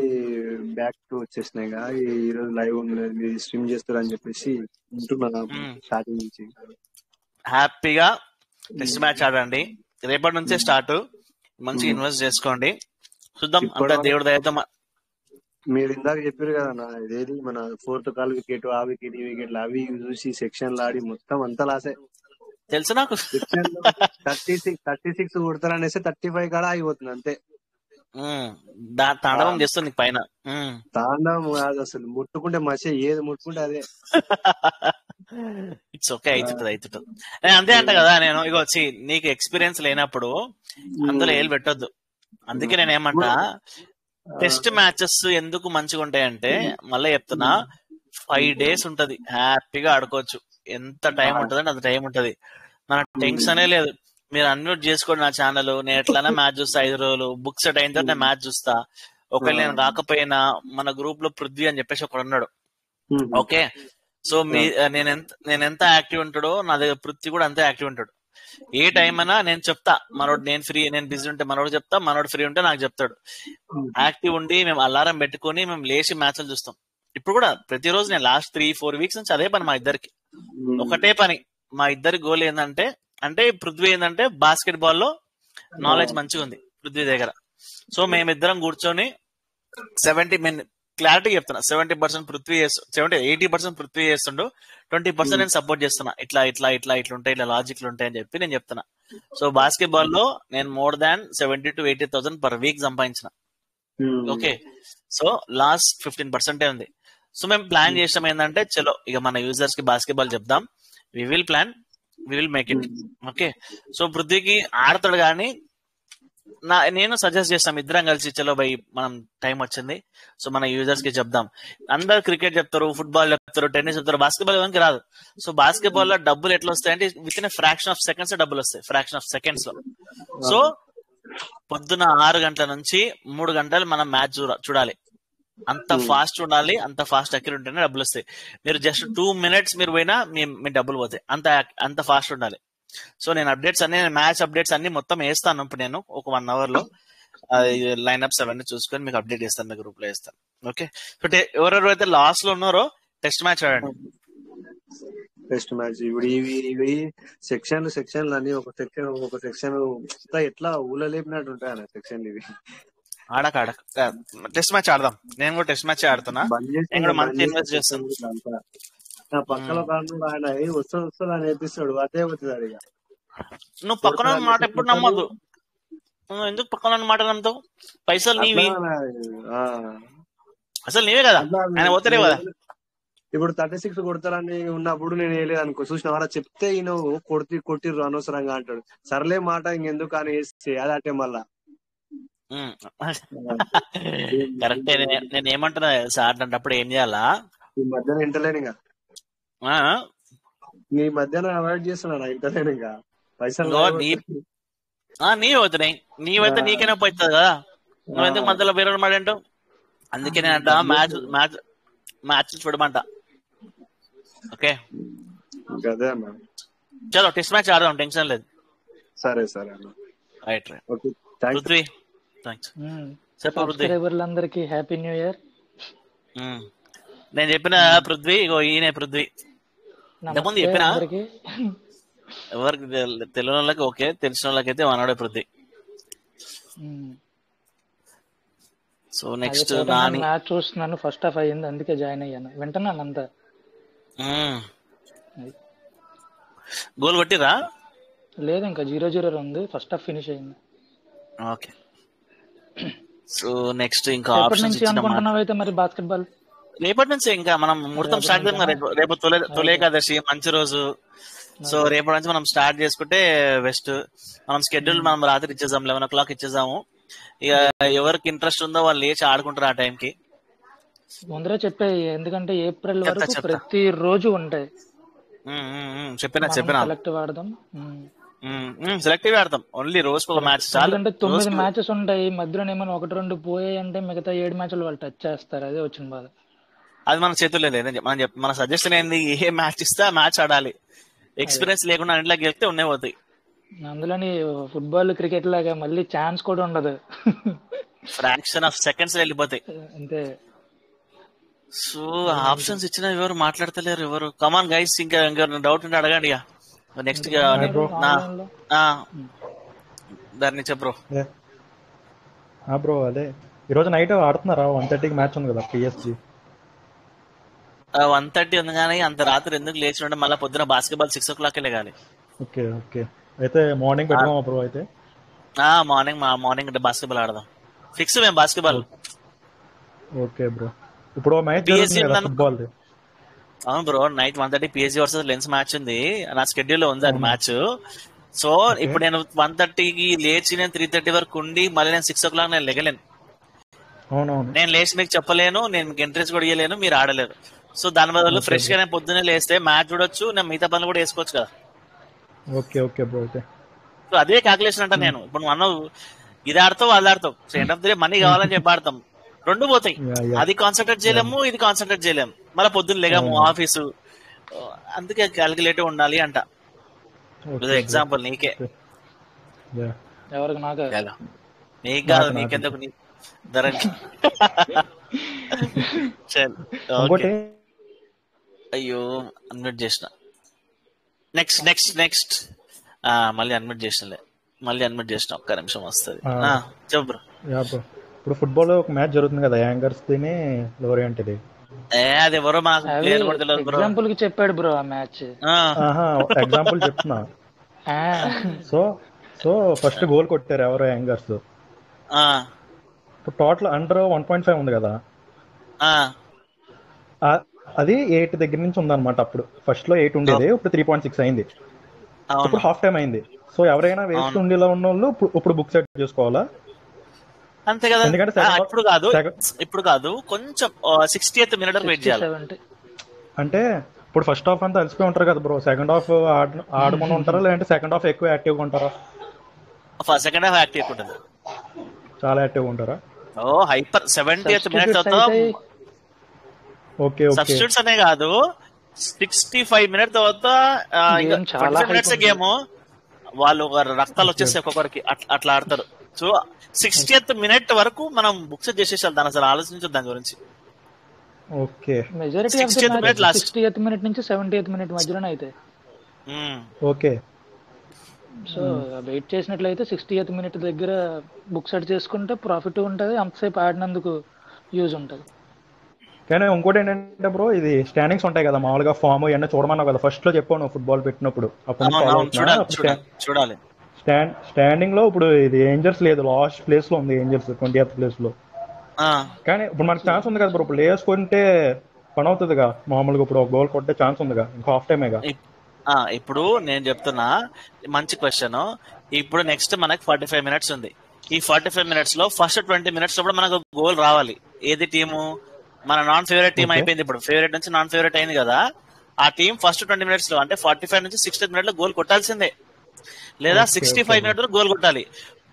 బ్యాక్ టు వచ్చేసినాయి. ఈ రోజు లైవ్ ఉండలేదు, మీరు స్ట్రీమ్ చేస్తారు అని చెప్పేసి ఉంటున్నా స్టార్టింగ్ నుంచి. హ్యాపీగా టెస్ట్ మ్యాచ్ ఆడండి, రేపటి నుంచే స్టార్ట్. మంచిగా ఇన్వెస్ట్ చేసుకోండి, చూద్దాం. అంతా దేవుడి దయతో. మీరు ఇందాక చెప్పారు కదా ఇదేది మన 4th కాల్ వికెట్, ఆ వికెట్, ఈ వికెట్లు అవి చూసి సెక్షన్ ఆడి మొత్తం అంతా లాసే తెలుసు నాకు. సెక్షన్ 36 కొడతారనేసి 35 కాడ ఆగిపోతుంది అంతే. తాండవం చేస్తుంది పైన. తాండవం కాదు అసలు, ముట్టుకుంటే మసే, ఏది ముట్టుకుంటే అదే. ఇట్స్ ఓకే, అవుతుంటది. నేను అంతే అంట కదా, నేను ఇక వచ్చి నీకు ఎక్స్పీరియన్స్ లేనప్పుడు అందులో ఏలు పెట్టొద్దు. అందుకే నేను ఏమంటా, టెస్ట్ మ్యాచెస్ ఎందుకు మంచిగా ఉంటాయంటే, మళ్ళీ చెప్తున్నా, 5 days ఉంటది, హ్యాపీగా ఆడుకోవచ్చు. ఎంత టైం ఉంటది అంటే అంత టైం ఉంటది, మన టెన్షనే లేదు. మీరు అన్మ్యూట్ చేసుకోండి నా ఛానల్, నేను ఎట్లైనా మ్యాచ్ చూస్తా. 5 రోజులు బుక్స్ సెట్ అయిన తర్వాత నేను మ్యాచ్ చూస్తా. ఒకవేళ నేను రాకపోయినా మన గ్రూప్ లో పృథ్వీ అని చెప్పేసి ఒకడు ఉన్నాడు. ఓకే, సో నేనెంత యాక్టివ్ ఉంటాడో నా దగ్గర పృథ్వీ కూడా అంతే యాక్టివ్ ఉంటాడు. ఏ టైం అయినా నేను చెప్తా, మనోడు నేను ఫ్రీ, నేను బిజీ ఉంటే మనోడు చెప్తా, మనోడు ఫ్రీ ఉంటే నాకు చెప్తాడు. యాక్టివ్ ఉండి మేము అలారం పెట్టుకుని మేము లేచి మ్యాచ్లు చూస్తాం. ఇప్పుడు కూడా ప్రతిరోజు నేను లాస్ట్ 3-4 వీక్స్ నుంచి అదే పని మా ఇద్దరికి, ఒకటే పని. మా ఇద్దరి గోల్ ఏంటంటే, అంటే పృథ్వీ ఏంటంటే బాస్కెట్ బాల్ లో నాలెడ్జ్ మంచిగా ఉంది పృథ్వీ దగ్గర. సో మేమిద్దరం కూర్చొని 70 క్లారిటీ చెప్తున్నా, 70% పృథ్వీ 80% పృథ్వీ చేస్తుండు, 20% నేను సపోర్ట్ చేస్తున్నా. ఇట్లా ఇట్లా ఇట్లా ఇట్లుంటాయి, ఇట్లా లాజిక్లు ఉంటాయి అని చెప్పి నేను చెప్తున్నా. సో బాస్కెట్ బాల్ లో నేను more than 70,000 to 80,000 per week సంపాదించిన. ఓకే, సో లాస్ట్ 15% ఉంది. సో మేము ప్లాన్ చేసాం ఏంటంటే, చలో ఇక మన యూజర్స్ కి బాస్కెట్ బాల్ చెప్దాం, we will make it. Okay, so పృథ్వీకి ఆడతాడు కానీ నేను సజెస్ట్ చేస్తాం, ఇద్దరం కలిసి చలో బై మనం టైం వచ్చింది, సో మన యూజర్స్ కి చెప్దాం. అందరు క్రికెట్ చెప్తారు, ఫుట్బాల్ చెప్తారు, టెన్నిస్ చెప్తారు, బాస్కెట్బాల్ ఎవరికి రాదు. సో బాస్కెట్బాల్ లో డబ్బులు ఎట్లా వస్తాయంటే with in fraction of seconds డబ్బులు వస్తాయి, ఫ్రాక్షన్ ఆఫ్ సెకండ్స్ లో. సో పొద్దున 6 గంటల నుంచి 3 గంటలు మనం మ్యాచ్ చూడాలి. అంత ఫాస్ట్ ఉండాలి, అంత ఫాస్ట్ అక్యురేట్ ఉంటేనే డబ్బులు వస్తాయి. మీరు జస్ట్ 2 minutes మీరు పోయినా మీ డబ్బులు పోతాయి, అంత ఫాస్ట్ ఉండాలి. సో నేను అప్డేట్స్ అన్ని, మ్యాచ్ అప్డేట్స్ అన్ని మొత్తం వేస్తాను. ఇప్పుడు నేను ఒక 1 hour లో లైన్అప్స్ అవన్నీ చూసుకొని మీకు అప్డేట్ చేస్తాను, మీ గ్రూప్ లో వేస్తాను. ఓకే, సో ఎవరెవరైతే లాస్ట్ లో ఉన్నారో టెస్ట్ మ్యాచ్ ఆడండి. టెస్ట్ మ్యాచ్ ఇప్పుడు ఇవి సెక్షన్లు అన్ని ఒక సెక్షన్ ఎట్లా ఊళ్ళలేపినట్టు ఉంటాయి అన్న సెక్షన్లు ఇవి. ఆడక టెస్ట్ మ్యాచ్ ఆడదాం, నేను కూడా టెస్ట్ మ్యాచ్ ఆడుతున్నా, నేను కూడా మంచి ఇన్వెస్ట్ చేస్తాను. పక్కన ఆయన వస్తుంది అని నేర్పిస్తాడు, అదే అవుతుంది అడిగ. నువ్వు పక్కన మాట ఎప్పుడు నమ్మద్దు, నువ్వు ఎందుకు పక్కన మాట నమ్ముతావు? పైసలు నీవి, అసలు నీవే కదా, ఆయన పోతలేవు కదా. ఇప్పుడు 36 కొడతారని ఉన్నప్పుడు నేను వేయలేదు అనుకో, చూసిన వారా చెప్తే ఈయన కొట్టిర్రు అనవసరంగా అంటాడు. సర్లే మాట ఇంకెందుకు అని వేసి అది అట్టే మళ్ళా కరెక్టే. నేను ఏమంటున్నా సార్ అప్పుడు ఏం చేయాలా, ఈ మధ్యన ఇంటలేను ఇంకా, నీ మధ్యాహ్నం అవాయిడ్ చేస్తున్నా, ఇంటలేను ఇంకా. పైసలు నీ అవుతున్నాయి, నీవైతే నీకైనా పోతుంది కదా, నువ్వెందుకు మధ్యలో వేరే మాట అంటావు? అందుకే నేను అంట మ్యాచ్ చూడమంట. ఓకే, చలో టెస్ట్ మ్యాచ్ ఆడదాం, టెన్షన్ లేదు. సరే సరే రైట్ ఓకే, పృథ్వీ థ్యాంక్స్. సబ్స్క్రైబర్లందరికీ హ్యాపీ న్యూ ఇయర్. నేను చెప్పిన పృథ్వీ, ఇగో ఈయనే పృథ్వీ. ఇంతకుముందు చెప్పిన ఎవరికి తెలియని వాళ్ళకి ఓకే, తెలిసిన వాళ్ళకైతే మనోడే పృథ్వీ. సో అదే నెక్స్ట్ టాటన్హామ్ నాని. మ్యాచ్ చూస్తున్నాను, ఫస్ట్ హాఫ్ అయ్యింది, అందుకే జాయిన్ అయ్యాను, వింటున్నాను అంతా. అది. గోల్ కొట్టిరా? లేదు, ఇంకా 0-0 ఉంది, ఫస్ట్ హాఫ్ ఫినిష్ అయింది. ఓకే. సో నెక్స్ట్ ఇంకా ఎప్పటి ఆప్షన్స్ నుంచి ఇచ్చిన మాట అనుకుంటున్నావు అయితే మరి బాస్కెట్బాల్? రేపటి నుంచి ఇంకా మనం ముహూర్తం రేపటి స్టార్ట్ చేద్దాం నుంచేనా? కదా. రేపు తొలి ఓకే. ఏకాదశి మంచి రోజు. So okay. రేపటి నుంచి మనం స్టార్ట్ చేసుకుంటే బెస్ట్. మనం స్కెడ్యూల్ మనం రాత్రి ఇచ్చేద్దాం, 11 o'clock ఇచ్చేద్దాము. ఇక ఎవరికి ఇంట్రెస్ట్ ఉందో వాళ్ళు లేచి ఆడుకుంటారు ఆ టైంకి. ముందరే చెప్పాయి, ఎందుకంటే ఏప్రిల్ చెప్తా వరకు చెప్తా ప్రతి రోజు ఉంటాయి. చెప్పినా మనం సెలెక్ట్ వాడదాం. సెలెక్టివ్ ఆడతాం. ఓన్లీ రోజుకు ఒక మ్యాచ్ చాలు. ఎందుకంటే 9 రోజుకు మ్యాచెస్ ఉంటాయి, మధ్యలో ఏమైనా 1-2 పోయాయి అంటే మిగతా 7 మ్యాచ్లు వాళ్ళు టచ్ చేస్తారు. అదే వచ్చిన బాధ. అది మన చేతుల్లో లేదు. మన సజెషన్ ఏంది, ఏ మ్యాచ్ ఇస్తే ఆ మ్యాచ్ ఆడాలి. అదే ఎక్స్పీరియన్స్ లేకుండా ఇంట్లో గెలిస్తే ఉన్నాయి పోతాయి. అందులోని ఫుట్బాల్ క్రికెట్ లాగా మళ్ళీ ఛాన్స్ కూడా ఉండదు. ఫ్రాక్షన్ ఆఫ్ సెకండ్స్ వెళ్ళిపోతాయి. అంతే. సో ఆప్షన్స్ ఇచ్చిన ఎవరు మాట్లాడతలేరు. ఎవరు కమాన్ గైస్, ఇంకా డౌట్ ఉంటే అడగండి. నెక్స్ట్ ఇంకేమన్నారు బ్రో ఆన్లైన్ లో? దాన్ని చెప్పు. బ్రో అదే ఈరోజు నైట్ ఆడుతున్నారా? 1:30కి మ్యాచ్ ఉంది కదా PSG. 1:30 ఉంది కానీ అంత రాత్రి ఎందుకు లేచి ఉంటే మళ్ళీ పొద్దున బాస్కెట్బాల్ 6 o'clock లేగాలి. ఓకే ఓకే, అయితే మార్నింగ్ పెట్టుకోమా బ్రో? అయితే మార్నింగ్ బాస్కెట్బాల్ ఆడదాం. ఫిక్స్ మేము బాస్కెట్బాల్. ఓకే బ్రో, ఇప్పుడు మ్యాచ్ PSG జరుగుతుంది కదా ఫుట్బాల్. అవును bro, night 1:30 PSG versus lens match ఉంది. నా షెడ్యూల్ లో ఉంది అది మ్యాచ్. సో ఓకే ఇప్పుడు నేను 1:30కి లేచి నేను 3:30 వరకు ఉండి మళ్ళీ నేను 6 o'clock నేను లెగలేను. అవునవును. నేను లేచి మీకు చెప్పలేను, నేను మీకు ఇంట్రెస్ట్ కూడా ఇయ్యలేను, మీరు ఆడలేరు. సో దాని బదులు ఓకే ఫ్రెష్ గా బ్రో. నేను పొద్దున్నే లేస్తే మ్యాచ్ చూడొచ్చు, నేను మిగతా పనులు కూడా వేసుకోవచ్చు కదా. ఓకే ఓకే బ్రో, అయితే సో అదే క్యాల్కులేషన్ అంట. నేను ఇప్పుడు నువ్వు అన్నావు ఇది ఆడతావు అది ఆడతావు, end of the day money కావాలని చెప్పి ఆడతాం, రెండు పోతాయి. యా యా అది కాన్సన్ట్రేట్ యా చేయలేము, ఇది కాన్సన్ట్రేట్ చేయలేము, మళ్ళీ పొద్దున్న లేగాము అవునవును. ఆఫీసు. అందుకే క్యాల్కులేటివ్ ఉండాలి అంట. Okay bro. ఎగ్జాంపుల్ నీకే, ఓకే యా, ఎవరికి? నాకు కదా నీకు కాదు, నాకు నీకెందుకు నీ ధరణి. చల్ ఓకే. ఇంకోటి అయ్యో అన్మ్యూట్ చేసిన. నెక్స్ట్ నెక్స్ట్ నెక్స్ట్ మళ్ళీ అన్మ్యూట్ చేసినలే, మళ్ళీ అన్మ్యూట్ చేసిన, ఒక్క నిమిషం వస్తుంది. చెప్పు బ్రో. యా బ్రో, ఇప్పుడు ఫుట్బాల్ ఒక మ్యాచ్ జరుగుతుంది కదా, యాంగర్స్ దిని లోరియంట్ ఇది. అది ఎవరో మాకు అవి ప్లేయర్ కూడా తెలియదు బ్రో. ఎగ్జాంపుల్ కి చెప్పాడు బ్రో ఆ మ్యాచ్. ఆహా, ఎగ్జాంపుల్ చెప్తున్నా. సో సో ఫస్ట్ గోల్ కొట్టారు ఎవరో యాంగర్స్. ఇప్పుడు టోటల్ అండర్ 1.5 ఉంది కదా, అది 8 దగ్గర నుంచి ఉందన్నమాట. అప్పుడు ఫస్ట్ లో 8 ఉండేది, ఇప్పుడు 3.6 అయింది. ఇప్పుడు హాఫ్ టైం అయింది. సో ఎవరైనా వేస్ట్ ఉండేలా ఉన్న వాళ్ళు ఇప్పుడు బుక్ సెట్ చేసుకోవాలా? అంతే కదా. ఎందుకంటే ఇప్పుడు కాదు కొంచెం 60th minute వరకు వెయిట్ చేయాలి. అంటే ఇప్పుడు ఫస్ట్ హాఫ్ అంతా అలసిపోయి ఉంటారు కదా బ్రో, సెకండ్ హాఫ్ ఆడకుండా ఉంటారా, లేదంటే సెకండ్ హాఫ్ ఎక్కువ యాక్టివ్గా ఉంటారా? సెకండ్ హాఫ్ యాక్టివ్ ఉంటుంది, చాలా యాక్టివ్గా ఉంటారా? హైపర్ 70th minute తర్వాత ఓకే ఓకే. సబ్స్టిట్యూట్స్ అనే కాదు, 65 minutes తర్వాత ఇంకా 25 minutes గేమ్ వాళ్ళు రక్తాలు వచ్చేస్తాయి ఒక్కొక్కరికి, అట్లా ఆడతారు. సో 60th minute వరకు మనం బుక్స్ చేసేసాం, దాని అసలు ఆలోచించదు దాని గురించి. Okay, majority of the match 60th minute నుంచి 70th minute మధ్యలోనే అయితే. ఓకే. సో వెయిట్ చేసినట్లయితే 60th minute దగ్గర బుక్ సెట్ చేసుకుంటే ప్రాఫిట్ ఉంటుంది, అంతసేపు ఆడినందుకు యూజ్ ఉంటుంది. కానీ ఇంకోటి ఏంటంటే బ్రో, ఇది స్టాండింగ్స్ ఉంటాయి కదా మామూలుగా, ఫామ్ ఇవన్నీ చూడమన్నావు కదా ఫస్ట్ లో చెప్పాను ఫుట్బాల్ పెట్టినప్పుడు. అప్పుడు చూడాలి స్టాండింగ్ లో ఇప్పుడు ఇది ఏంజర్స్ లేదు, లాస్ట్ ప్లేస్ లో ఉంది ఏంజర్స్, 20th place లో. కానీ ఇప్పుడు మనకు ఛాన్స్ ఉంది కదా బ్రో, ఇప్పుడు వేసుకుంటే పని అవుతుందిగా మామూలుగా. ఇప్పుడు ఒక గోల్ కొట్టే ఛాన్స్ ఉందిగా, ఇంకా హాఫ్ టైమేగా. ఇప్పుడు నేను చెప్తున్నా, మంచి క్వశ్చన్. ఇప్పుడు నెక్స్ట్ మనకి 45 minutes ఉంది. ఈ 45 minutes లో ఫస్ట్ 20 minutes లో కూడా మనకు గోల్ రావాలి. ఏది టీము? మన నాన్ ఫేవరెట్ టీం అయిపోయింది. ఇప్పుడు ఫేవరెట్ నుంచి నాన్ ఫేవరెట్ అయింది కదా, ఆ టీం ఫస్ట్ 20 minutes లో అంటే 45 నుంచి 60th minute లో గోల్ కొట్టాల్సిందే, లేదా 65 minutes లో గోల్ కొట్టాలి.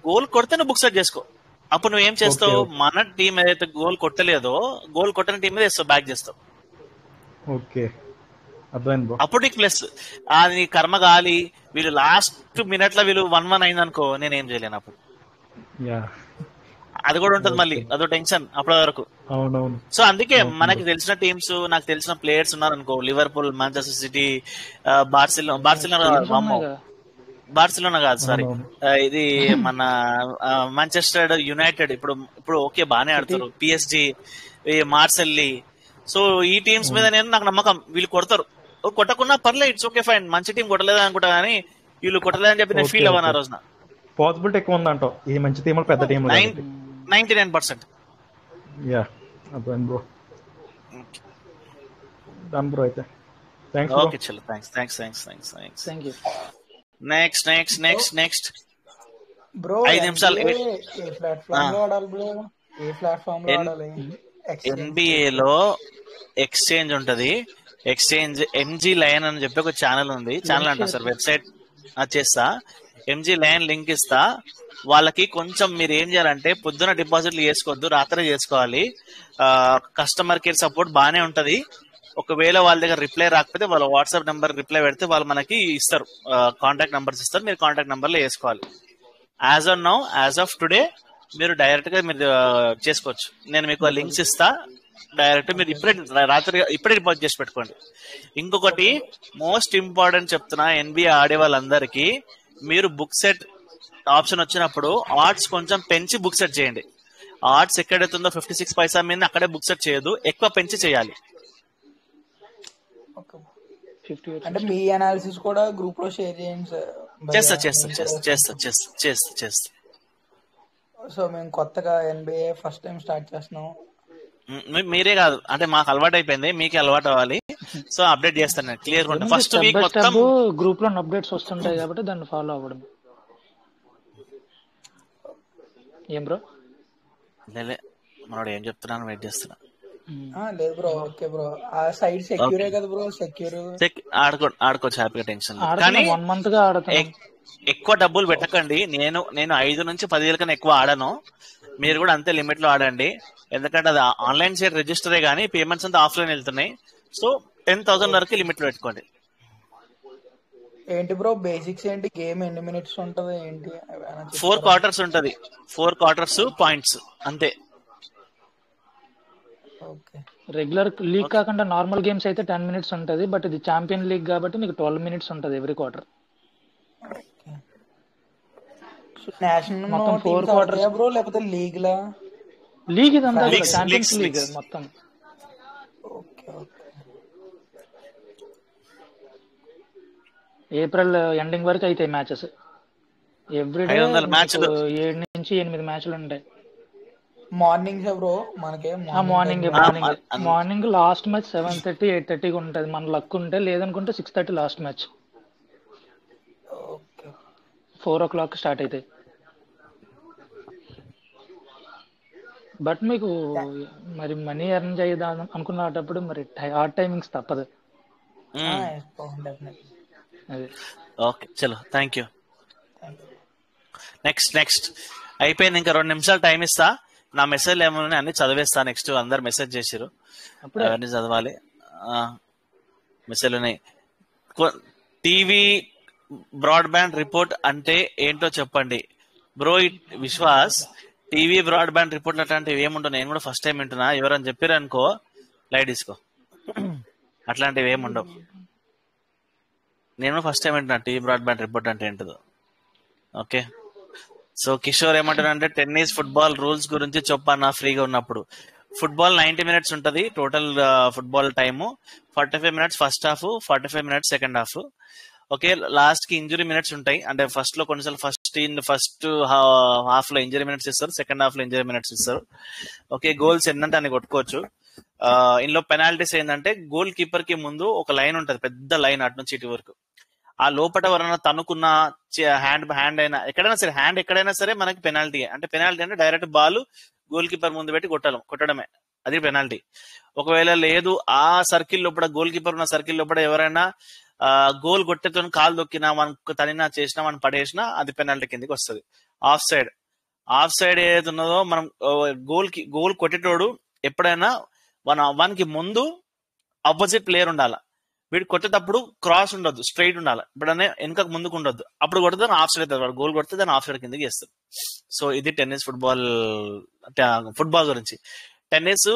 గోల్ కొడితే నువ్వు బుక్ సెట్ చేసుకో. అప్పుడు నువ్వు ఏం చేస్తావు, మన టీం ఏదైతే గోల్ కొట్టలేదో గోల్ కొట్టని టీం మీద వేస్తావు, బ్యాక్ చేస్తావు. ఓకే, అర్థమైంది బ్రో. అప్పుడు నీకు ప్లస్. అది నీ కర్మ గాలి, వీళ్ళు లాస్ట్ మినిట్ లో వీళ్ళు 1-1 అయింది అనుకో, నేనేం చేయలేను అప్పుడు. అది కూడా ఉంటుంది మళ్ళీ, అదో టెన్షన్ అప్పటి వరకు. అవునవును. సో అందుకే మనకి తెలిసిన టీమ్స్, నాకు తెలిసిన ప్లేయర్స్ ఉన్నారు అనుకో, Liverpool, Manchester city, Barcelona Barcelona కాదు, సారీ. అవునవును. ఇది మన మాంచెస్టర్ యునైటెడ్ ఇప్పుడు ఓకే బానే సిటీ ఆడుతారు. పిఎస్జి, మార్సెల్లి. సో ఈ టీమ్స్ మీద అవును. నాకు నమ్మకం, వీళ్ళు కొడతారు. కొట్టకున్నా పర్లేదు, ఇట్స్ ఓకే ఫైన్, మంచి టీం కొట్టలేదు అనుకుంటా, కానీ వీళ్ళు కొట్టలేదని చెప్పి నేను ఓకే ఫీల్ అవ్వను ఓకే ఆ రోజున. పాసిబిలిటీ ఎక్కువ ఉందంటావు ఈ మంచి టీములు పెద్ద టీములు కాబట్టి. 99%. యా అర్థమైంది బ్రో. డన్ బ్రో అయితే. Thanks bro. ఓకే చలో, thanks. Thank you. Next next bro next next bro 5 నిమిషాలు. NBA ఏ ప్లాట్ఫామ్ లో ఆడాలి బ్రో? ఏ ప్లాట్ఫామ్ లో ఆడాలి? ఎక్స్చేంజ్ ఎన్బిఏలో ఎక్స్చేంజ్ ఉంటది. ఎక్స్చేంజ్ ఎంజీ లైన్ అని చెప్పి ఒక ఛానల్ ఉంది. ఛానల్ లింక్ అంటా షేర్ సార్, చేయి. వెబ్సైట్ చేస్తా. ఎంజీ లైన్ లింక్ ఇస్తా. వాళ్ళకి కొంచెం మీరు ఏం చేయాలంటే పొద్దున డిపాజిట్లు చేసుకోవద్దు, రాత్రి చేసుకోవాలి. కస్టమర్ కేర్ సపోర్ట్ బానే ఉంటది. ఒకవేళ వాళ్ళ దగ్గర రిప్లై రాకపోతే వాళ్ళ వాట్సాప్ నెంబర్ రిప్లై పెడితే వాళ్ళు మనకి ఇస్తారు, కాంటాక్ట్ నెంబర్స్ ఇస్తారు. మీరు కాంటాక్ట్ నెంబర్లో వేసుకోవాలి. యాజ్ ఆఫ్ టుడే మీరు డైరెక్ట్ గా మీరు చేసుకోవచ్చు. నేను మీకు లింక్స్ ఇస్తా, డైరెక్ట్ మీరు ఇప్పుడే డిపాజిట్ చేసి పెట్టుకోండి. ఇంకొకటి మోస్ట్ ఇంపార్టెంట్ చెప్తున్నా, ఎన్బిఏ ఆడే వాళ్ళందరికీ, మీరు బుక్ సెట్ ఆప్షన్ వచ్చినప్పుడు ఆర్ట్స్ కొంచెం పెంచి బుక్ సెట్ చేయండి. ఆర్ట్స్ ఎక్కడైతే ఉందో 56 పైసా మీద అక్కడే బుక్ సెట్ చేయదు, ఎక్కువ పెంచి చేయాలి. ఓకే. 58 అంటే 60. మీ అనాలిసిస్ కూడా గ్రూప్ లో షేర్ చేయండి సార్ భయ్యా, చేస్తా మేము కూడా చేస్తా. సో మేము కొత్తగా NBA ఫస్ట్ టైం స్టార్ట్ చేస్తున్నాం. మీరే కాదు, అంటే మాకు అలవాటు అయిపోయింది, మీకే అలవాటు అవ్వాలి. సో అప్డేట్ చేస్తాను నేను క్లియర్ గా. ఏముంది, ఫస్ట్ స్టెప్ వీక్ బై మొత్తం స్టెప్ గ్రూప్ లో అప్డేట్స్ వస్తుంటాయి కాబట్టి దాన్ని ఫాలో అవ్వడం. ఏం బ్రో? లేలే, మనోడు ఏం చెప్తున్నాను వెయిట్ చేస్తున్నా. లేదు బ్రో, ఓకే బ్రో. ఆ సైడ్ సెక్యూరే కదా బ్రో? సెక్యూర్ ఆడుకోవచ్చు హ్యాపీగా, టెన్షన్ లేదు. ఆడుతున్నాం, కానీ 1 month గా ఆడుతున్నాం. ఎక్కువ డబ్బులు పెట్టకండి. నేను 5 నుంచి 10 కన్నా ఎక్కువ ఆడను. మీరు కూడా అంతే లిమిట్ లో ఆడండి. ఎందుకంటే అది ఆన్లైన్ సైట్ రిజిస్టరే కానీ పేమెంట్స్ అంతా ఆఫ్లైన్ వెళ్తున్నాయి. సో 10,000 వరకు లిమిట్ లో పెట్టుకోండి. ఏంటి బ్రో బేసిక్స్ ఏంటి? గేమ్ ఎన్ని మినిట్స్ ఉంటది ఏంటి? 4 quarters ఉంటది. 4 quarters పాయింట్స్ అంతే. ఓకే. రెగ్యులర్ లీగ్ కాకుండా నార్మల్ గేమ్స్ అయితే 10 minutes ఉంటది. బట్ ఇది ఛాంపియన్ లీగ్ కాబట్టి నీకు 12 minutes ఉంటది ఎవ్రీ క్వార్టర్. నేషనల్ మొత్తం 4 quarters బ్రో లేకపోతే లీగ్ లా? లీగ్ ఇదంతా Leagues, champions leagues, league leagues. మొత్తం. Okay okay. ఏప్రిల్ ఎండింగ్ వరకు అయితే మ్యాచెస్. ఎవ్రీడే 500 మ్యాచ్లు. 7 నుంచి 8 మ్యాచ్లు ఉంటాయి. మార్నింగ్స్ బ్రో మనకే? మార్నింగ్ లాస్ట్ మ్యాచ్ 7:30 8:30 ఉంటది. మన లక్ ఉంటే, లేదనుకుంటే 6:30 last match. Okay. 4 o'clock start అవుతాయి. బట్ మీకు మరి మనీ ఎర్న్ చేద్దాం అనుకున్నప్పుడు మరి హార్డ్ టైమింగ్స్ తప్పదు. అదే. ఓకే చలో, థ్యాంక్ యూ. నెక్స్ట్ అయిపోయింది. ఇంకా 2 నిమిషాలు టైం ఇస్తా. నా మెసేజ్ ఏమన్నా అన్ని చదివేస్తా. నెక్స్ట్ అందరు మెసేజ్ చేసిరు, అవన్నీ చదవాలి. మెసేజ్ ఉన్నాయి. టీవీ బ్రాడ్బ్యాండ్ రిపోర్ట్ అంటే ఏంటో చెప్పండి bro. Vishwas, TV broadband report అట్లాంటివి ఏముండవు. నేను కూడా ఫస్ట్ టైం వింటున్నా. ఎవరైనా చెప్పారు అనుకో లైట్ తీసుకో, అట్లాంటివి ఏముండవు. నేను ఫస్ట్ టైం వింటున్నా టీవీ బ్రాడ్బ్యాండ్ రిపోర్ట్ అంటే ఏంటిదో. ఓకే. సో కిషోర్ ఏమంటారంటే టెన్నిస్ ఫుట్బాల్ రూల్స్ గురించి చెప్పన్నా ఫ్రీగా ఉన్నప్పుడు. ఫుట్బాల్ 90 minutes ఉంటది total football time. 45 minutes first half, 45 minutes second half. Okay, last కి ఇంజురీ మినిట్స్ ఉంటాయి. అంటే ఫస్ట్ లో కొన్నిసార్లు ఫస్ట్ హాఫ్ లో ఇంజరీ మినిట్స్ ఇస్తారు, సెకండ్ హాఫ్ లో ఇంజరీ మినిట్స్ ఇస్తారు. ఓకే, గోల్స్ ఎన్నంటే అని కొట్టుకోవచ్చు. ఇందులో పెనాల్టీస్ ఏంటంటే గోల్ కీపర్ కి ముందు ఒక లైన్ ఉంటది, పెద్ద లైన్ అటు నుంచి ఇటు వరకు. ఆ లోపల ఎవరైనా తనుకున్న హ్యాండ్ అయినా ఎక్కడైనా సరే మనకి పెనాల్టీ. అంటే పెనాల్టీ అంటే డైరెక్ట్ బాల్ గోల్ కీపర్ ముందు పెట్టి కొట్టడమే, అది పెనాల్టీ. ఒకవేళ లేదు ఆ సర్కిల్ లోపల, గోల్ కీపర్ ఉన్న సర్కిల్ లోపల ఎవరైనా గోల్ కొట్టేతో కాలు దొక్కినా, మనకు తనినా చేసినా, మనం పడేసినా అది పెనాల్టీ కిందకి వస్తుంది. ఆఫ్ సైడ్ ఏదైతే ఉన్నదో, మనం గోల్ కొట్టేటోడు ఎప్పుడైనా వన్కి ముందు ఆపోజిట్ ప్లేయర్ ఉండాలి. వీడు కొట్టేటప్పుడు క్రాస్ ఉండొద్దు, స్ట్రైట్ ఉండాలి. ఇప్పుడనే వెనకకు ముందుకు ఉండొద్దు. అప్పుడు కొడితే దాన్ని ఆఫ్ సైడ్ అవుతుంది. వాడు గోల్ కొడితే దాన్ని ఆఫ్ సైడ్ కిందకి వేస్తారు. సో ఇది టెన్నిస్ ఫుట్బాల్ గురించి. టెన్నిస్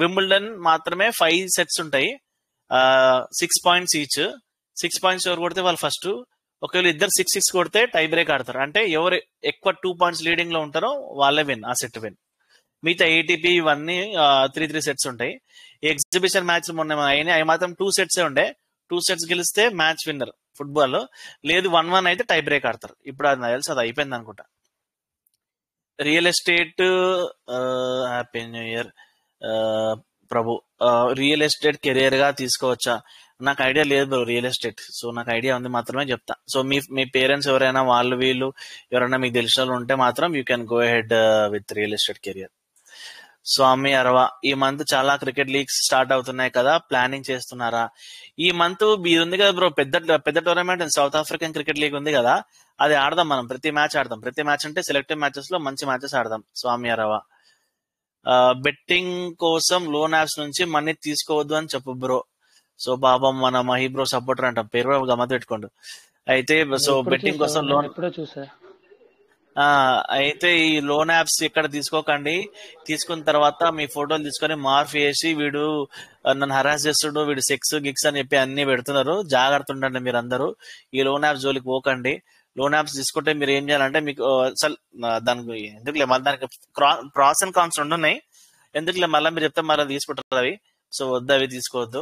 వింబుల్డన్ మాత్రమే 5 sets ఉంటాయి, 6 points ఈచ్. 6 points ఎవరు కొడితే వాళ్ళు ఫస్ట్, ఒకవేళ ఇద్దరు 6-6 కొడితే టై బ్రేక్ ఆడతారు. అంటే ఎవరు ఎక్కువ 2 పాయింట్స్ లీడింగ్ లో ఉంటారో వాళ్ళే విన్, ఆ సెట్ విన్. మిగతా ఏటీపీ ఇవన్నీ 3 సెట్స్ ఉంటాయి. ఎగ్జిబిషన్ మ్యాచ్ మొన్న అయినాయి, అవి మాత్రం 2 సెట్సే ఉండే. 2 సెట్స్ గెలిస్తే మ్యాచ్ విన్నర్ ఫుట్బాల్. లేదు 1-1 అయితే టై బ్రేక్ ఆడతారు. ఇప్పుడు అది నాకు తెలుసు, అది అయిపోయింది అనుకుంటా. Real estate, happy new year Prabhu. Real estate career గా తీసుకోవచ్చా? నాకు ఐడియా లేదు బ్రో రియల్ ఎస్టేట్. సో నాకు ఐడియా ఉంది మాత్రమే చెప్తా. సో మీ పేరెంట్స్ ఎవరైనా వాళ్ళు వీళ్ళు ఎవరైనా మీకు తెలిసిన వాళ్ళు ఉంటే మాత్రం you can go ahead with real estate career. Swami అరవా, ఈ మంత్ చాలా క్రికెట్ లీగ్స్ స్టార్ట్ అవుతున్నాయి కదా, ప్లానింగ్ చేస్తున్నారా? ఈ మంత్ ఇది ఉంది కదా బ్రో, పెద్ద tournament south African cricket league ఉంది కదా, అది ఆడదాం మనం. ప్రతి మ్యాచ్ ఆడదాం. ప్రతి మ్యాచ్ అంటే సెలెక్టివ్ మ్యాచెస్ లో మంచి మ్యాచెస్ ఆడదాం. స్వామి అరవా, బెట్టింగ్ కోసం లోన్ యాప్స్ నుంచి మనీ తీసుకోవద్దు అని చెప్పు బ్రో. సో పాపం మన మహి బ్రో సపోర్టర్ అంటాం, పేరు గమ్మత్ పెట్టుకోండు. అయితే సో బెట్టింగ్ కోసం లోన్, అయితే ఈ లోన్ యాప్స్ ఇక్కడ తీసుకోకండి. తీసుకున్న తర్వాత మీ ఫోటోలు తీసుకొని మార్ఫ్ చేసి వీడు నన్ను హరాస్ చేస్తుడు, వీడు సెక్స్ గిక్స్ అని చెప్పి అన్ని పెడుతున్నారు. జాగ్రత్త ఉండండి మీరు అందరూ. ఈ లోన్ యాప్స్ జోలికి పోకండి. లోన్ యాప్స్ తీసుకుంటే మీరు ఏం చేయాలంటే, మీకు అసలు దానికి ఎందుకులే మళ్ళీ దానికి ప్రాస్ అండ్ కాన్స్ ఉన్నాయి, ఎందుకులే మళ్ళీ మీరు చెప్తే మళ్ళీ తీసుకుంటారు అవి. సో వద్దు, అవి తీసుకోవద్దు.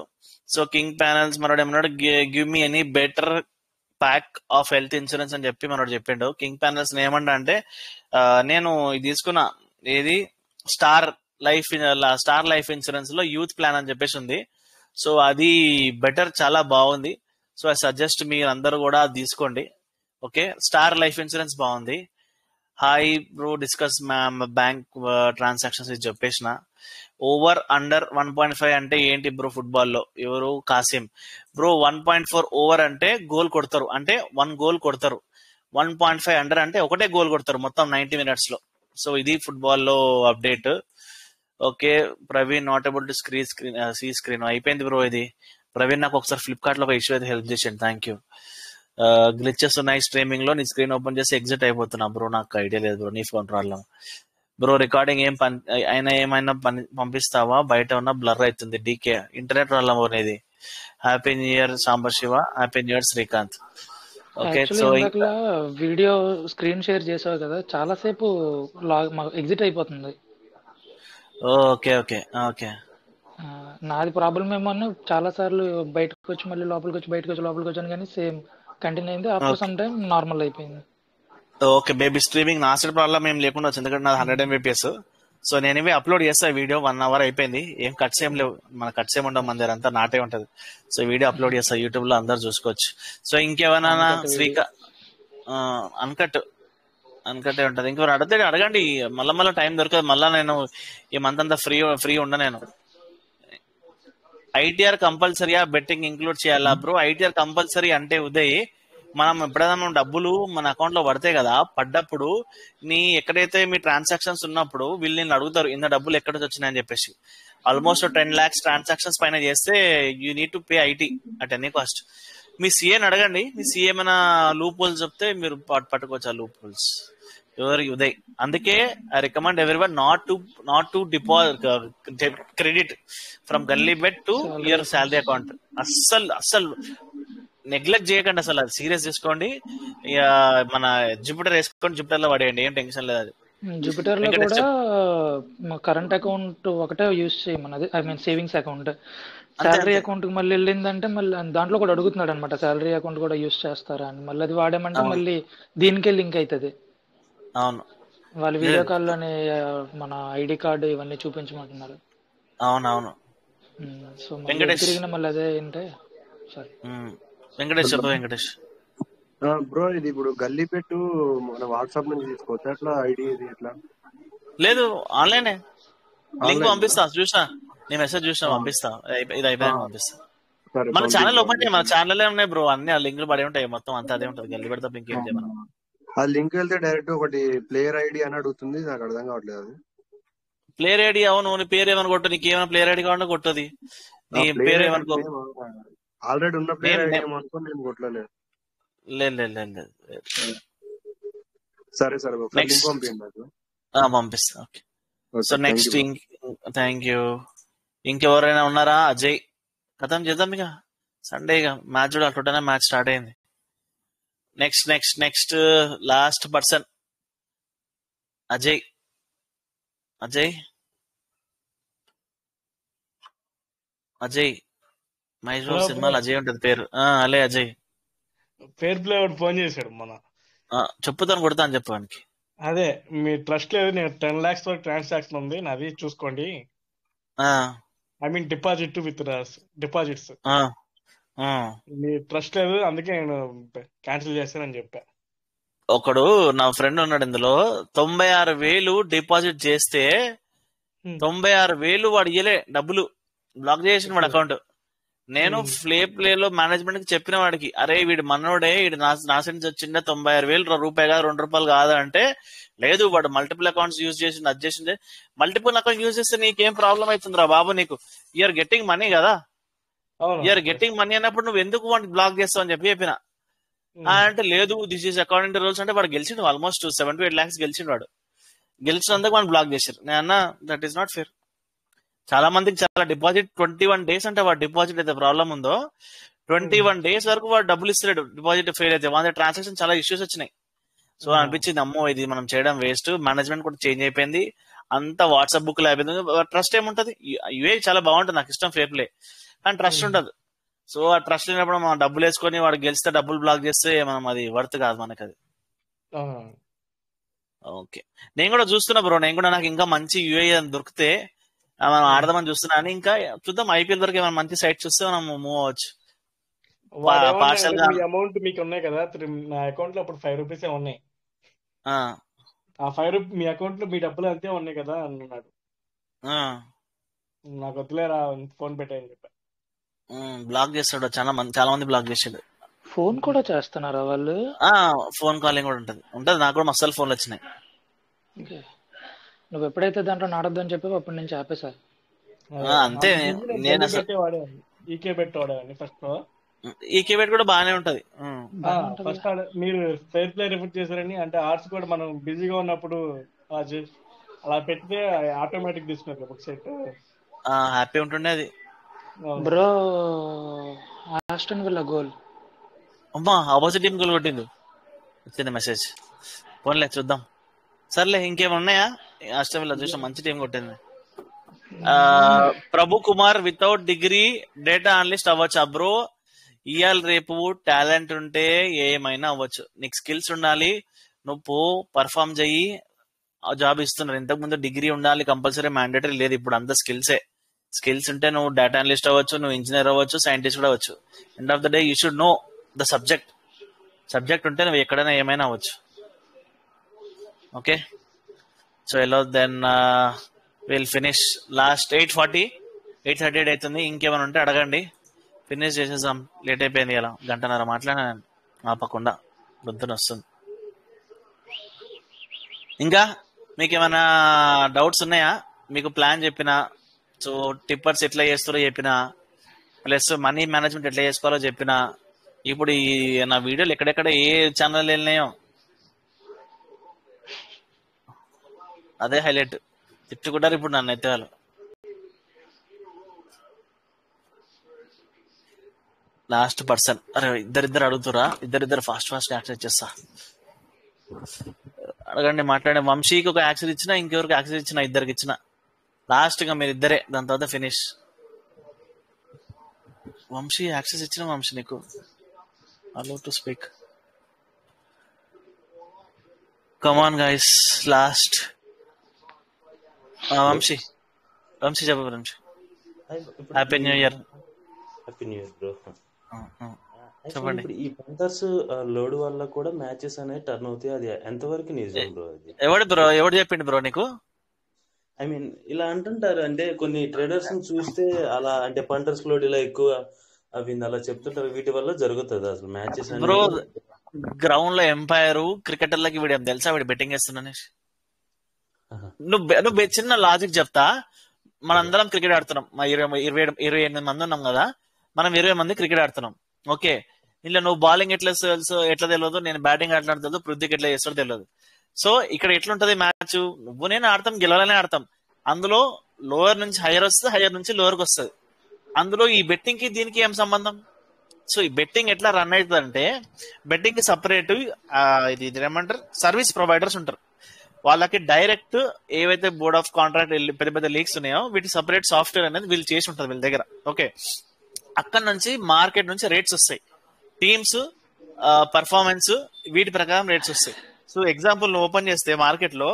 సో కింగ్ ప్యానల్స్ మనోడు ఏమన్నాడు, give me any better pack of health insurance అని చెప్పి మనోడు చెప్పిండు. కింగ్ ప్యానల్స్ ఏమన్నా అంటే, నేను ఇది తీసుకున్నా, ఏది స్టార్ లైఫ్ ఇన్సూరెన్స్ లో యూత్ ప్లాన్ అని చెప్పేసి ఉంది. సో అది బెటర్, చాలా బాగుంది. సో ఐ సజెస్ట్ మీరు అందరూ కూడా తీసుకోండి. ఓకే, స్టార్ లైఫ్ ఇన్సూరెన్స్ బాగుంది. Hi bro, discuss bank transactions ఇది చెప్పేసిన. ఓవర్ అండర్ 1.5 అంటే ఏంటి బ్రో ఫుట్బాల్లో? ఎవరు? కాసిం బ్రో. 1.4 ఓవర్ అంటే గోల్ కొడతారు, అంటే 1 గోల్ కొడతారు. 1.5 అండర్ అంటే ఒకటే గోల్ కొడతారు మొత్తం 90 minutes లో. సో ఇది ఫుట్బాల్లో update. Okay, Praveen not about to see screen అయిపోయింది బ్రో. ఇది ప్రవీణ్ నాకు ఒకసారి ఫ్లిప్కార్ట్ లో ఒక ఇష్యూ అయితే హెల్ప్ చేసాడు, థ్యాంక్ యూ. గ్లిచెస్ ఉన్నాయి స్ట్రీమింగ్ లో, నీ స్క్రీన్ ఓపెన్ చేసి ఎగ్జిట్ అయిపోతున్నా బ్రో. నాకు ఐడియా లేదు బ్రో, నీ ఫోన్ ప్రాబ్లం బ్రో. రికార్డింగ్ ఏమైనా పంపిస్తావా? బయట ఉన్న బ్లర్ అవుతుంది. డీకే ఇంటర్నెట్ ప్రాబ్లం అనేది. Happy new year sambar Shiva, happy new year Srikanth. Okay, so video screen share చేసావు కదా, చాలా సేపు ఎగ్జిట్ అయిపోతుంది. ఓకే ఓకే ఓకే, నాది ప్రాబ్లం ఏమో, చాలా సార్లు బయటకు వచ్చి మళ్ళీ లోపలికి వచ్చి బయటకు వచ్చి లోపలికి వచ్చాను, కానీ సేమ్ కంటిన్యూ అయింది. ఆఫ్టర్ సమ్ టైం నార్మల్ అయిపోయింది. ఓకే బేబీ, స్ట్రీమింగ్ నా సైడ్ ప్రాబ్లం ఏం లేకుండా వచ్చింది, ఎందుకంటే నాది 100 Mbps. సో నేను అప్లోడ్ చేస్తా వీడియో. 1 hour అయిపోయింది, ఏం కట్స్ ఏం లేవు, మన కట్స్ ఏమి ఉండవు, మన దగ్గర అంతా నాటే ఉంటది. సో వీడియో అప్లోడ్ చేస్తా యూట్యూబ్ లో, అందరు చూసుకోవచ్చు. సో ఇంకేమైనా అన్కట్ ఉంటది, ఇంకెవరు అడగండి. మళ్ళా టైం దొరకదు, మళ్ళా నేను ఈ మంత్ అంతా ఫ్రీ ఉండ. నేను ఐటీఆర్ కంపల్సరీగా బెట్టింగ్ ఇంక్లూడ్ చేయాలా బ్రో? ఐటీఆర్ కంపల్సరీ అంటే ఉదయ్, మనం ఎప్పుడైనా డబ్బులు మన అకౌంట్ లో పడతాయి కదా, పడ్డప్పుడు ఎక్కడైతే మీ ట్రాన్సాక్షన్స్ ఉన్నప్పుడు వీళ్ళు నేను అడుగుతారు, ఇంత డబ్బులు ఎక్కడ నుంచి వచ్చినాయని చెప్పేసి. ఆల్మోస్ట్ 10 lakhs ట్రాన్సాక్షన్స్ పైన చేస్తే you need to pay IT at any cost. మీ సీఏని అడగండి, మీ సీఏ ఏమైనా లూప్ హోల్స్ చెప్తే మీరు పట్టుకోవచ్చు ఆ లూప్ హోల్స్. ఉదయ్, అందుకే I recommend everyone not to deposit credit from Gully Bet to your salary account. అస్సలు నెగ్లెక్ట్ చేయకండి, అసలు అది సీరియస్ తీసుకోండి. మన జూపిటర్ వేసుకోండి, జూపిటర్ లో పడేయండి, ఏం టెన్షన్ లేదు. అది జూపిటర్ లో కూడా కరెంట్ అకౌంట్ ఒకటే యూజ్ చేయమన్నది, I mean savings account. Salary account కి మళ్ళీ వెళ్ళిందంటే మళ్ళీ దాంట్లో కూడా అడుగుతున్నాడు అనమాట, శాలరీ అకౌంట్ కూడా యూజ్ చేస్తారా అని. మళ్ళీ అది వాడామంటే మళ్ళీ దీనికే లింక్ అవుతుంది. అవును, వాళ్ళు వీడియో కాల్ లోనే మన ఐడి కార్డు ఇవన్నీ చూపించమంటున్నారు. అవునవును. సో తిరిగిన మళ్ళీ అదే ఏంటే సారీ వెంకటేష్ చెప్పు. వెంకటేష్ బ్రో, ఇది ఇప్పుడు గల్లీ పెట్టు మన వాట్సాప్ నుంచి తీసుకోవచ్చు అట్లా ఐడి? ఇది ఎట్లా? లేదు, ఆన్లైనే. లింక్ పంపిస్తా, చూసా నీ మెసేజ్ చూసినా, పంపిస్తా. ఇది అయిపోయాక పంపిస్తా. మన ఛానల్ ఓపెన్ చేయ, మన ఛానల్ ఉన్నాయి బ్రో, అన్ని ఆ లింకులు పడి ఉంటాయి, మొత్తం అంతా అదే ఉంటుంది. గల్లీ పెడతా లింక్ ఏం చేయమన్నా. ఆ లింక్ వెళ్తే డైరెక్ట్ ఒకటి ప్లేయర్ ఐడి అని అడుగుతుంది, నాకు అర్థం కావట్లేదు. అది ప్లేయర్ ఐడి. అవును, నీ పేరు ఏమని కొట్టు, నీకు ఏమైనా ప్లేయర్ ఐడి కావాలంటే కొట్టది. నీ పేరు ఏమనుకో, ఆల్రెడీ ఉన్న ప్లేయర్ ఐడి ఏమనుకో, నేను కొట్టలేదు. లేదు. సరే పంపిస్తా. Okay, so next thank you. ఇంకెవరైనా ఉన్నారా? అజయ్, కథం చేద్దాం ఇక. సండే ఇక మ్యాచ్ కూడా, అట్లుంటేనే మ్యాచ్ స్టార్ట్ అయింది. Next last person Ajay. Mysore సినిమాలో అజయ్ ఉంటది పేరు. అలే అజయ్. ఫేర్ ప్లే వాడు ఫోన్ చేశాడు మన. చెప్పుతాను కొడతాను చెప్పడానికి. అదే మీ ట్రస్ట్ లేదు, నేను 10 lakhs వరకు ట్రాన్సాక్షన్ ఉంది నాది చూసుకోండి. I mean deposit with deposits. Me trust లేదు అందుకే నేను క్యాన్సిల్ చేస్తానని చెప్పా. ఒకడు నా ఫ్రెండ్ ఉన్నాడు ఇందులో 96,000 డిపాజిట్ చేస్తే 96,000 వాడు ఇయ్యలే, డబ్బులు బ్లాక్ చేసిన వాడు అకౌంట్. నేను ప్లే లో మేనేజ్మెంట్ కి చెప్పిన వాడికి, అరే వీడు మనోడే, వీడు నా సెన్స్ వచ్చిండే 96,000 రూపాయి కాదు, ₹2 కాదా అంటే, లేదు వాడు మల్టిపుల్ అకౌంట్స్ యూజ్ చేసి అది చేసిండే. మల్టిపుల్ అకౌంట్ యూజ్ చేస్తే నీకేం ప్రాబ్లం అవుతుందిరా బాబు, నీకు యూఆర్ గెట్టింగ్ మనీ కదా, యూఆర్ గెట్టింగ్ మనీ అన్నప్పుడు నువ్వు ఎందుకు వాడిని బ్లాక్ చేస్తావు అని చెప్పిన. అంటే లేదు this is according to rules అంటే వాడు గెలిచిండు, ఆల్మోస్ట్ 7 to 8 lakhs గెలిచిండు. వాడు గెలిచినందుకు వాడిని బ్లాక్ చేశారు. నేను అన్నా దట్ ఈస్ నాట్ ఫేర్. చాలా మందికి చాలా డిపాజిట్ 21 days అంటే వాడు డిపాజిట్ అయితే ప్రాబ్లం ఉందో 21 days వరకు వాడు డబ్బులు ఇస్తలేడు, డిపాజిట్ ఫెయిల్ అయితే. వాళ్ళ ట్రాన్సాక్షన్ చాలా ఇష్యూస్ వచ్చినాయి. సో అనిపించింది అమ్మో ఇది మనం చేయడం వేస్ట్. మేనేజ్మెంట్ కూడా చేంజ్ అయిపోయింది, అంతా వాట్సాప్ బుక్ లో అయిపోయింది. ట్రస్ట్ ఏముంటది, ఇవే చాలా బాగుంటుంది, నాకు ఇష్టం ఫేర్ ప్లే, కానీ ట్రస్ట్ ఉండదు. సో ఆ ట్రస్ట్ లేనప్పుడు మనం డబ్బులు వేసుకొని వాడు గెలిస్తే డబ్బులు బ్లాక్ చేస్తే మనం అది వర్త్ కాదు మనకి అది. ఓకే, నేను కూడా చూస్తున్నా బ్రో, నేను కూడా నాకు ఇంకా మంచి యూఏ దొరికితే మనం ఆడదామని చూస్తున్నా. అని ఇంకా చూద్దాం, ఐపీఎల్ వరకు ఏమైనా మంచి సైట్ చూస్తే మనం మూవ్ అవ్వచ్చు. అమౌంట్ మీకు ఉన్నాయి కదా, నా అకౌంట్ లో అప్పుడు 5 rupees ఉన్నాయి. ఆ 5 rupees మీ అకౌంట్ లో మీ డబ్బులు అంతే ఉన్నాయి కదా అన్నాడు. నాకు వద్దులేరా ఫోన్ పెట్టాయని చెప్పా. బ్లాక్ చేస్తాడు, చాలా మంది బ్లాక్ చేసాడు. ఫోన్ కూడా చేస్తున్నారా వాళ్ళు? ఫోన్ కాలింగ్ కూడా ఉంటది. నాకు కూడా మస్తు ఫోన్లు వచ్చినాయి. నువ్వు ఎప్పుడైతే దాంట్లో నాడొద్దని చెప్పి అప్పటి నుంచి ఆపేసా. అంతే, నేను ఈకే పెట్టేవాడే ఫస్ట్. ఈకే పెట్టి కూడా బాగానే ఉంటది. ఫస్ట్ మీరు ఫెయిర్ ప్లే రిపోర్ట్ చేశారని, అంటే ఆర్ట్స్ కూడా మనం బిజీగా ఉన్నప్పుడు అలా పెడితే ఆటోమేటిక్ తీసుకున్నారు బుక్ సెట్, హ్యాపీ ఉంటుండే అది. బ్రో ఆస్టన్ విల్లా గోల్, అమ్మా ఆపోజిట్ టీం గోల్ కొట్టిండు, వచ్చింది మెసేజ్. పోన్లే చూద్దాం. సర్లే ఇంకేమున్నాయా? ఆస్టన్ విల్లా చూసిన మంచి టీం కొట్టింది. Prabhu Kumar without degree data analyst అవ్వచ్చా బ్రో? ఇవాళ రేపు టాలెంట్ ఉంటే ఏమైనా అవ్వచ్చు, నీకు స్కిల్స్ ఉండాలి, నువ్వు పర్ఫామ్ చెయ్యి, జాబ్ ఇస్తున్నారు. ఇంతకు ముందు డిగ్రీ ఉండాలి కంపల్సరీ, మ్యాండేటరీ లేదు, ఇప్పుడు అంత స్కిల్స్ ఉంటే నువ్వు డేటా అనలిస్ట్ అవ్వచ్చు, నువ్వు ఇంజనీర్ అవ్వచ్చు, సైంటిస్ట్ కూడా అవ్వచ్చు. End of the day you should know the subject ఉంటే నువ్వు ఎక్కడైనా ఏమైనా అవ్వచ్చు. ఓకే, సో ఎలా దెన్ విల్ ఫినిష్. లాస్ట్ 8:38 అవుతుంది. ఇంకేమైనా ఉంటే అడగండి, ఫినిష్ చేసేద్దాం. లేట్ అయిపోయింది, ఇలా 1.5 గంట మాట్లాడాను ఆపకుండా, పొద్దున వస్తుంది. ఇంకా మీకు ఏమైనా డౌట్స్ ఉన్నాయా? మీకు ప్లాన్ చెప్పినా, సో టిప్పర్స్ ఎట్లా చేస్తారో చెప్పినా, ప్లస్ మనీ మేనేజ్మెంట్ ఎట్లా చేసుకోవాలో చెప్పినా. ఇప్పుడు ఈ నా వీడియోలు ఎక్కడెక్కడ ఏ ఛానల్ వెళ్ళినాయో అదే హైలైట్, తిట్టుకుంటారు ఇప్పుడు నన్ను అయితే వాళ్ళు. లాస్ట్ పర్సన్, అరే ఇద్దరిద్దరు అడుగుతురా, ఇద్దరిద్దరు ఫాస్ట్ యాక్సెస్ చేస్తా. అడగండి, మాట్లాడే. వంశీకి ఒక యాక్సెస్ ఇచ్చిన, ఇంకెవరికి యాక్సెస్ ఇచ్చిన, ఇద్దరికి ఇచ్చిన. లాస్ట్ గా మీరు ఇద్దరే, దాని తర్వాత ఫినిష్. వంశీ యాక్సెస్ ఇచ్చిన, వంశీ నీకు allow to speak. Come on guys, last. Vamsi చెప్పు. Vamsi happy new year. Happy new year bro. చెప్పండి. ఈ పంటర్స్ లోడ్ వల్ల కూడా మ్యాచెస్ అనేవి టర్న్ అవుతాయి, అది ఎంతవరకు నిజం బ్రో? అది ఎవడు చెప్పిండు బ్రో నీకు? ఐ మీన్ ఇలా అంటుంటారు, అంటే కొన్ని ట్రేడర్స్ చూస్తే అలా, అంటే పంటర్స్ లోడ్ ఇలా ఎక్కువ అవి అలా చెప్తుంటారు, వీటి వల్ల జరుగుతుంది అసలు మ్యాచెస్ బ్రో. గ్రౌండ్ లో ఎంపైర్ క్రికెటర్లకి వీడు తెలుసా, వీడు బెట్టింగ్ వేస్తున్నాను. నువ్వు చిన్న లాజిక్ చెప్తా. మనందరం క్రికెట్ ఆడుతున్నాం, 28 మంది ఉన్నాం కదా, మనం 20 మంది క్రికెట్ ఆడుతున్నాం. ఓకే, ఇలా నువ్వు బౌలింగ్ ఎట్లా తెలియదు, నేను బ్యాటింగ్ ఎట్లా తెలియదు, పృథ్వీకి ఎట్లా చేస్తాడో తెలియదు. సో ఇక్కడ ఎట్లుంటది మ్యాచ్, నువ్వు నేను ఆడతాం, గెలవాలనే ఆడతాం. అందులో లోవర్ నుంచి హైయర్ వస్తుంది, హైయర్ నుంచి లోవర్కి వస్తుంది. అందులో ఈ బెట్టింగ్ కి దీనికి ఏం సంబంధం? సో ఈ బెట్టింగ్ ఎట్లా రన్ అవుతుందంటే, బెట్టింగ్ కి సపరేట్ ఇది ఏమంటారు సర్వీస్ ప్రొవైడర్స్ ఉంటారు. వాళ్ళకి డైరెక్ట్ ఏవైతే బోర్డ్ ఆఫ్ కాంట్రాక్ట్ పెద్ద పెద్ద లీగ్స్ ఉన్నాయో వీటి సపరేట్ సాఫ్ట్వేర్ అనేది వీళ్ళు చేసి ఉంటుంది వీళ్ళ దగ్గర. ఓకే, అక్కడ నుంచి మార్కెట్ నుంచి రేట్స్ వస్తాయి, టీమ్స్ పర్ఫార్మెన్స్ వీటి ప్రకారం రేట్స్ వస్తాయి. సో ఎగ్జాంపుల్ నువ్వు ఓపెన్ చేస్తే మార్కెట్ లో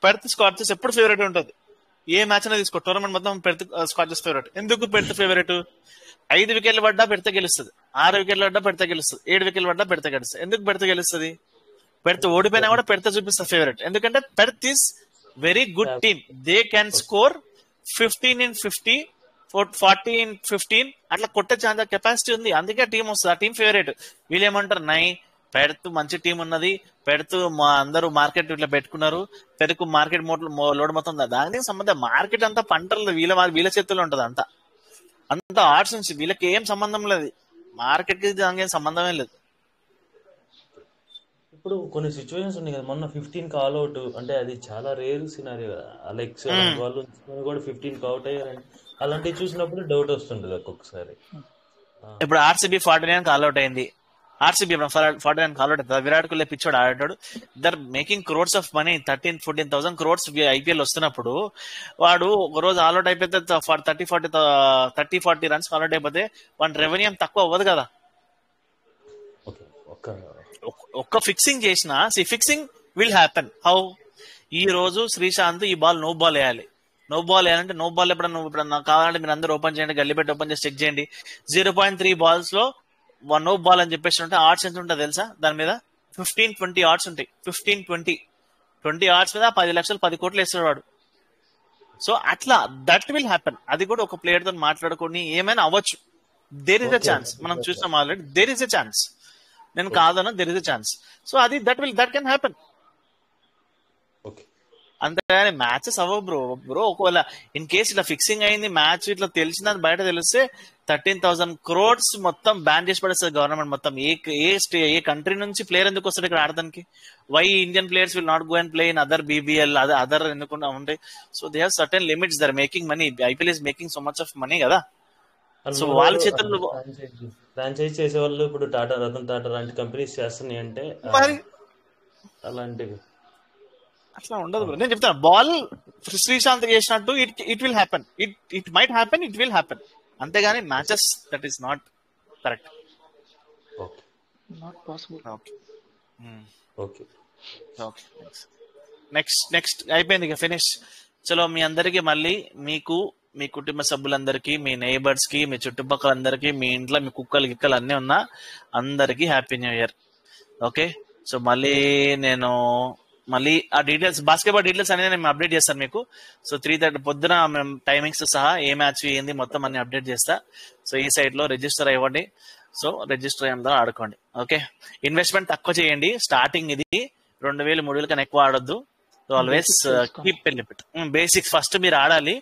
పెర్త్ స్కాచెస్ ఎప్పుడు ఫేవరెట్ ఉంటుంది. ఏ మ్యాచ్ అనేది తీసుకో, టోర్నమెంట్ మొత్తం పెర్త్ స్కాచెస్ ఫేవరెట్. ఎందుకు పెర్త్ ఫేవరెట్? 5 వికెట్లు పడ్డా పెడితే గెలుస్తుంది, 6 వికెట్లు పడ్డా పెడితే గెలుస్తుంది, 7 వికెట్లు పడ్డా పెడితే గెలుస్తుంది. ఎందుకు పెడితే గెలుస్తుంది? పెడితే ఓడిపోయినా కూడా పెడితే చూపిస్తుంది ఫేవరెట్. ఎందుకంటే Perth is very good team, they can score 15 in 50, 40 in 15 అట్లా కొట్టే ఛాన్స్ కెపాసిటీ ఉంది. అందుకే టీం వస్తుంది, ఆ టీం ఫేవరెట్. వీళ్ళు ఏమంటారు, పెడుతూ మంచి టీం ఉన్నది, పెడుతూ అందరూ మార్కెట్ ఇట్లా పెట్టుకున్నారు, పెరుకు మార్కెట్ లోడ్ మొత్తం దానికి సంబంధం. మార్కెట్ అంతా పంటలు వీళ్ళ చేతుల్లో ఉంటది, అంత ఆర్ట్స్ నుంచి వీళ్ళకి ఏం సంబంధం లేదు, మార్కెట్ కి దానికి ఏం సంబంధమే లేదు. ఇప్పుడు కొన్ని సిచ్యువేషన్స్ ఉన్నాయి కదా, మొన్న 15 ఆల్ అవుట్ అంటే అది చాలా రేర్ సినారియో కదా. అలెక్స్ వాళ్ళు కూడా 15 అవుట్ అయ్యారంటే అలాంటివి చూసినప్పుడు డౌట్ వస్తుంటది ఒక్కొక్కసారి. ఇప్పుడు ఆర్సీబీ 49 ఆల్ అవుట్ అయింది, ఆర్సీబీ 49 ఆల్ అవుట్ అవుతుంది, విరాట్ కోహ్లీ పిచ్చోడు ఆడాడు, they're making crores of money, 13-14,000 crores IPL వస్తున్నప్పుడు వాడు ఒక రోజు ఆల్ అవుట్ అయిపోతే 30-40 runs ఆల్ అవుట్ అయిపోతే వాడి రెవెన్యూ తక్కువ అవ్వదు కదా. ఒక్క ఫిక్సింగ్ చేసినా ఫిక్సింగ్ విల్ హ్యాపెన్. హౌ? ఈ రోజు శ్రీశాంత్ ఈ బాల్ నో బాల్ వేయాలి, నో బాల్ వేయాలంటే నో బాల్ ఎప్పుడన్నా కావాలంటే మీరు అందరూ ఓపెన్ చేయండి, గల్లీ పెట్టి ఓపెన్ చేసి చెక్ చేయండి. 0.3 balls లో నో బాల్ అని చెప్పేసి ఉంటే ఆర్ట్స్ ఎంత ఉంటుంది తెలుసా? దాని మీద 15-20 ఆర్ట్స్ ఉంటాయి. 15-20 ఆర్ట్స్ మీద 10 లక్షలు 10 కోట్లు వేస్తాడు వాడు. సో అట్లా దట్ విల్ హ్యాపెన్. అది కూడా ఒక ప్లేయర్ తో మాట్లాడుకొని ఏమైనా అవ్వచ్చు. దేర్ ఇస్ అ ఛాన్స్, మనం చూసాం already. There is a chance, నేను కాదన్నా, there is a chance. So అది దట్ కెన్ హ్యాపెన్. అంతేగాని మ్యాచెస్ అవ్వవు బ్రో. ఒకవేళ ఇన్ కేసు ఇట్లా ఫిక్సింగ్ అయింది, మ్యాచ్ ఇట్లా తెలిసిందని బయట తెలిస్తే 13,000 crores మొత్తం బ్యాన్ చేసి పడేస్తుంది గవర్నమెంట్ మొత్తం. ఏ కంట్రీ నుంచి ప్లేయర్ ఎందుకు వస్తాడు ఇక్కడ ఆడడానికి? Why Indian players will not go and play in other BBL other ఎందుకు ఉంటాయి? So they have certain limits, they're making money. IPL is making so much of money కదా. సో వాళ్ళ చేతుల్లో ఫ్రాంచైజ్ చేసే వాళ్ళు ఇప్పుడు రతన్ టాటా లాంటి కంపెనీస్ చేస్తున్నాయి అంటే అలాంటివి అట్లా ఉండదు బ్రో. నేను చెప్తాను, బాల్ శ్రీశాంత్ చేసినట్టు it will happen, it might happen, it will happen. అంతేగాని matches that is not correct, not possible. Okay next అయిపోయింది ఇక, ఫినిష్. చలో మీ అందరికి మళ్ళీ మీకు మీ కుటుంబ సభ్యులందరికీ, మీ నైబర్స్ కి, మీ చుట్టుపక్కల అందరికి, మీ ఇంట్లో మీ కుక్కలు గిక్కలు అన్నీ ఉన్నా అందరికి happy new year. Okay, so నేను ఆ డీటెయిల్స్, బాస్కెట్బాల్ డీటెయిల్స్ అనేది నేను అప్డేట్ చేస్తాను మీకు. సో 3:30 పొద్దున మేము టైమింగ్స్ సహా ఏ మ్యాచ్ ఏంది మొత్తం అన్ని అప్డేట్ చేస్తా. సో ఈ సైట్ లో రిజిస్టర్ అవ్వండి. సో రిజిస్టర్ అయ్యేందులో ఆడుకోండి. ఓకే, ఇన్వెస్ట్మెంట్ తక్కువ చేయండి, స్టార్టింగ్ ఇది 2,000-3,000 కన్నా ఎక్కువ ఆడొద్దు. So always keep limit. Basics first మీరు ఆడాలి.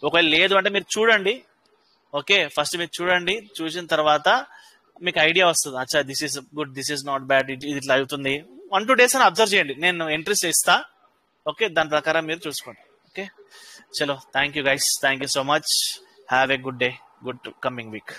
ఒకవేళ లేదు అంటే మీరు చూడండి. ఓకే, ఫస్ట్ మీరు చూడండి, చూసిన తర్వాత మీకు ఐడియా వస్తుంది, అచ్చా this is good, this is not bad, ఇది ఇట్లా అవుతుంది. 1-2 days అని అబ్జర్వ్ చేయండి, నేను ఎంట్రీస్ ఇస్తా. ఓకే, దాని ప్రకారం మీరు చూసుకోండి. ఓకే, చలో, thank you guys, thank you so much, have a good day, good coming week.